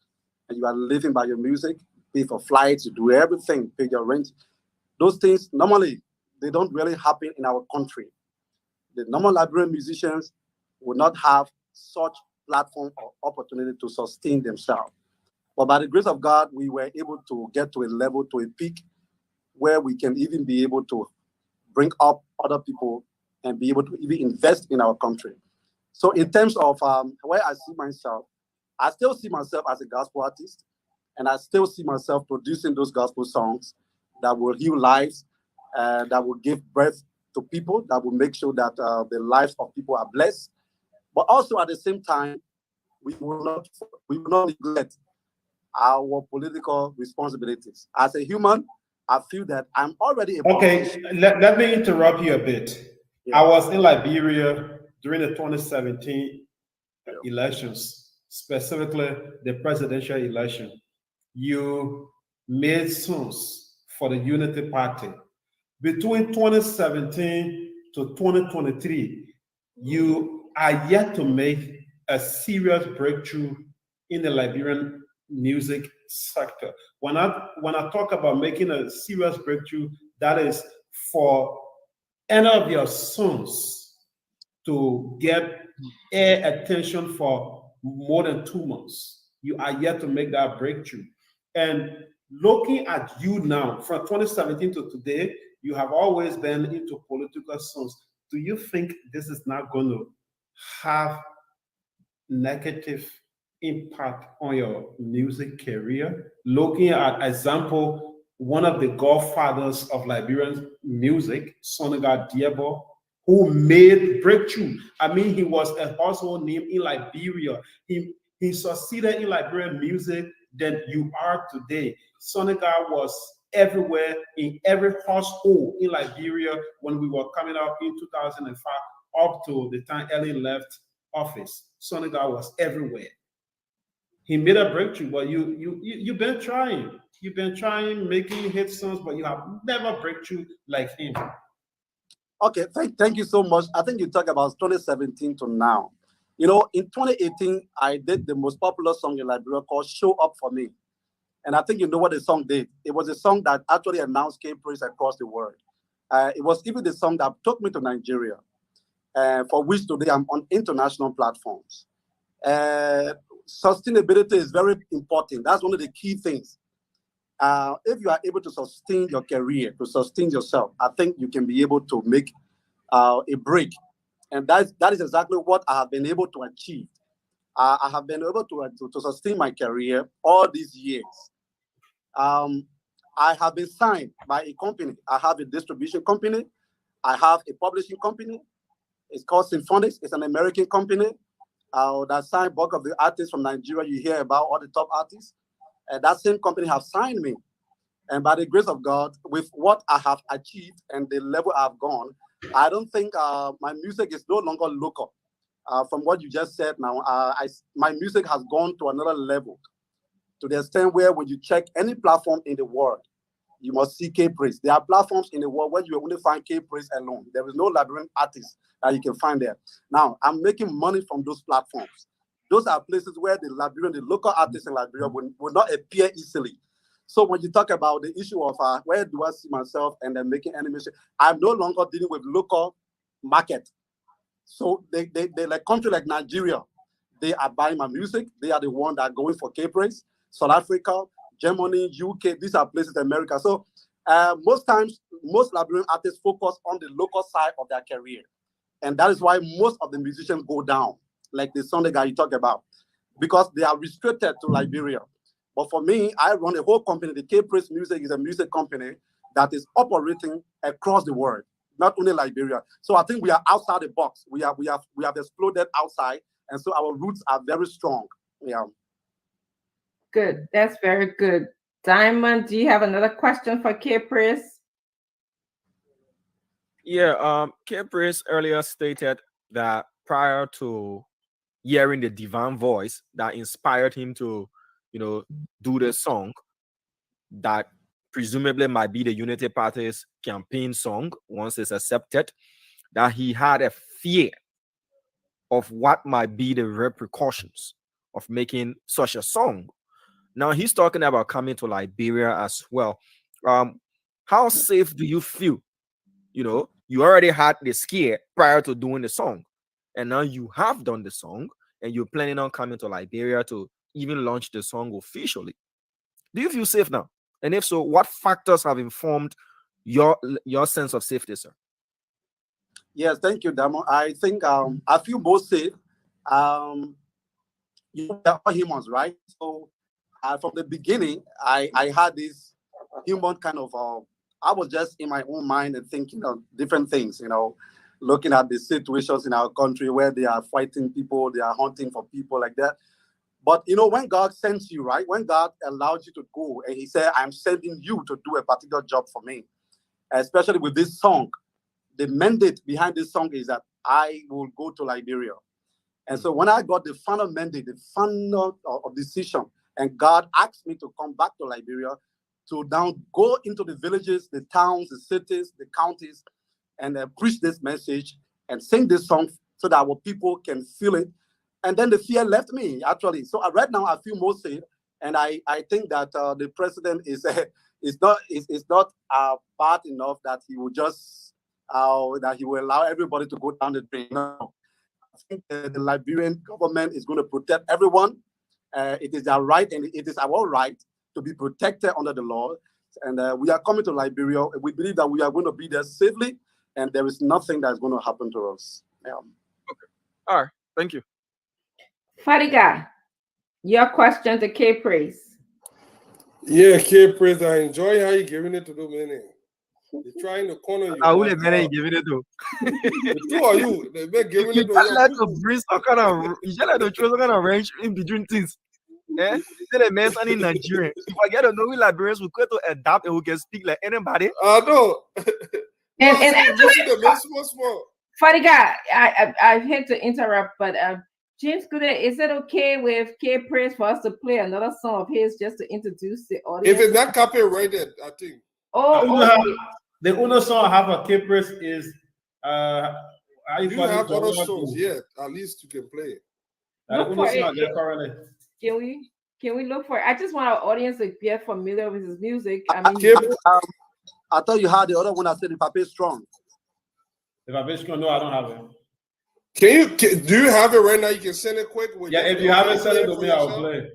and you are living by your music, pay for flights, you do everything, pay your rent. Those things, normally, they don't really happen in our country. The normal Liberian musicians would not have such platform or opportunity to sustain themselves. But by the grace of God, we were able to get to a level, to a peak, where we can even be able to bring up other people and be able to even invest in our country. So in terms of where I see myself, I still see myself as a gospel artist, and I still see myself producing those gospel songs that will heal lives, that will give breath to people, that will make sure that the lives of people are blessed. But also at the same time, we will not neglect our political responsibilities. As a human, I feel that I'm already a Okay, let me interrupt you a bit. Yeah. I was in Liberia during the 2017 elections, specifically the presidential election. You made songs for the Unity Party. Between 2017 to 2023, you are yet to make a serious breakthrough in the Liberian music sector. When I talk about making a serious breakthrough, that is for any of your songs to get air attention for more than 2 months. You are yet to make that breakthrough. And looking at you now, from 2017 to today, you have always been into political songs. Do you think this is not going to have negative impact on your music career? Looking at example, one of the godfathers of Liberian music, Sonaga Diabo, who made breakthrough. I mean, he was a household name in Liberia. He succeeded in Liberian music than you are today. Sonaga was everywhere in every household in Liberia when we were coming up in 2005 up to the time Ellen left office. Sonaga was everywhere. He made a breakthrough, but you've been trying. You've been trying, making hit songs, but you have never breakthrough like him. Okay, thank you so much. I think you talk about 2017 to now. In 2018, I did the most popular song in Liberia called Show Up For Me. And I think you know what the song did. It was a song that actually announced K-Praise across the world. It was even the song that took me to Nigeria, for which today I'm on international platforms. Sustainability is very important. That's one of the key things. If you are able to sustain your career, to sustain yourself, I think you can be able to make a break. And that is exactly what I have been able to achieve. I have been able to sustain my career all these years. I have been signed by a company. I have a distribution company. I have a publishing company. It's called Symphonics. It's an American company that signed bulk of the artists from Nigeria. You hear about all the top artists. And that same company have signed me. And by the grace of God, with what I have achieved and the level I've gone, I don't think my music is no longer local. From what you just said now, my music has gone to another level, to the extent where when you check any platform in the world, you must see K-Praise. There are platforms in the world where you only find K-Praise alone. There is no Liberian artist that you can find there. Now, I'm making money from those platforms. Those are places where the local artists in Liberia will not appear easily. So when you talk about the issue of where do I see myself and then making any music, I'm no longer dealing with local market. So they like country like Nigeria, they are buying my music. They are the ones that are going for K-Praise. South Africa, Germany, UK, these are places in America. So most times, most Liberian artists focus on the local side of their career. And that is why most of the musicians go down, like the Sunday guy you talk about, because they are restricted to Liberia. But for me, I run a whole company. The K-Praise Music is a music company that is operating across the world, not only Liberia. So I think we are outside the box. We have exploded outside, and so our roots are very strong. Yeah. Good. That's very good. Diamond, do you have another question for K-Praise? Yeah, Caprice earlier stated that prior to hearing the divine voice that inspired him to, do the song, that presumably might be the Unity Party's campaign song once it's accepted, that he had a fear of what might be the repercussions of making such a song. Now he's talking about coming to Liberia as well. How safe do you feel? You already had the scare prior to doing the song, and now you have done the song, and you're planning on coming to Liberia to even launch the song officially. Do you feel safe now? And if so, what factors have informed your sense of safety, sir? Yes, thank you, Damo. I think I feel most safe. We are all humans, right? So from the beginning, I had this human kind of. I was just in my own mind and thinking of different things, looking at the situations in our country where they are fighting people, they are hunting for people like that. But when God sends you, right? When God allows you to go and He said, "I'm sending you to do a particular job for me," especially with this song. The mandate behind this song is that I will go to Liberia. And so when I got the final mandate, the final decision, and God asked me to come back to Liberia to now go into the villages, the towns, the cities, the counties, and preach this message and sing this song so that our people can feel it. And then the fear left me, actually. So right now I feel more safe. And I think that the president is not bad enough that he will just that he will allow everybody to go down the drain. No. I think the Liberian government is going to protect everyone. It is our right, and it is our right to be protected under the law. And we are coming to Liberia. We believe that we are going to be there safely, and there is nothing that's going to happen to us. Okay. All right. Thank you. Fadiga, your question to Caprice. Yeah, Caprice, I enjoy how you're giving it to the meaning. They're trying to corner you. I will let giving it to. The two of you, they're giving it to you. Like to bring some kind of, you just like to choose some kind of range in between things. Yeah, they man in Nigeria. If I get to know we Liberians, we go to adapt and we can speak like anybody. I know. And Fadiga, I hate to interrupt, but James Kude, is it okay with Caprice for us to play another song of his just to introduce the audience? If it's not copyrighted, I think. The only song I have a Caprice is you have other songs, yeah. At least you can play it. Can we look for it? I just want our audience to get familiar with his music. I mean, I thought you had the other one that said "If I Pay Strong." If I Pay Strong, no, I don't have it. Do you have it right now? You can send it quick. Yeah, if you haven't sent it to me, I'll play.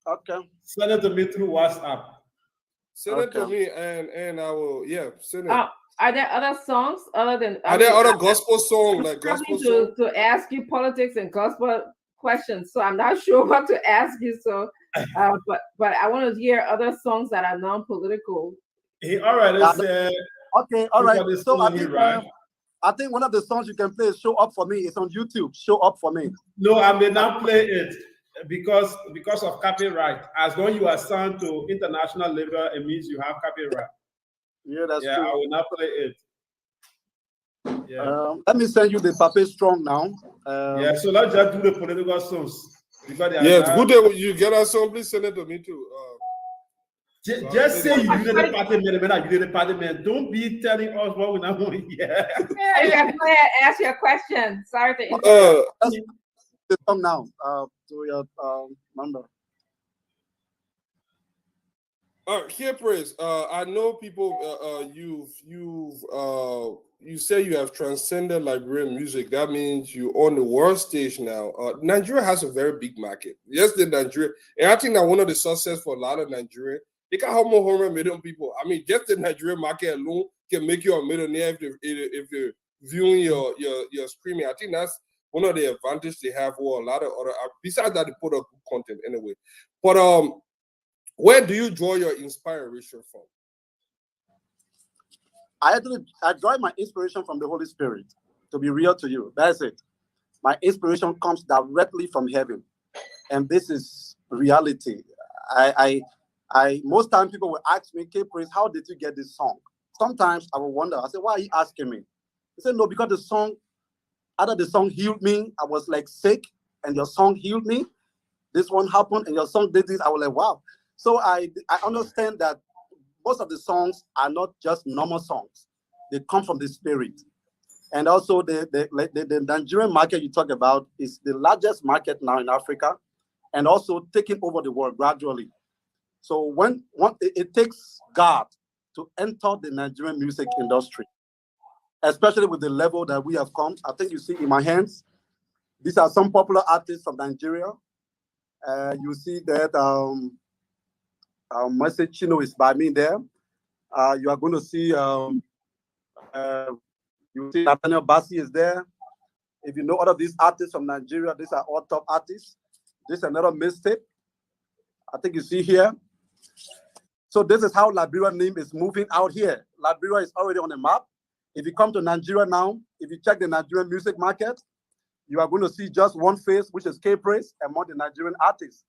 Okay. Send it to me through WhatsApp. Send it to me, and I will. Yeah, send it. Are there other songs other than? Are there other gospel songs like gospel songs? To ask you politics and gospel questions, so I'm not sure what to ask you. So, but I want to hear other songs that are non-political. Hey, all right, okay, all right. So I think one of the songs you can play is "Show Up for Me." It's on YouTube. "Show Up for Me." No, I may not play it because of copyright. As long as you are signed to international level, it means you have copyright. Yeah, that's true. I will not play it. Yeah. Let me send you the Pape Strong now. So let's just do the political songs. It's good that you get us song. Please send it to me too. Just say you did the party man, you did the party man. Don't be telling us what we not want to hear. Yeah, go ahead, ask your question. Sorry to interrupt. The song now to your number. Caprice, I know people. You say you have transcended Liberian music. That means you're on the world stage now. Nigeria has a very big market. Yes, Nigeria, and I think that one of the success for a lot of Nigeria, they got almost 100 million people. I mean, just the Nigerian market alone can make you a millionaire if you're viewing your streaming. I think that's one of the advantages they have over a lot of other. Besides that, they put up good content anyway. But where do you draw your inspiration from? I draw my inspiration from the Holy Spirit. To be real to you, that's it. My inspiration comes directly from heaven, and this is reality. I most time people will ask me, Caprice, how did you get this song? sometimes I will wonder. I said, why are you asking me? He said, no, because the song, either the song healed me, I was like sick, and your song healed me. This one happened, and your song did this. I was like, wow. So I understand that most of the songs are not just normal songs. They come from the spirit. And also the Nigerian market you talk about is the largest market now in Africa, and also taking over the world gradually. So when it takes God to enter the Nigerian music industry, especially with the level that we have come. I think you see in my hands, these are some popular artists from Nigeria. You see that Message Chino is by me there. You are going to see you see Nathaniel Bassi is there. If you know all of these artists from Nigeria, these are all top artists. This is another mixtape. I think you see here. So this is how Liberia name is moving out here. Liberia is already on the map. If you come to Nigeria now, if you check the Nigerian music market, you are going to see just one face, which is K-Praise, among the Nigerian artists.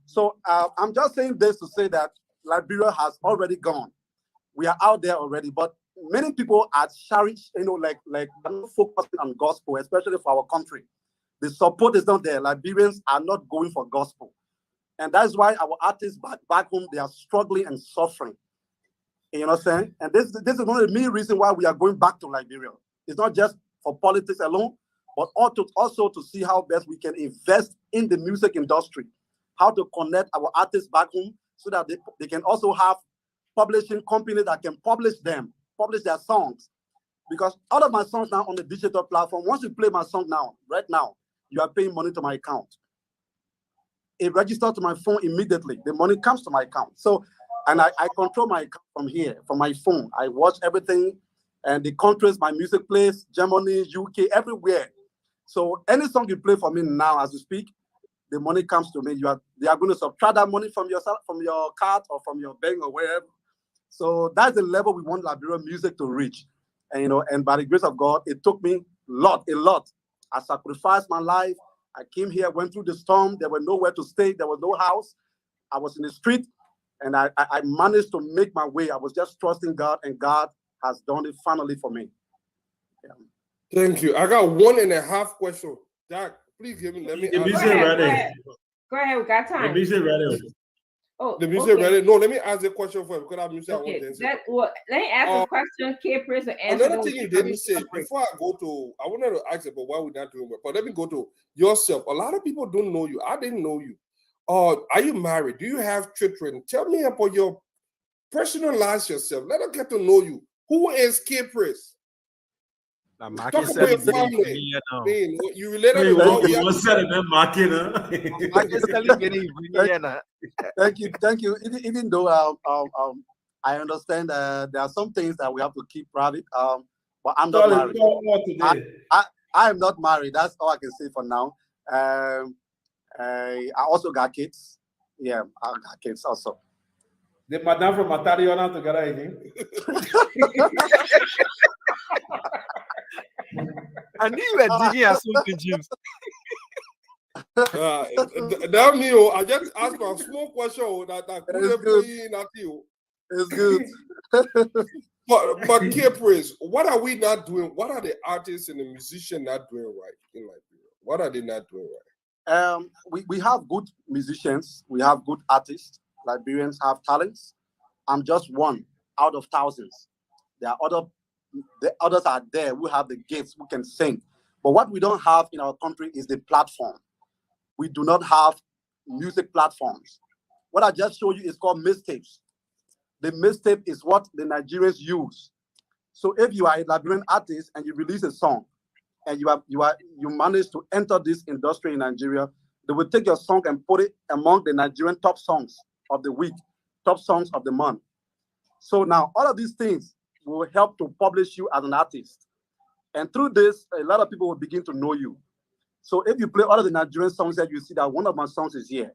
So I'm just saying this to say that Liberia has already gone. We are out there already, but many people are sharing, like not focusing on gospel, especially for our country. The support is not there. Liberians are not going for gospel. And that's why our artists back home, they are struggling and suffering. You know what I'm saying? And this is one of the main reasons why we are going back to Liberia. It's not just for politics alone, but also to see how best we can invest in the music industry, how to connect our artists back home so that they can also have publishing companies that can publish their songs. Because all of my songs now on the digital platform, once you play my song now, right now, you are paying money to my account. It registers to my phone immediately. The money comes to my account. So, and I control my account from here, from my phone. I watch everything, and the countries my music plays, Germany, UK, everywhere. So any song you play for me now as you speak, the money comes to me. They are going to subtract that money from your card or from your bank or wherever. So that's the level we want Liberian music to reach. And and by the grace of God, it took me a lot. I sacrificed my life. I came here, went through the storm. There was nowhere to stay. There was no house. I was in the street, and I managed to make my way. I was just trusting God, and God has done it finally for me. Yeah. Thank you. I got 1.5 questions. Jack, please give me. Let me. Go ahead. We got time. The music ready. Oh, the music ready. No, let me ask a question for you because I'm music. Okay. Let me ask a question. K-Praise will answer. Another thing you didn't say before I wanted to ask about why we're not doing well. But let me go to yourself. A lot of people don't know you. I didn't know you. Are you married? Do you have children? Tell me about your personal life yourself. Let us get to know you. Who is K-Praise? Talk about your family. You related Thank you. Even though I understand there are some things that we have to keep private. But I'm not married. I am not married. That's all I can say for now. I also got kids. Yeah, I got kids also. The madam from Matariona together again. I knew you were digging at something, James. Damn you! I just asked a small question that It's good. But K-Praise, what are we not doing? What are the artists and the musicians not doing right in Liberia? What are they not doing right? We have good musicians. We have good artists. Liberians have talents. I'm just one out of thousands. The others are there who have the gifts, who can sing. But what we don't have in our country is the platform. We do not have music platforms. What I just showed you is called mixtapes. The mixtape is what the Nigerians use. So if you are a Liberian artist and you release a song and you manage to enter this industry in Nigeria, they will take your song and put it among the Nigerian top songs of the week, top songs of the month. So now all of these things will help to publish you as an artist. And through this, a lot of people will begin to know you. So if you play all of the Nigerian songs that you see that one of my songs is here.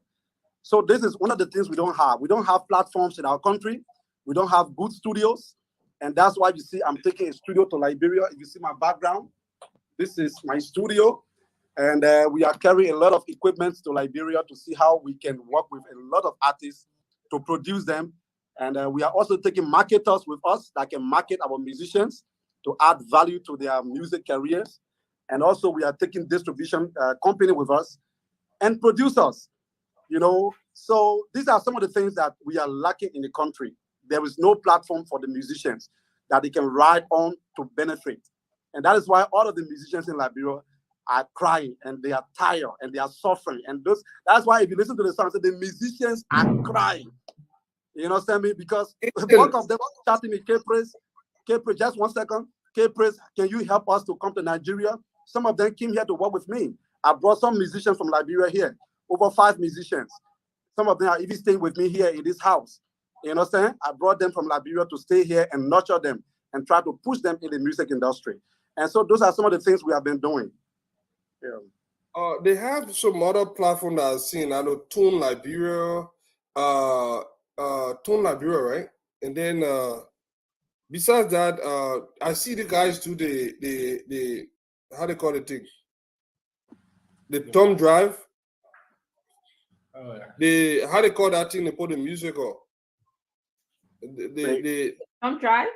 So this is one of the things we don't have. We don't have platforms in our country. We don't have good studios. And that's why you see I'm taking a studio to Liberia. If you see my background, this is my studio. And we are carrying a lot of equipment to Liberia to see how we can work with a lot of artists to produce them And we are also taking marketers with us that can market our musicians to add value to their music careers. And also we are taking distribution company with us and producers, So these are some of the things that we are lacking in the country. There is no platform for the musicians that they can ride on to benefit. And that is why all of the musicians in Liberia are crying and they are tired and they are suffering. And that's why if you listen to the song, the musicians are crying. You understand me? Because one of them chatting me, K-Praise, just 1 second. K-Praise, can you help us to come to Nigeria? Some of them came here to work with me. I brought some musicians from Liberia here, over 5 musicians. Some of them are even staying with me here in this house. You understand? I brought them from Liberia to stay here and nurture them and try to push them in the music industry. And so those are some of the things we have been doing. Yeah. They have some other platform that I've seen. I know Tune Liberia, right? And then besides that, I see the guys do the how they call it thing, the thumb drive. How they call that thing? They put the music on. The thumb drive.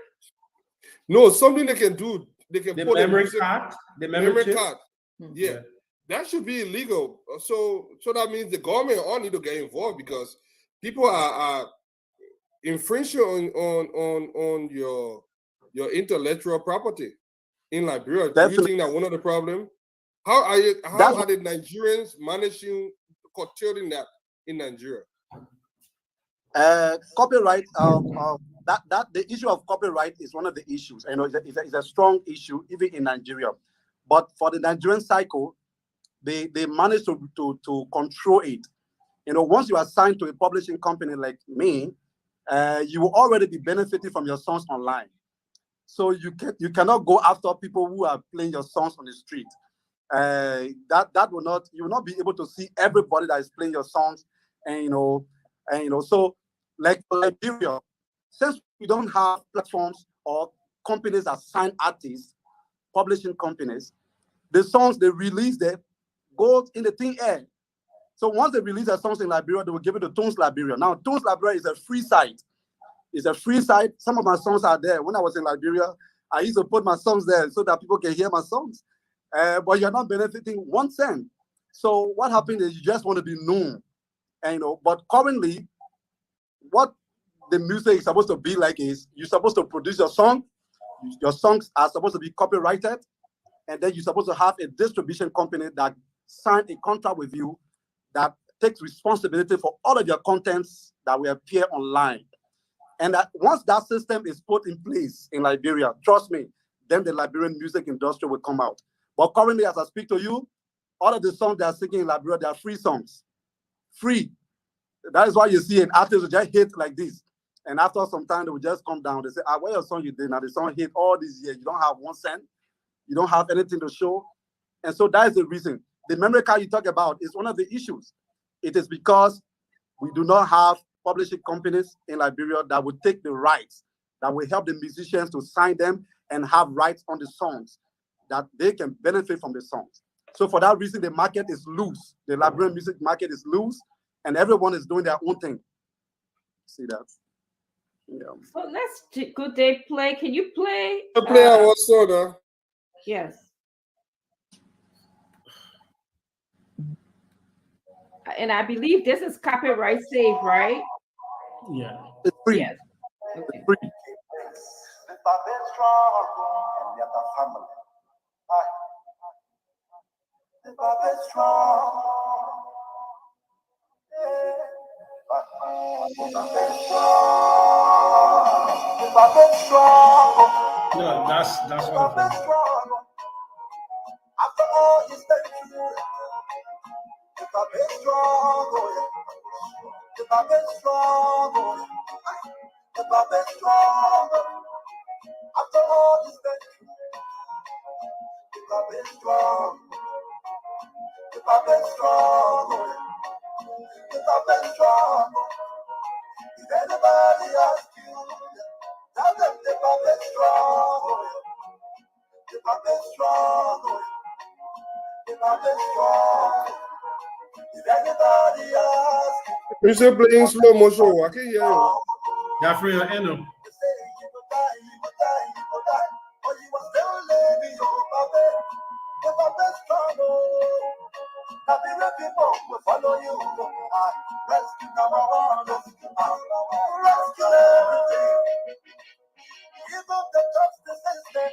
No, something they can do. They can The put memory the music, card. The memory chip? card. Yeah. That should be illegal. So that means the government all need to get involved because people are infringing on your intellectual property in Liberia. Do you think that one of the problem? How are the Nigerians managing curtailing that in Nigeria? Copyright. That the issue of copyright is one of the issues. It's a strong issue even in Nigeria. But for the Nigerian cycle, they managed to control it. Once you are signed to a publishing company like me, you will already be benefiting from your songs online. So you cannot go after people who are playing your songs on the street. You will not be able to see everybody that is playing your songs, so like Liberia, since we don't have platforms or companies that sign artists, publishing companies, the songs they release there go in the thin air. So once they release their songs in Liberia, they will give it to Tunes Liberia. Now, Tunes Liberia is a free site. It's a free site. Some of my songs are there. When I was in Liberia, I used to put my songs there so that people can hear my songs. But you're not benefiting 1 cent. So what happened is you just want to be known. But currently, what the music is supposed to be like is you're supposed to produce your song. Your songs are supposed to be copyrighted. And then you're supposed to have a distribution company that sign a contract with you that takes responsibility for all of your contents that will appear online. And that once that system is put in place in Liberia, trust me, then the Liberian music industry will come out. But currently, as I speak to you, all of the songs they are singing in Liberia, they are free songs. Free. That is why you see an artist will just hit like this. And after some time, they will just come down. They say, where your song you did? Now the song hit all these years. You don't have 1 cent. You don't have anything to show. And so that is the reason. The memory card you talk about is one of the issues. It is because we do not have publishing companies in Liberia that will take the rights, that will help the musicians to sign them and have rights on the songs, that they can benefit from the songs. So for that reason, the market is loose. The Liberian music market is loose, and everyone is doing their own thing. See that? Yeah. So could they play? Can you play? Play our song. Yes. And I believe this is copyright safe, right? Yeah. It's free. Yes. Okay. It's free. No, that's wonderful. After all is taken, if I've been strong, if I've been strong, if I've been strong, after all is taken, if I've been strong, if I've been strong, if I've been strong, if anybody asks you, tell them if I've been strong, if I've been strong, if I've been strong, if anybody asks you, You say playing slow motion. I can hear you. Yeah, free your end. You say you will die, you will die, you will die. But you will still live in your baby. If I'm best struggle. Happy people will follow you. Rescue number one. Rescue everything. Give up the justice system.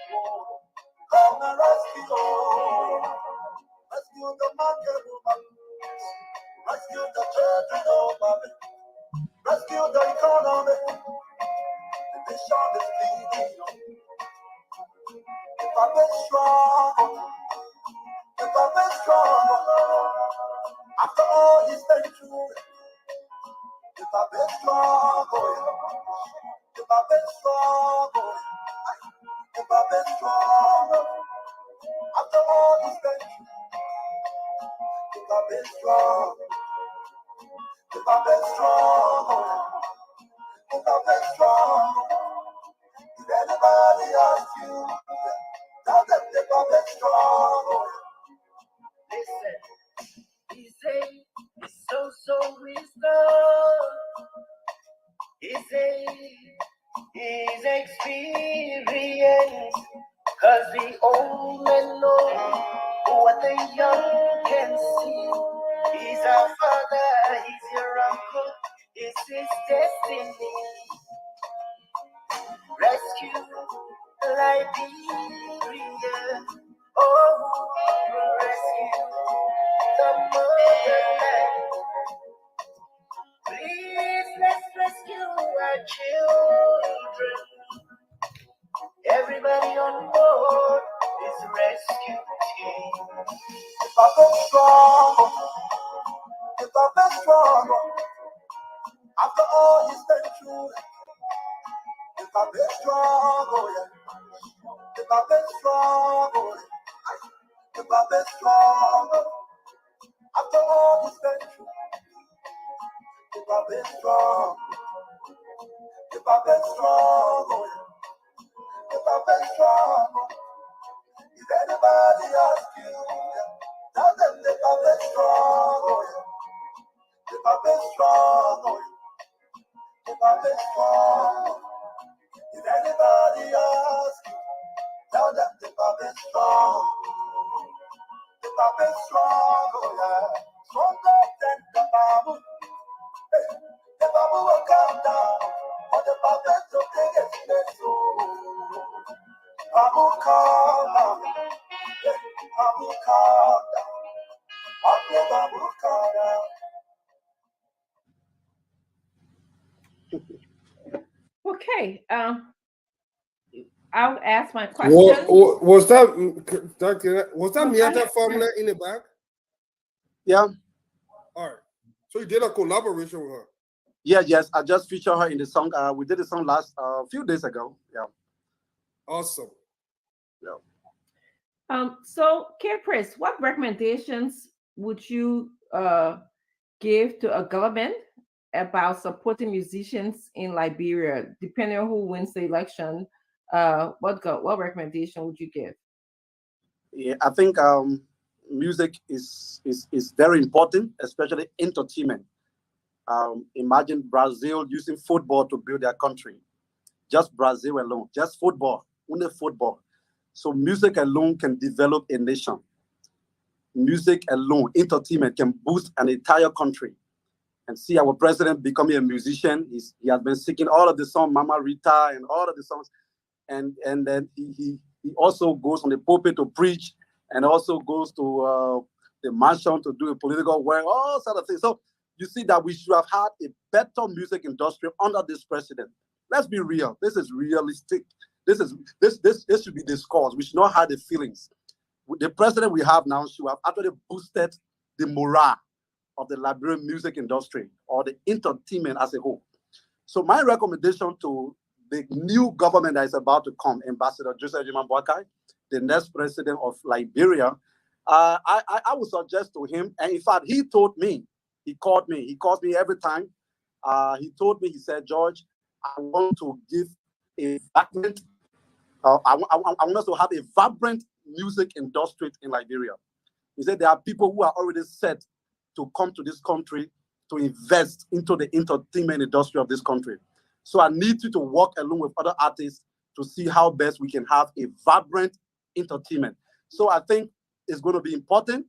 Come and rescue. Rescue the market woman. Rescue the children, oh mommy. Rescue the economy. The vision is bleeding. If I'm strong, if I'm strong, after all he's been through, if I'm strong, if I'm strong, if I'm strong, after all he's been through, if I'm strong, if I'm strong, if I'm strong, if anybody asks you, tell them if I'm strong. Listen, he say, it's so wisdom. He say, his experience, cause the old men know what the young can see. He's our father, he's your uncle, it's his destiny. Rescue Liberia, oh, rescue the motherland. Please, let's rescue our children. Everybody on board is rescue team. If I've been strong, if I've been strong, after all he's been through, if I've been strong, oh yeah. If I've been strong, oh yeah. If I've been strong, after all he's been through, if I've been strong, if I've been strong, oh yeah. If I've been strong, if anybody asks you, yeah, tell them if I've been strong, oh yeah. If I've been strong, oh yeah. If I've been strong, if anybody asks you, tell them if I've been strong. If I've been strong, oh yeah. Stronger than the Bible. Hey, the Bible will come down. But the Bible so big as it's so. Bible come down. Yeah, Bible come down. On the Bible come down. Okay. I'll ask my What, question. was that Miata formula in the back? Yeah. All right. So you did a collaboration with her. Yeah, yes. I just featured her in the song. We did the song last few days ago. Yeah. Awesome. Yeah. So K-Press, what recommendations would you give to a government about supporting musicians in Liberia, depending on who wins the election? What recommendation would you give? Yeah, I think music is very important, especially entertainment. Imagine Brazil using football to build their country. Just Brazil alone, just football, only football. So music alone can develop a nation. Music alone, entertainment can boost an entire country. And see our president becoming a musician. He has been singing all of the songs, Mama Rita and all of the songs. And then he also goes on the pulpit to preach and also goes to the mansion to do a political work, all sort of things. So you see that we should have had a better music industry under this president. Let's be real. This is realistic. This should be discussed. We should not have the feelings. The president we have now should have actually boosted the morale of the Liberian music industry or the entertainment as a whole. So my recommendation to the new government that is about to come, Ambassador Joseph Ejiman Boakai, the next president of Liberia, I would suggest to him, and in fact, he told me, he calls me every time. He told me, he said, George, I want to give a vibrant, I want us to have a vibrant music industry in Liberia. He said there are people who are already set to come to this country to invest into the entertainment industry of this country. So I need you to work along with other artists to see how best we can have a vibrant entertainment. So I think it's going to be important,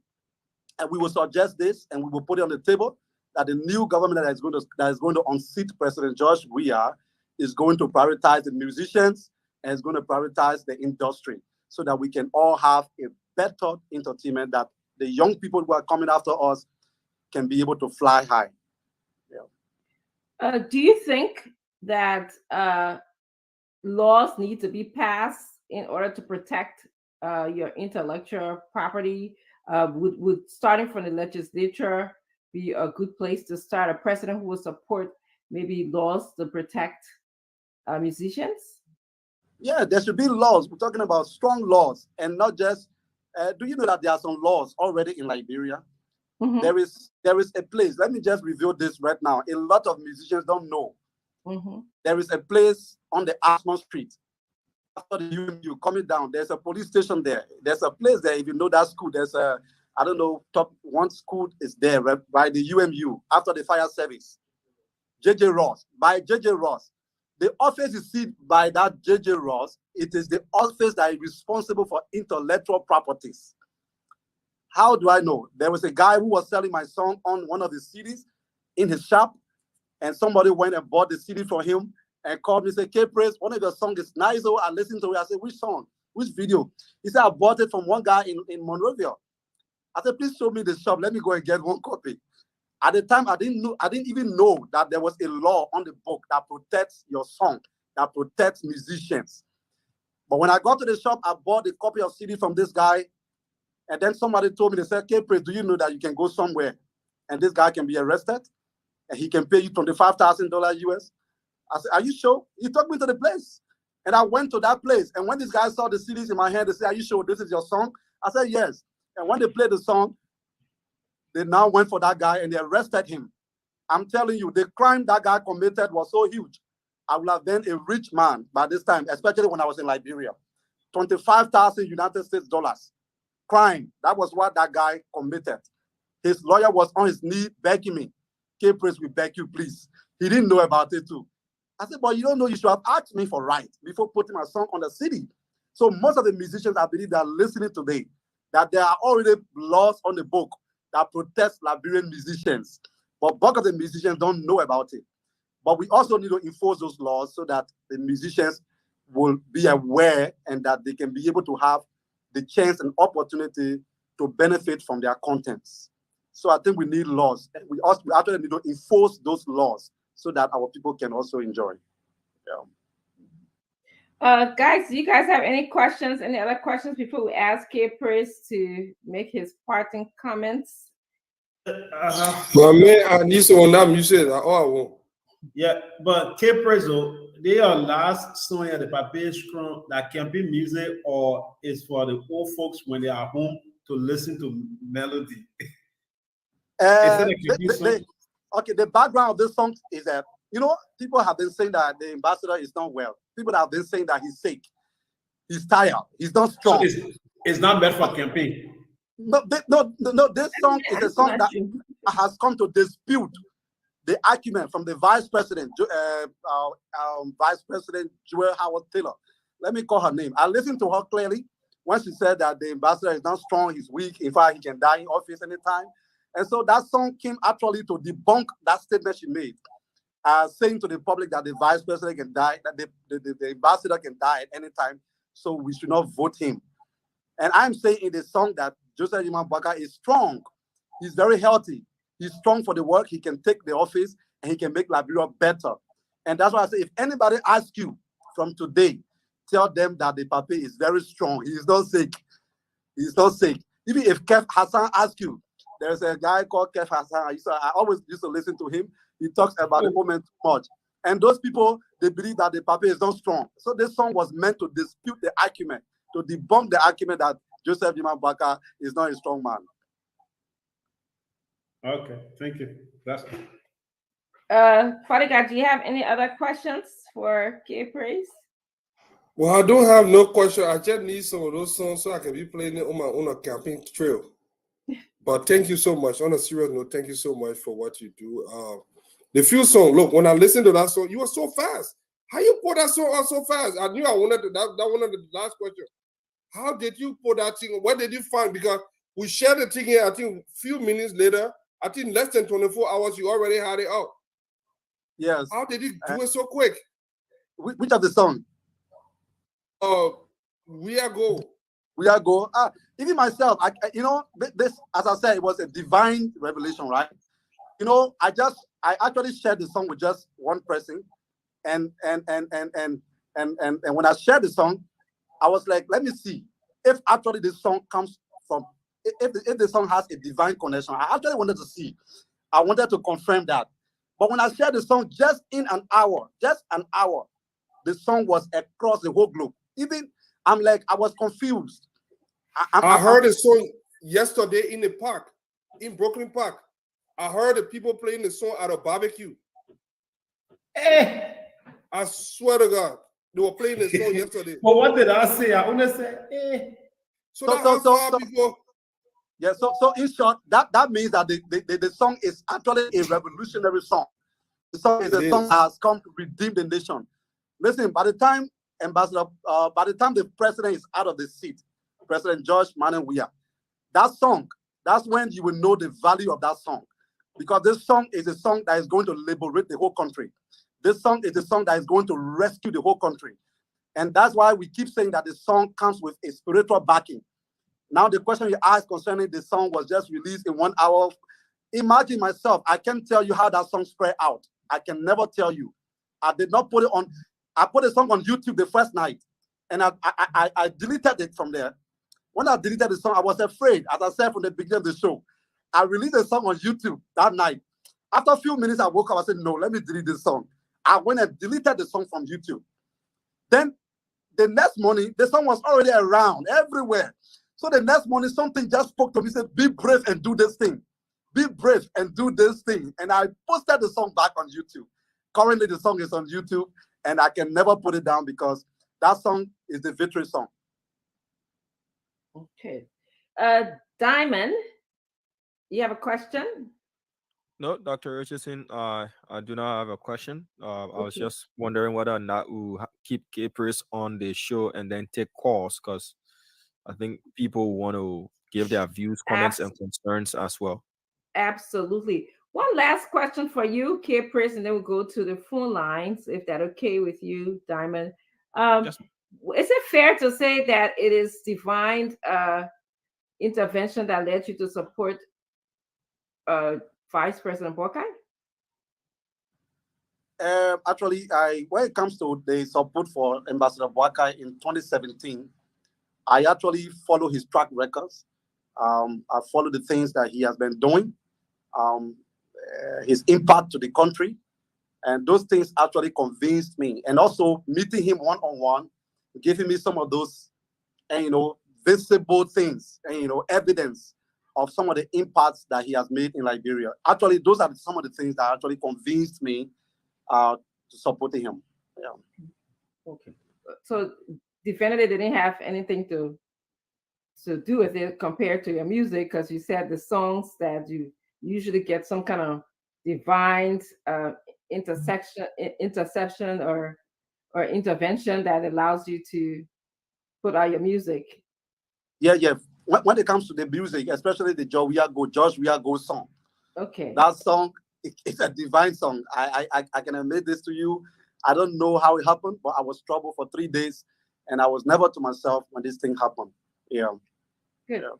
and we will suggest this, and we will put it on the table that the new government that is going to unseat President George Weah is going to prioritize the musicians and is going to prioritize the industry, so that we can all have a better entertainment, that the young people who are coming after us can be able to fly high. Yeah. Do you think that laws need to be passed in order to protect your intellectual property? Would starting from the legislature be a good place to start? A president who will support maybe laws to protect musicians? Yeah, there should be laws. We're talking about strong laws, and not just. Do you know that there are some laws already in Liberia? Mm-hmm. There is a place. Let me just reveal this right now. A lot of musicians don't know. Mm-hmm. There is a place on the Ashmont Street. After the UMU coming down, there's a police station there. There's a place there. If you know that school, there's a, I don't know, top one school is there right by the UMU after the fire service. JJ Ross, by JJ Ross. The office is seen by that JJ Ross. It is the office that is responsible for intellectual properties. How do I know? There was a guy who was selling my song on one of the CDs in his shop, and somebody went and bought the CD for him and called me and said, K-Praise, one of your songs is nice. So I listened to it. I said, which song? Which video? He said, I bought it from one guy in Monrovia. I said, please show me the shop. Let me go and get one copy. At the time, I didn't even know that there was a law on the book that protects your song, that protects musicians. But when I got to the shop, I bought a copy of CD from this guy. And then somebody told me, they said, K-Praise, do you know that you can go somewhere and this guy can be arrested and he can pay you $25,000 US? I said, are you sure? He took me to the place. And I went to that place. And when this guy saw the CDs in my hand, they said, are you sure this is your song? I said, yes. And when they played the song, they now went for that guy and they arrested him. I'm telling you, the crime that guy committed was so huge. I would have been a rich man by this time, especially when I was in Liberia. 25,000 United States dollars. Crime. That was what that guy committed. His lawyer was on his knee begging me, K-Praise, we beg you, please. He didn't know about it too. I said, but you don't know, you should have asked me for right before putting my song on the CD. So most of the musicians, I believe, that are listening today, that there are already laws on the book that protects Liberian musicians. But bulk of the musicians don't know about it. But we also need to enforce those laws so that the musicians will be aware and that they can be able to have the chance and opportunity to benefit from their contents. So I think we need laws. We actually need to enforce those laws so that our people can also enjoy. Yeah. Guys, do you guys have any questions? Any other questions before we ask K-Praise to make his parting comments? But man, I need some on that music. I won't. Yeah, but K-Praise, they are last song at the Papier Strong that can be music or is for the old folks when they are home to listen to melody. Okay, the background of this song is that, people have been saying that the ambassador is not well. People have been saying that he's sick. He's tired. He's not strong. So it's not meant for campaign. No, this song is a song that has come to dispute the argument from the Vice President Joel Howard Taylor. Let me call her name. I listened to her clearly when she said that the ambassador is not strong, he's weak. In fact, he can die in office anytime. And so that song came actually to debunk that statement she made, saying to the public that the vice president can die, that the ambassador can die at any time, so we should not vote him. And I'm saying in the song that Joseph Jiman Baka is strong. He's very healthy. He's strong for the work. He can take the office and he can make Liberia better. And that's why I say, if anybody asks you from today, tell them that the Pape is very strong. He's not sick. He's not sick. Even if Kef Hassan asks you, there's a guy called Kef Hassan. I always used to listen to him. He talks about the moment too much. And those people, they believe that the Pape is not strong. So this song was meant to dispute the argument, to debunk the argument that Joseph Jiman Baka is not a strong man. Okay, thank you. That's Father God, do you have any other questions for K-Praise? Well, I don't have no question. I just need some of those songs so I can be playing it on my own campaign trail. But thank you so much. On a serious note, thank you so much for what you do. The few song. Look, when I listened to that song, you were so fast. How you put that song on so fast? I knew I wanted to, that one of the last question. How did you put that thing? What did you find? Because we shared the thing here, I think a few minutes later, I think less than 24 hours, you already had it out. Yes. How did you do it so quick? Which of the song? We Are Go. We Are Go. Even myself, this, as I said, it was a divine revelation, right? I actually shared the song with just one person, and when I shared the song, I was like, let me see if actually this song comes from, if the song has a divine connection. I actually wanted to see. I wanted to confirm that. But when I shared the song, just an hour, the song was across the whole globe. Even I was confused. I heard the song yesterday in the park, in Brooklyn Park. I heard the people playing the song at a barbecue. I swear to God, they were playing the song yesterday. But what did I say? I only said, So people. Yeah, so in short, that means that the song is actually a revolutionary song. The song is a song that has come to redeem the nation. Listen, by the time the president is out of the seat, President George Manuel Weah, that song, that's when you will know the value of that song. Because this song is a song that is going to liberate the whole country. This song is a song that is going to rescue the whole country. And that's why we keep saying that the song comes with a spiritual backing. Now, the question you asked concerning the song was just released in 1 hour. Imagine myself, I can't tell you how that song spread out. I can never tell you. I did not put it on. I put the song on YouTube the first night, and I deleted it from there. When I deleted the song, I was afraid, as I said from the beginning of the show. I released the song on YouTube that night. After a few minutes, I woke up, I said, no, let me delete this song. I went and deleted the song from YouTube. Then the next morning, the song was already around everywhere. So the next morning, something just spoke to me, said, be brave and do this thing. Be brave and do this thing. And I posted the song back on YouTube. Currently, the song is on YouTube, and I can never put it down because that song is the victory song. Okay. Diamond, you have a question? No, Dr. Richardson, I do not have a question. I was just wondering whether or not we'll keep K-Praise on the show and then take calls, because I think people want to give their views, comments, and concerns as well. Absolutely. One last question for you, K-Praise, and then we'll go to the phone lines, if that's okay with you, Diamond. Is it fair to say that it is divine intervention that led you to support Vice President Boakai? Actually, when it comes to the support for Ambassador Boakai in 2017, I actually follow his track records. I follow the things that he has been doing, his impact to the country, and those things actually convinced me. And also meeting him one-on-one, giving me some of those, visible things, and evidence of some of the impacts that he has made in Liberia. Actually, those are some of the things that actually convinced me to supporting him. Yeah. Okay. So definitely didn't have anything to do with it compared to your music, because you said the songs that you usually get some kind of divine interception or intervention that allows you to put out your music. Yeah. When it comes to the music, especially the George We Are Go song. Okay. That song, it's a divine song. I can admit this to you. I don't know how it happened, but I was troubled for 3 days, and I was never to myself when this thing happened. Yeah. Good. All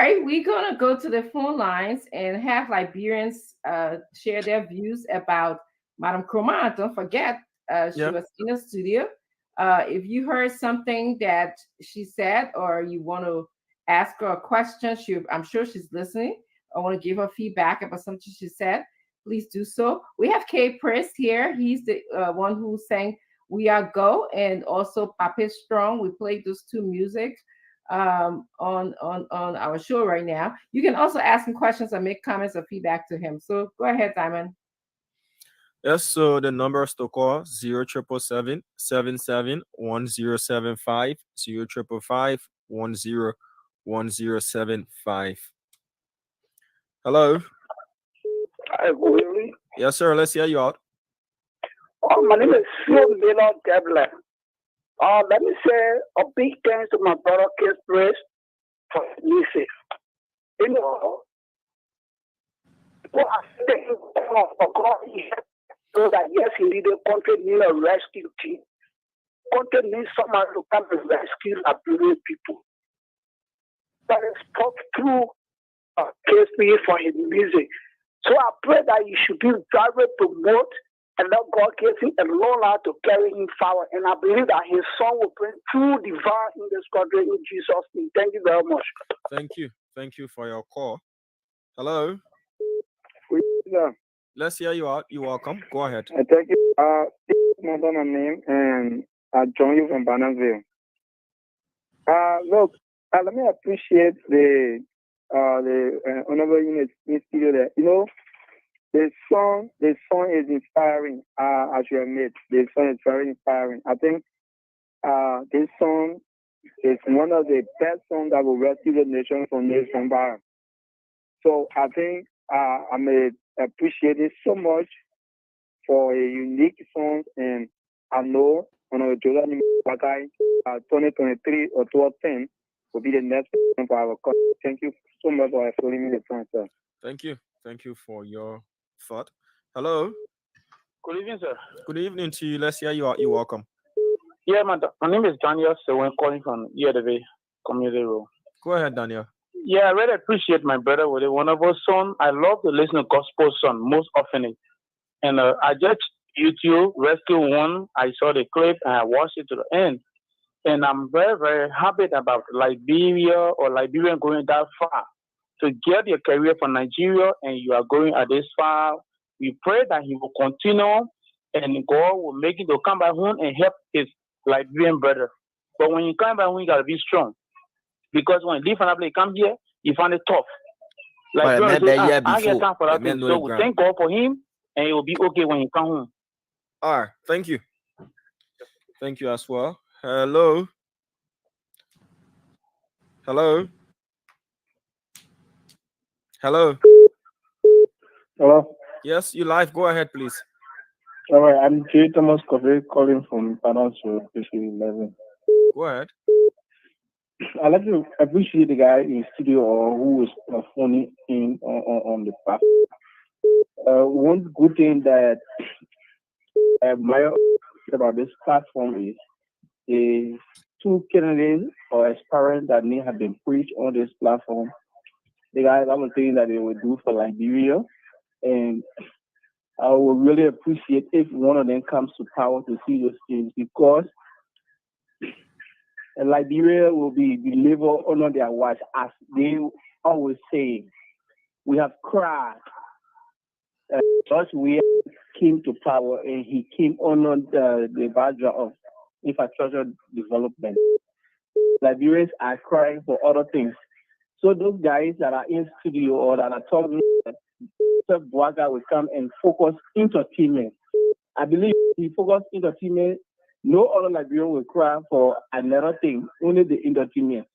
right, we're gonna go to the phone lines and have Liberians share their views about Madame Nkrumah. Don't forget, she was in the studio. If you heard something that she said, or you want to ask her a question, I'm sure she's listening. I want to give her feedback about something she said. Please do so. We have K-Praise here. He's the one who sang "We Are Go" and also Papi Strong. We played those two music on our show right now. You can also ask him questions or make comments or feedback to him. So go ahead, Diamond. Yes, so the number is to call 0777 771075 0555 101075. Hello. Hi, good evening. Yes, sir. Let's hear you out. Oh, my name is Phil Miller Devlin. Let me say a big thanks to my brother Keith Praise for music. You know, people are saying for God so that yes, indeed, the country needs a rescue team. Country needs someone to come and rescue Liberian people. That is spoke through Keith for his music. So I pray that you should be very promote and let God give him a long life to carry him forward. And I believe that his song will bring true divine in this country in Jesus' name. Thank you very much. Thank you. Thank you for your call. Hello. Let's hear you out. You're welcome. Go ahead. Thank you. This is my name, and I join you from Bannerville. Look, let me appreciate the honorable unit in studio there. You know, the song is inspiring. As you have made, the song is very inspiring. I think this song is one of the best songs that will rescue the nation from this environment. So I think I may appreciate it so much for a unique song, and I know on Jordan 2023 or 2010 will be the next one for our country. Thank you so much for explaining me the song, sir. Thank you. Thank you for your thought. Hello. Good evening, sir. Good evening to you. Let's hear you out. You're welcome. Yeah, my name is Daniel Sewen, calling from EADV Community Road. Go ahead, Daniel. Yeah, I really appreciate my brother with a wonderful song. I love to listen to gospel song most often. And I just YouTube Rescue One. I saw the clip and I watched it to the end. And I'm very, very happy about Liberia or Liberian going that far to get your career from Nigeria, and you are going at this far. We pray that he will continue and God will make him to come back home and help his Liberian brother. But when you come back home, you got to be strong. Because when you leave and you come here, you find it tough. Like, I get time for that thing. So we thank God for him, and it will be okay when he come home. All right. Thank you. Thank you as well. Hello. Hello. Hello. Hello. Yes, you live. Go ahead, please. All right, I'm J. Thomas Covey calling from Financial 11. Go ahead. I'd like to appreciate the guy in studio or who is phoning in on the platform. One good thing that I admire about this platform is two candidates or aspirants that may have been preached on this platform. The guys, I'm saying that they will do for Liberia, and I would really appreciate if one of them comes to power to see those things, because Liberia will be delivered under their watch, as they always say. We have cried. George Weah came to power, and he came under the backdrop of infrastructure development. Liberians are crying for other things. So those guys that are in studio or that are talking, Bwaga will come and focus entertainment. I believe if he focus entertainment, no other Liberian will cry for another thing, only the entertainment.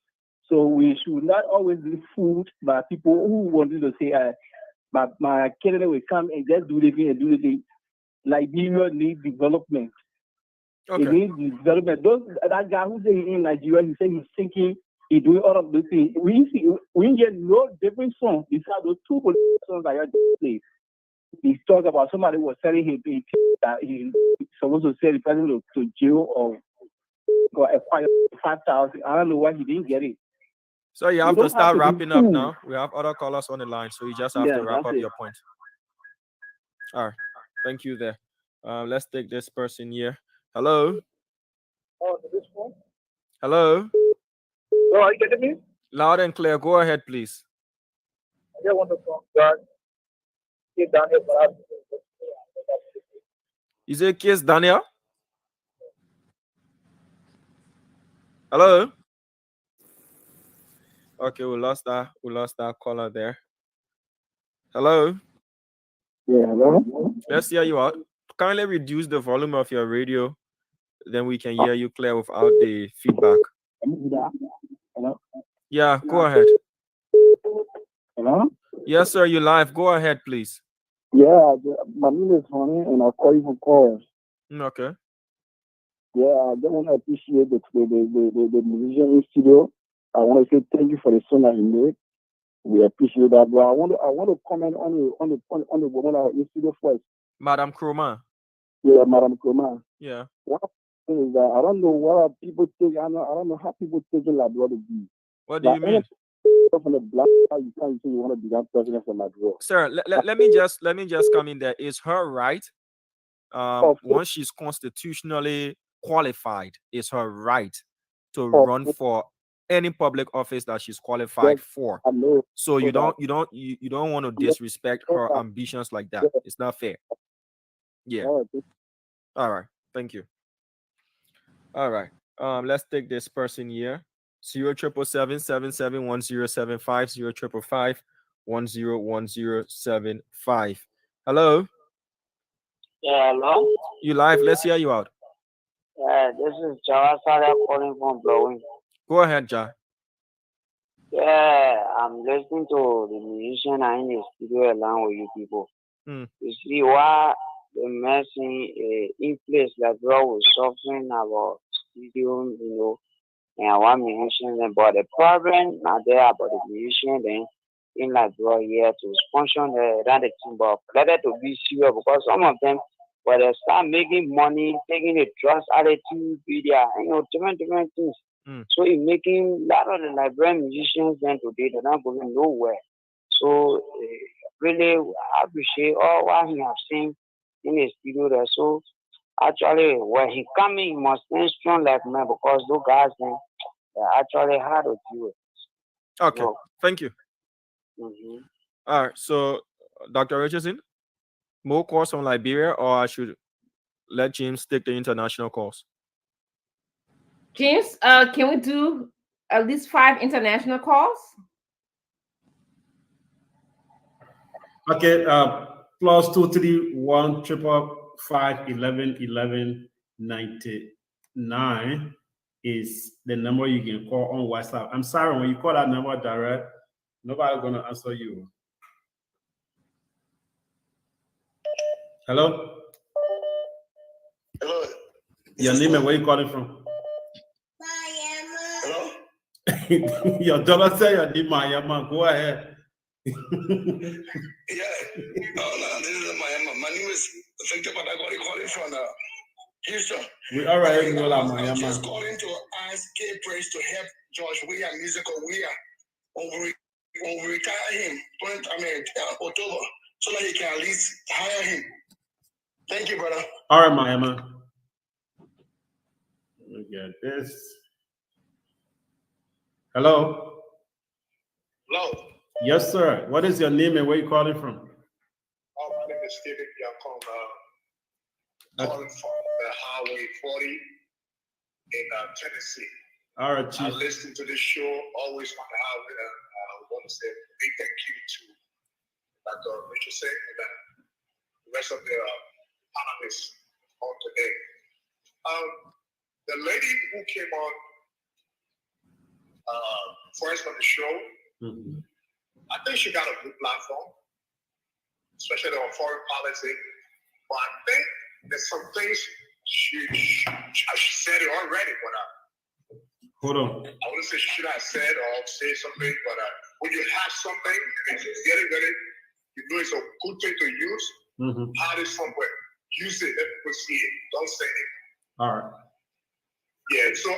So we should not always be fooled by people who wanted to say, my candidate will come and just do the thing and do the thing. Liberia needs development. Okay. It needs development. That guy who's in Nigeria, he said he's thinking, he's doing all of the things. We get no different songs besides those two songs that you played. He talked about somebody was selling him that he's supposed to sell the person to jail or acquire 5,000. I don't know why he didn't get it. So you have to start wrapping up now. We have other callers on the line, so you just have to wrap up your point. All right. Thank you there. Let's take this person here. Hello. This one? Hello. Oh, are you getting me? Loud and clear. Go ahead, please. I just want to thank God. Daniel, is it Kiss Daniel? Hello. Okay, we lost that caller there. Hello. Yeah, hello. Let's hear you out. Kindly reduce the volume of your radio, then we can hear you clear without the feedback. Hello. Yeah, go ahead. Hello. Yes, sir. You live. Go ahead, please. Yeah, my name is Honey, and I call you from calls. Okay. Yeah, I just want to appreciate the musician in studio. I want to say thank you for the song that he made. We appreciate that. But I want to comment on the woman that in studio first. Madam Kroma. Yeah, Madam Kroma. Yeah. One thing is that I don't know what are people think. I don't know how people taking like brother B. What do you mean? From the black, you can't say you want to become president for Madrid. Sir, let me just come in there. Is her right? Once she's constitutionally qualified, it's her right to run for any public office that she's qualified for. So you don't want to disrespect her ambitions like that. It's not fair. Yeah. All right. Thank you. All right. Let's take this person here. 0777710750 0555101075. Hello. Yeah, hello. You live? Let's hear you out. Yeah, this is Jawasara calling from Blowing. Go ahead, Ja. Yeah, I'm listening to the musician and in the studio along with you people. You see why the messing in place like bro was suffering about studio, and one musician, but the problem not there about the musician then in like bro here to sponsor the team, but let it to be serious because some of them when they start making money, taking the drugs attitude, video, different things. So in making a lot of the Liberian musicians then today they're not going nowhere. So really I appreciate all what he have seen in the studio there. So actually when he coming he must stand strong like me because those guys then they're actually hard to deal with. Okay. Thank you. All right. So Dr. Richardson, more calls from Liberia, or I should let James take the international calls? James, can we do at least 5 international calls? Okay, +231 555 11 11 99 is the number you can call on WhatsApp. I'm sorry, when you call that number direct, nobody's gonna answer you. Hello? Hello. Your name and where you calling from? Hello? Your daughter said your name, Miami. Go ahead. Yeah. Oh, no, this is Miami. My name is Victor Patagori calling from Houston. We already know that I'm Miami. just calling to ask K-Praise to help George Weah, musical Weah, when we retire him, October, so that he can at least hire him. Thank you, brother. All right, Miami. Look at this. Hello? Hello? Yes, sir. What is your name and where you calling from? Oh, my name is Stephen Biacon, calling from the Highway 40 in Tennessee. All right, Chief. I listen to this show always on the highway. I want to say a big thank you to Dr. Richardson and the rest of the panelists on today. The lady who came on first on the show, I think she got a good platform, especially on foreign policy. But I think there's some things she said it already, but hold on. I wouldn't say she should have said or say something, but when you have something and it's getting ready, you know it's a good thing to use. Have it somewhere. Use it. Let people see it. Don't say it. All right. Yeah. So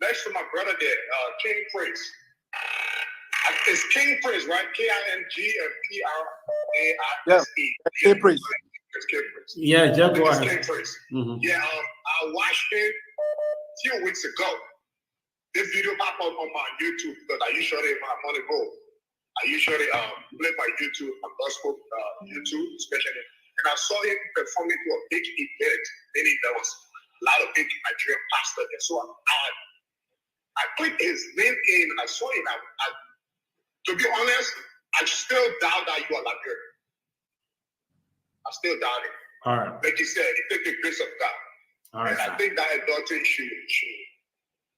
next to my brother there, King Praise. It's King Praise, right? KINGPRAISE. King Praise. It's King Praise. Yeah, just go ahead. King Praise. Yeah. I watched it a few weeks ago. This video popped up on my YouTube because I usually my money go. I usually play my YouTube, my gospel YouTube, especially. And I saw him performing to a big event. Meaning there was a lot of big Nigerian pastors there. So I clicked his name in and I saw him. To be honest, I still doubt that you are Liberian. I still doubt it. All right. Like you said, it takes the grace of God. All right. And I think that adultery should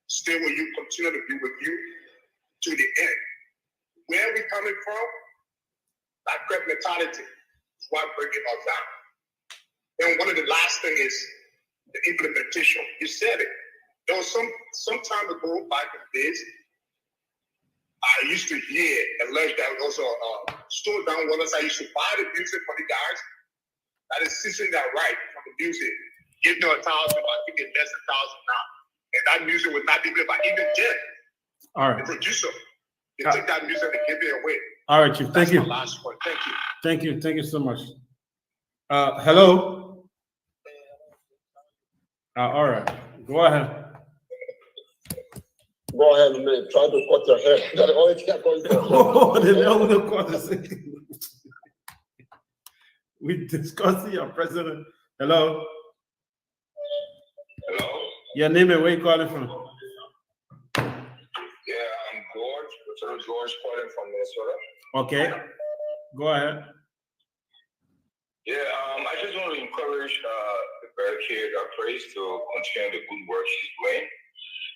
stay with you, continue to be with you to the end. Where we coming from? That great mentality. who are bringing us down. And one of the last thing is the implementation. You said it. There was some time ago, back in the days, I used to hear alleged that also store down owners. I used to buy the music for the guys. That is seizing that right from the music. Give them 1,000, I think it's less than 1,000 now. And that music would not be played by even Jen, the producer. They took that music and gave it away. All right, Chief. Thank you. My last one. Thank you. Thank you. Thank you so much. Hello. All right. Go ahead. Go ahead, man. Try to cut your hair. That's the only thing I'm going to Oh, the cut. We discussing your president. Hello. Hello. Your name and where you calling from? Yeah, I'm George. Lieutenant George calling from Minnesota. Okay. Go ahead. Yeah, I just want to encourage the Barricade Praise to continue the good work she's doing.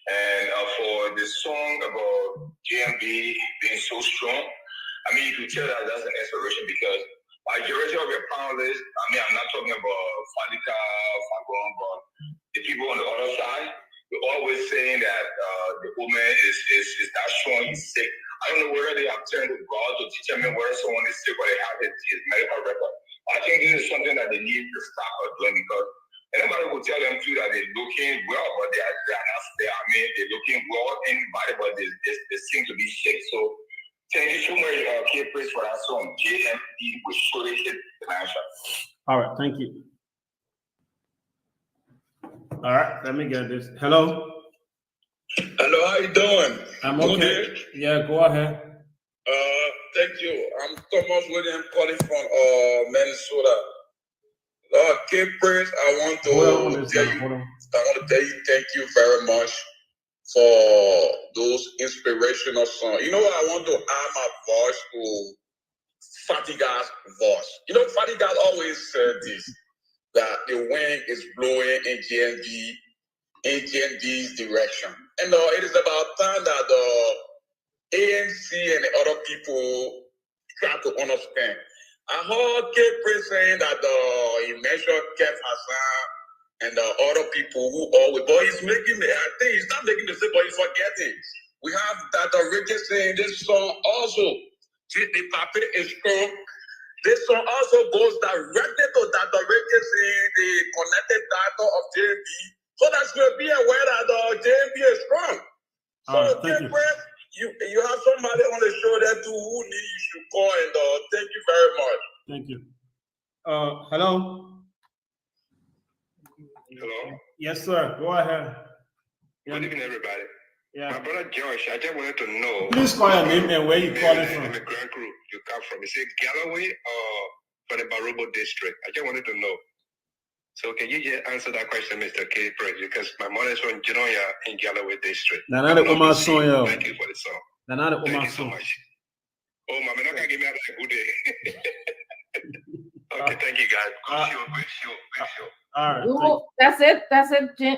And for the song about JMB being so strong, I mean, you can tell that that's an inspiration because majority of your panelists, I mean, I'm not talking about Fadika, Fagon, but the people on the other side, they're always saying that the woman is that strong, he's sick. I don't know whether they have turned to God to determine whether someone is sick or they have his medical record. I think this is something that they need to stop doing because anybody will tell them too that they're looking well, but they are not there. I mean, they're looking well in body, but they seem to be sick. So thank you so much, K-Praise, for that song. JMB will surely hit the nation. All right, thank you. All right, let me get this. Hello. Hello, how you doing? I'm okay. Yeah, go ahead. Thank you. I'm Thomas William calling from Minnesota. K-Praise, I want to tell you thank you very much for those inspirational songs. You know what? I want to add my voice to Fatiga's voice. You know, Fatiga always said this, that the wind is blowing in GND's direction. And it is about time that the ANC and the other people try to understand. I heard K-Praise saying that he mentioned Kev Hassan and the other people who always, but he's making the, I think he's not making the same, but he's forgetting. We have Dr. Ricky saying this song also, the Pape is strong. This song also goes directly to Dr. Ricky saying the connected title of JMB, so that we'll be aware that JMB is strong. So K-Praise, you have somebody on the show there too who need you should call, and thank you very much. Thank you. Hello. Hello. Yes, sir. Go ahead. Good evening, everybody. Yeah. My brother Josh, I just wanted to know. Please call your name and where you calling from. The Grand Group you come from. Is it Galloway or for the Barobo district? I just wanted to know. So can you just answer that question, Mr. K-Praise? Because my mother is from Genoya in Galloway district. Thank you for the song. Thank you so much. Oh, my man, can give me a good day. Okay, thank you, guys. Great show. All right. That's it, Jen.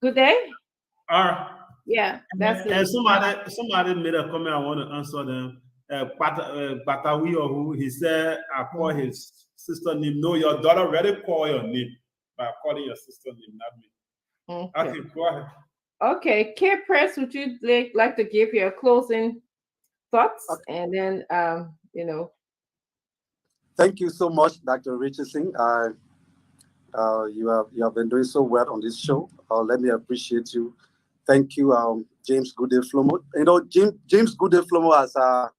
Good day. All right. Yeah, that's it. And somebody made a comment. I want to answer them. Batawi or who he said, I call his sister name. No, your daughter already call your name by calling your sister name, not me. Okay, go ahead. Okay, K-Praise, would you like to give your closing thoughts? Okay. And then, Thank you so much, Dr. Richardson. You have been doing so well on this show. Let me appreciate you. Thank you, James Goodday Flomo. You know, James Goodday Flomo,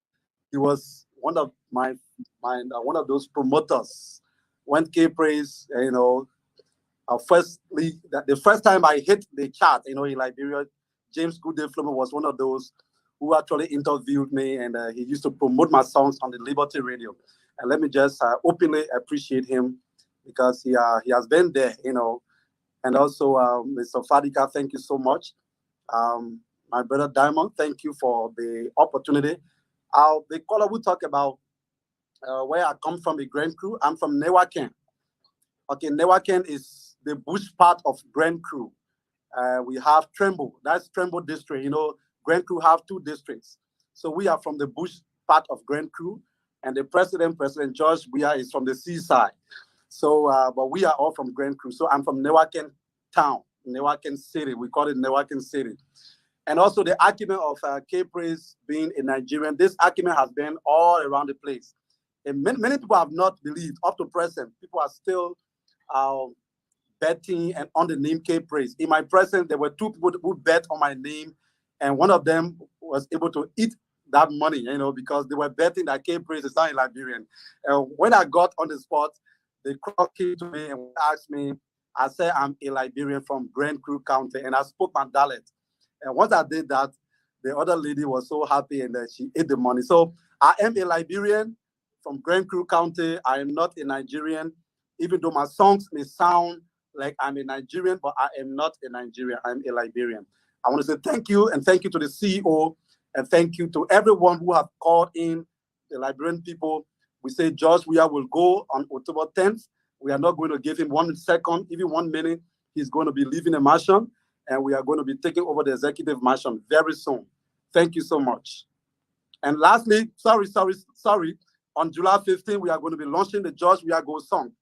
he was one of one of those promoters when K-Praise, the first time I hit the chart, in Liberia, James Goodday Flomo was one of those who actually interviewed me, and he used to promote my songs on the Liberty Radio. And let me just openly appreciate him because he has been there, And also, Mr. Fadika, thank you so much. My brother Diamond, thank you for the opportunity. The caller will talk about where I come from, the Grand Crew. I'm from Newaken. Okay, Newaken is the bush part of Grand Crew. We have Tremble, that's Tremble district. Grand Crew have 2 districts. So we are from the bush part of Grand Crew. And the president, President George Weah, is from the seaside. So, but we are all from Grand Crew. So I'm from Newarken town, Newarken City. We call it Newarken City. And also the argument of K-Praise being a Nigerian, this argument has been all around the place. And many people have not believed up to present. People are still betting and on the name K-Praise. In my presence, there were 2 people who bet on my name, and one of them was able to eat that money, you know, because they were betting that K-Praise is not a Liberian. And when I got on the spot, the crowd came to me and asked me, I said I'm a Liberian from Grand Crew County, and I spoke my dialect. And once I did that, the other lady was so happy and she ate the money. So I am a Liberian from Grand Crew County. I am not a Nigerian, even though my songs may sound like I'm a Nigerian, but I am not a Nigerian. I'm a Liberian. I want to say thank you, and thank you to the CEO, and thank you to everyone who have called in, the Liberian people. We say George Weah will go on October 10th. We are not going to give him 1 second, even 1 minute. He's going to be leaving the mansion, and we are going to be taking over the executive mansion very soon. Thank you so much. And lastly, sorry. On July 15th, we are going to be launching the George Weah Go song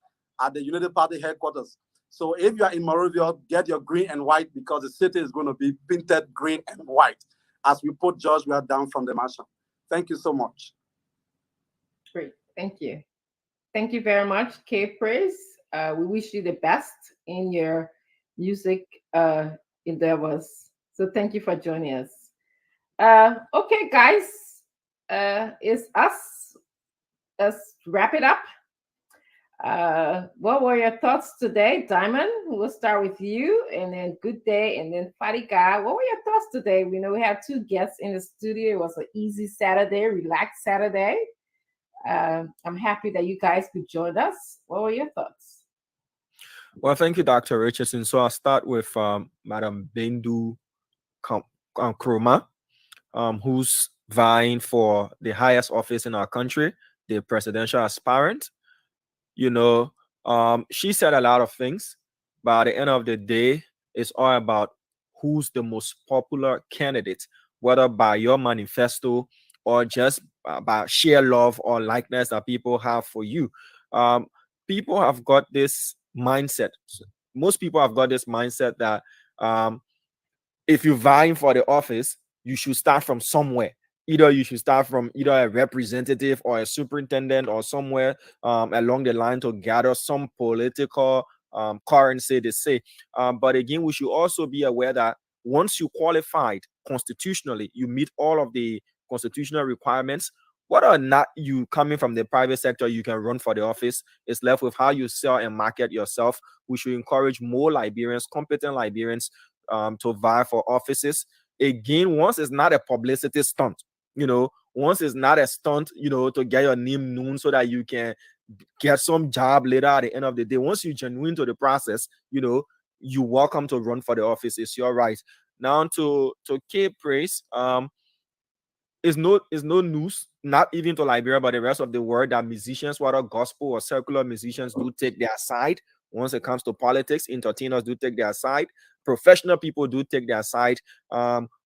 at the United Party headquarters. So if you are in Monrovia, get your green and white, because the city is going to be painted green and white as we put George Weah down from the mansion. Thank you so much. Great. Thank you. Thank you very much, K-Praise. We wish you the best in your music endeavors. So thank you for joining us. Okay, guys, it's us. Let's wrap it up. What were your thoughts today, Diamond? We'll start with you, and then Good Day, and then Fadiga. What were your thoughts today? We know we have 2 guests in the studio. It was an easy Saturday, relaxed Saturday. I'm happy that you guys could join us. What were your thoughts? Well, thank you, Dr. Richardson. So I'll start with Madam Bendu Kroma, who's vying for the highest office in our country, the presidential aspirant. You know, she said a lot of things, but at the end of the day, it's all about who's the most popular candidate, whether by your manifesto or just by sheer love or likeness that people have for you. People have got this mindset. Most people have got this mindset that if you're vying for the office, you should start from somewhere. Either you should start from either a representative or a superintendent or somewhere along the line to gather some political currency, they say. But again, we should also be aware that once you qualified constitutionally, you meet all of the constitutional requirements, whether or not you coming from the private sector, you can run for the office. It's left with how you sell and market yourself. We should encourage more Liberians, competent Liberians, to vie for offices. Again, once it's not a publicity stunt, you know, once it's not a stunt, you know, to get your name known so that you can get some job later at the end of the day. Once you genuine to the process, you know, you're welcome to run for the office. It's your right. Now to K-Praise, it's no news, not even to Liberia, but the rest of the world, that musicians, whether gospel or secular musicians, do take their side. Once it comes to politics, entertainers do take their side. Professional people do take their side.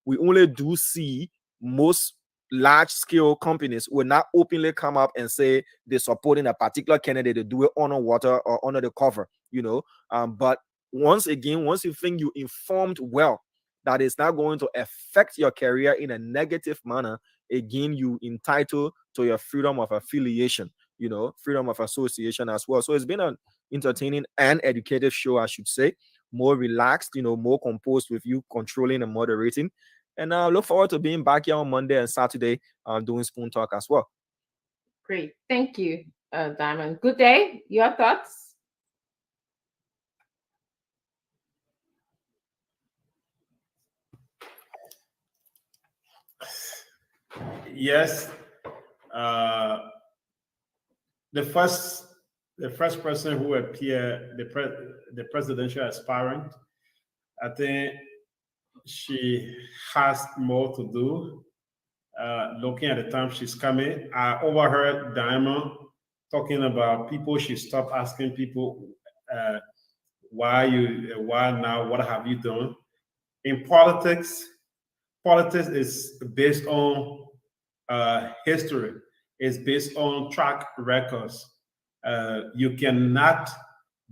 We only do see most large-scale companies will not openly come up and say they're supporting a particular candidate. They do it under water or under the cover, you know. But once again, once you think you informed well that it's not going to affect your career in a negative manner, again, you entitled to your freedom of affiliation, you know, freedom of association as well. So it's been an entertaining and educative show, I should say. More relaxed, you know, more composed with you controlling and moderating. And I look forward to being back here on Monday and Saturday doing Spoon Talk as well. Great. Thank you, Diamond. Good Day. Your thoughts? Yes. The first person who appeared, the presidential aspirant, I think she has more to do. Looking at the time she's coming, I overheard Diamond talking about people should stop asking people why now, what have you done? In politics is based on history. is based on track records. You cannot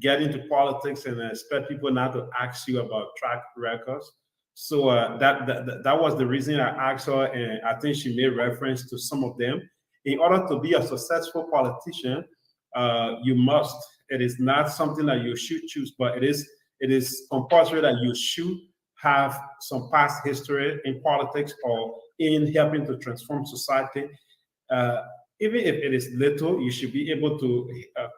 get into politics and expect people not to ask you about track records. So that was the reason I asked her, and I think she made reference to some of them. In order to be a successful politician, you must. It is not something that you should choose, but it is compulsory that you should have some past history in politics or in helping to transform society. Even if it is little, you should be able to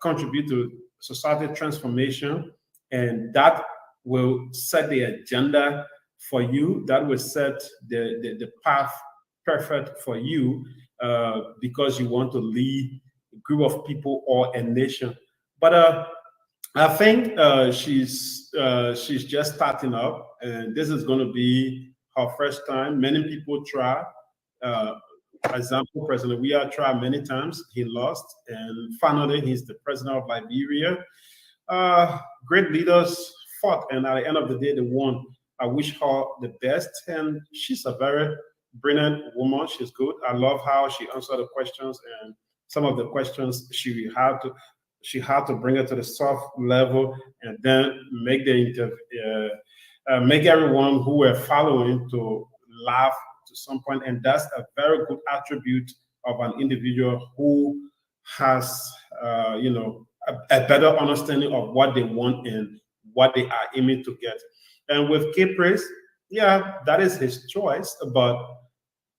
contribute to society transformation, and that will set the agenda for you. That will set the path perfect for you because you want to lead a group of people or a nation. But I think she's just starting up, and this is going to be her first time. Many people try. For example, President Weah tried many times. He lost, and finally, he's the president of Liberia. Great leaders fought, and at the end of the day, they won. I wish her the best, and she's a very brilliant woman. She's good. I love how she answered the questions, and some of the questions she had to bring it to the soft level, and then make make everyone who were following to laugh to some point. And that's a very good attribute of an individual who has, a better understanding of what they want and what they are aiming to get. And with Caprice, yeah, that is his choice. But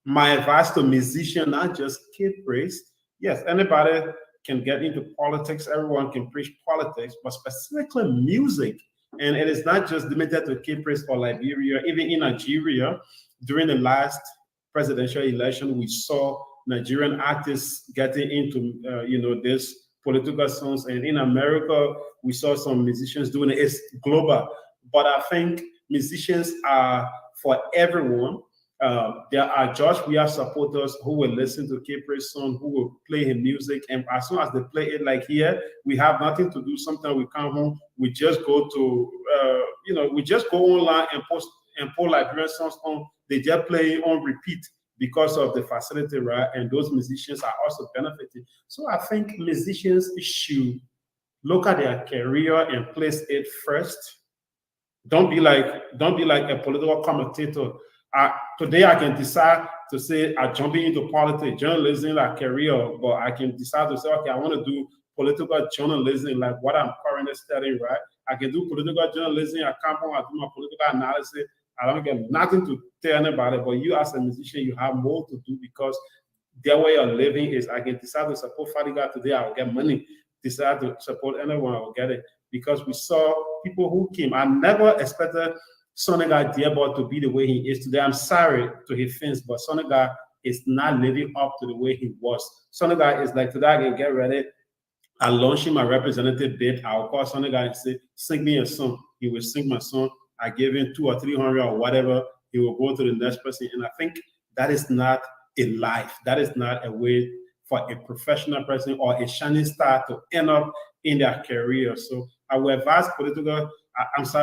my advice to musicians, not just Caprice, yes, anybody can get into politics. Everyone can preach politics, but specifically music. And it is not just limited to Caprice or Liberia. Even in Nigeria, during the last presidential election, we saw Nigerian artists getting into, this political songs. And in America, we saw some musicians doing it. It's global. But I think musicians are for everyone. There are George Weah supporters who will listen to Caprice's song, who will play his music, and as soon as they play it, like here, we have nothing to do. Sometimes we come home, we just go to, we just go online and pull Liberian songs on. They just play on repeat because of the facility, right? And those musicians are also benefiting. So I think musicians should look at their career and place it first. Don't be like a political commentator. Today I can decide to say I'm jumping into politics, journalism, like career, but I can decide to say, okay, I want to do political journalism, like what I'm currently studying, right? I can do political journalism. I come home, I do my political analysis. I don't get nothing to tell anybody, but you as a musician, you have more to do because their way of living is I can decide to support Fadiga today, I will get money. Decide to support anyone, I will get it. Because we saw people who came. I never expected Sonega Diabo to be the way he is today. I'm sorry to his fans, but Sonega is not living up to the way he was. Sonega is like, today I can get ready. I launching my representative bid. I'll call Sonega and say, sing me a song. He will sing my song. I give him 200 or 300 or whatever. He will go to the next person. And I think that is not a life. That is not a way for a professional person or a shining star to end up in their career. So I will advise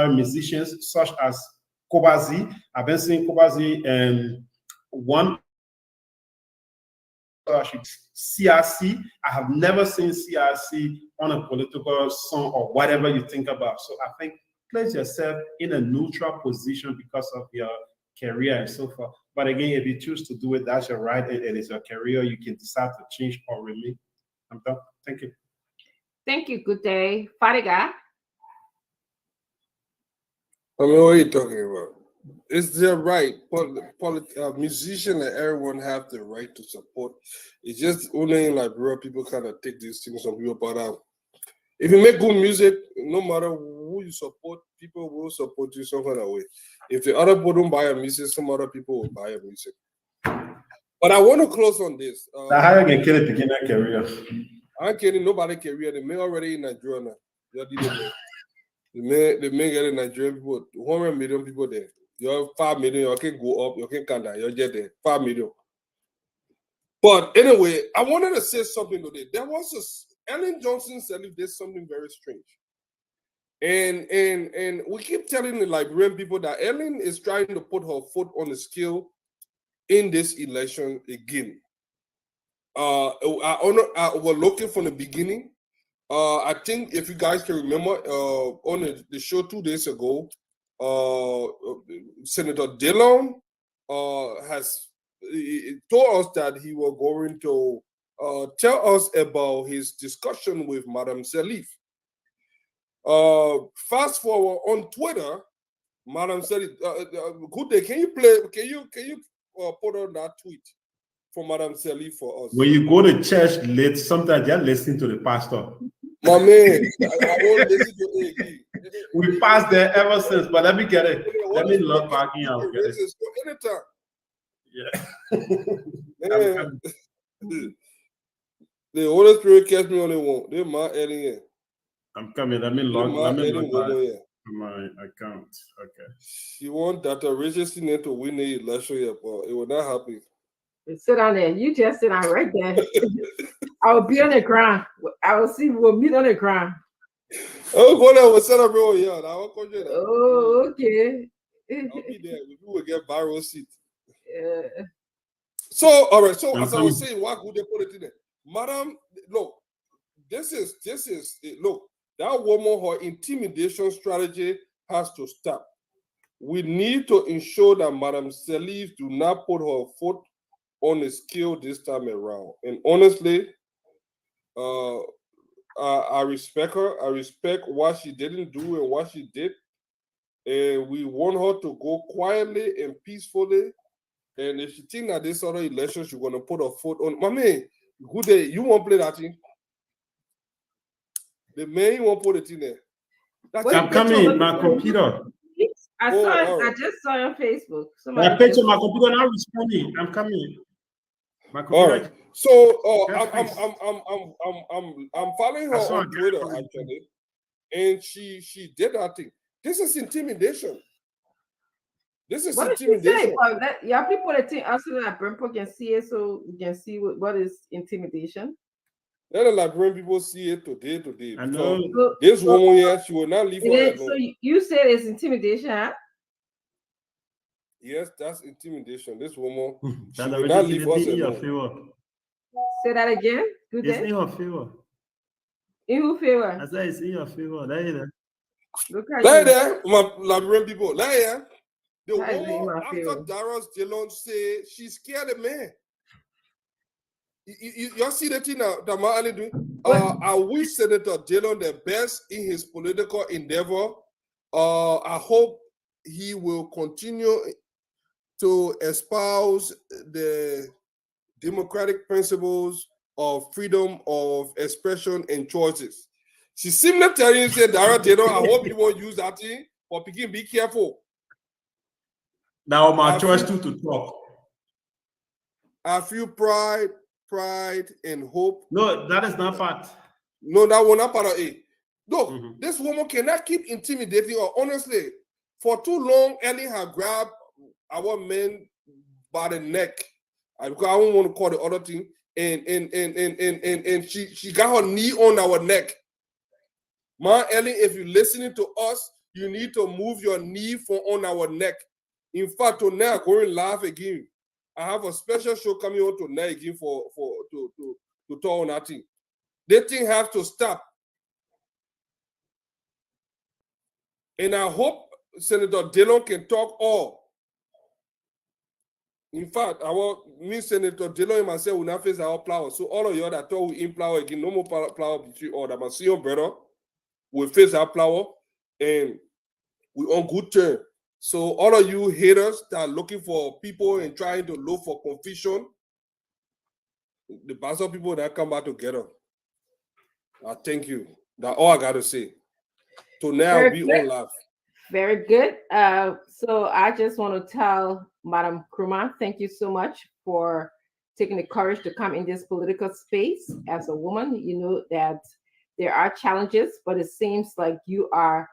musicians such as Kobazi. I've been seeing Kobazi and one CRC. I have never seen CRC on a political song or whatever you think about. So I think place yourself in a neutral position because of your career and so forth. But again, if you choose to do it, that's your right. It is your career. You can decide to change or remain. I'm done. Thank you. Thank you. Good day. Fadiga. I mean, what are you talking about? It's their right. Musicians and everyone have the right to support. It's just only in Liberia people kind of take these things on people. But if you make good music, no matter who you support, people will support you some kind of way. If the other people don't buy your music, some other people will buy your music. But I want to close on this. How you can kill a beginner career? I'm kidding. Nobody career. They may already in Nigeria now. They may get in Nigerian people. 100 million people there. You have 5 million. You can go up. You can come down. You get there. 5 million. But anyway, I wanted to say something today. There was Ellen Johnson said did something very strange. And we keep telling the Liberian people that Ellen is trying to put her foot on the scale in this election again. I was looking from the beginning. I think if you guys can remember, on the show 2 days ago, Senator Dillon has told us that he was going to tell us about his discussion with Madam Sirleaf. Fast forward on Twitter, Madam Sirleaf, good day. Can you put on that tweet for Madam Sirleaf for us? When you go to church late, sometimes you're listening to the pastor. My man, I won't listen to AG. We passed there ever since, but let me get it. Let me log back in. I'll get it. Anytime. Yeah. The Holy Spirit catch me on the one. They're my alien. I'm coming. Let me log back to my account. Okay. She want Dr. Richardson to win the election here, but it will not happen. Sit down there. You just sit down right there. I will be on the ground. I will see. We'll meet on the ground. Oh, go there. We'll celebrate. Yeah, oh, okay. I'll be there. We will get viral seat. Yeah. So, all right. So, as I was saying, why would they put it in there? Madam, look, this is look, that woman, her intimidation strategy has to stop. We need to ensure that Madam Sirleaf do not put her foot on the scale this time around. And honestly, I respect her. I respect what she didn't do and what she did. And we want her to go quietly and peacefully. And if she think that this other election, she's going to put her foot on. My man, good day. You won't play that thing? The man, you won't put it in there. I'm coming, my computer. I saw it. Right. I just saw it on Facebook. My picture, my computer now responding. I'm coming. My computer. All right. So I'm following her on Twitter actually, and she did that thing. This is intimidation. This is intimidation. Yeah, people that think also that people can see it, so we can see what is intimidation. Let the Liberian people see it today. I know. This woman here, she will not leave her alone. So you said it's intimidation, huh? Yes, that's intimidation. This woman, she will not leave us alone. Say that again. Good it's in your favor. In whose favor? I said it's in your favor. There. Look at you. There, my Liberian people. There. The woman after Darius Dillon say she scared the man. You see the thing that Ma'ali doing? I wish Senator Dillon the best in his political endeavor. I hope he will continue to espouse the democratic principles of freedom of expression and choices. She seemed to tell you, say, Darius Dillon, I hope you won't use that thing, but be careful. Now my choice to talk. I feel pride and hope. No, that is not fact. No, that one not part of it. Look, this woman cannot keep intimidating her. Honestly, for too long, Ellie had grabbed our men by the neck. Because I don't want to call the other thing. And she got her knee on our neck. Ma Ellie, if you're listening to us, you need to move your knee on our neck. In fact, tonight I'm going live again. I have a special show coming on tonight again to talk on that thing. That thing have to stop. And I hope Senator Dillon can talk all. In fact, I want me, Senator Dillon, and myself will not face our plow. So all of you that talk we in plow again, no more plow between all that. My senior brother will face our plow, and we on good terms. So all of you haters that are looking for people and trying to look for confusion, the Basel people that come back together. I thank you. That's all I got to say. So now we all laugh. Very good. So I just want to tell Madam Nkrumah, thank you so much for taking the courage to come in this political space. As a woman, you know that there are challenges, but it seems like you are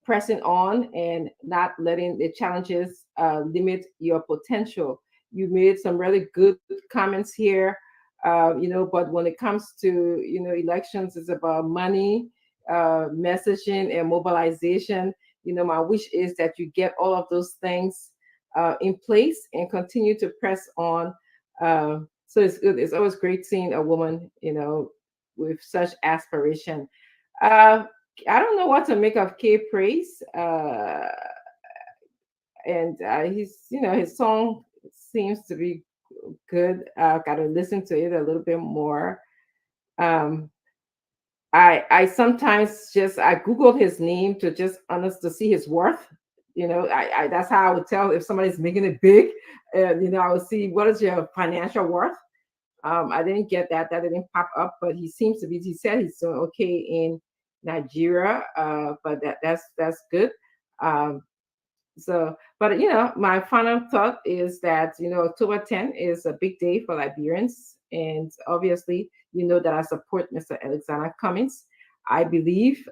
pressing on and not letting the challenges limit your potential. You made some really good comments here, but when it comes to, elections, it's about money, messaging and mobilization. My wish is that you get all of those things in place and continue to press on So it's good. It's always great seeing a woman, you know, with such aspiration. I don't know what to make of K Praise. And he's, you know, his song seems to be good. Got to listen to it a little bit more. I sometimes I Googled his name to to see his worth. You know, I that's how I would tell if somebody's making it big. And you know, I would see what is your financial worth. I didn't get that didn't pop up, but he seems to be. He said he's doing okay in Nigeria, but that's good. So, but you know, my final thought is that, you know, October 10th is a big day for Liberians, and obviously, you know that I support Mr. Alexander Cummings. I believe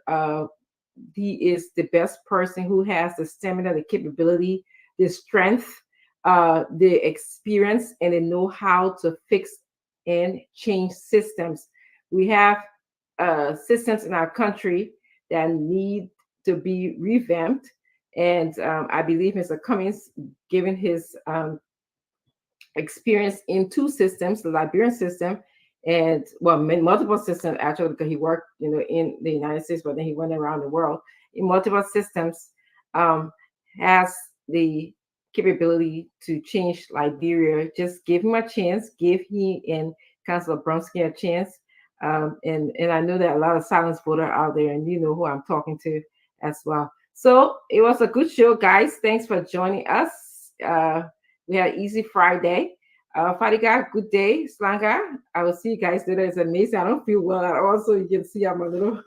he is the best person who has the stamina, the capability, the strength, the experience, and the know-how to fix and change systems. We have systems in our country that need to be revamped. And I believe Mr. Cummings, given his experience in two systems, the Liberian system and multiple systems actually, because he worked, you know, in the United States, but then he went around the world in multiple systems, has the capability to change Liberia. Just give him a chance. Give he and Councilor Bronsky a chance. And I know that a lot of silence voters out there, and you know who I'm talking to as well. So it was a good show, guys. Thanks for joining us. We had Easy Friday. Fadiga, good day. Slanga, I will see you guys later. It's amazing. I don't feel well at all, so you can see I'm a little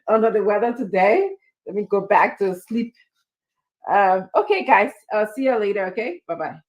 under the weather today. Let me go back to sleep. Okay, guys. I'll see you later. Okay, bye-bye.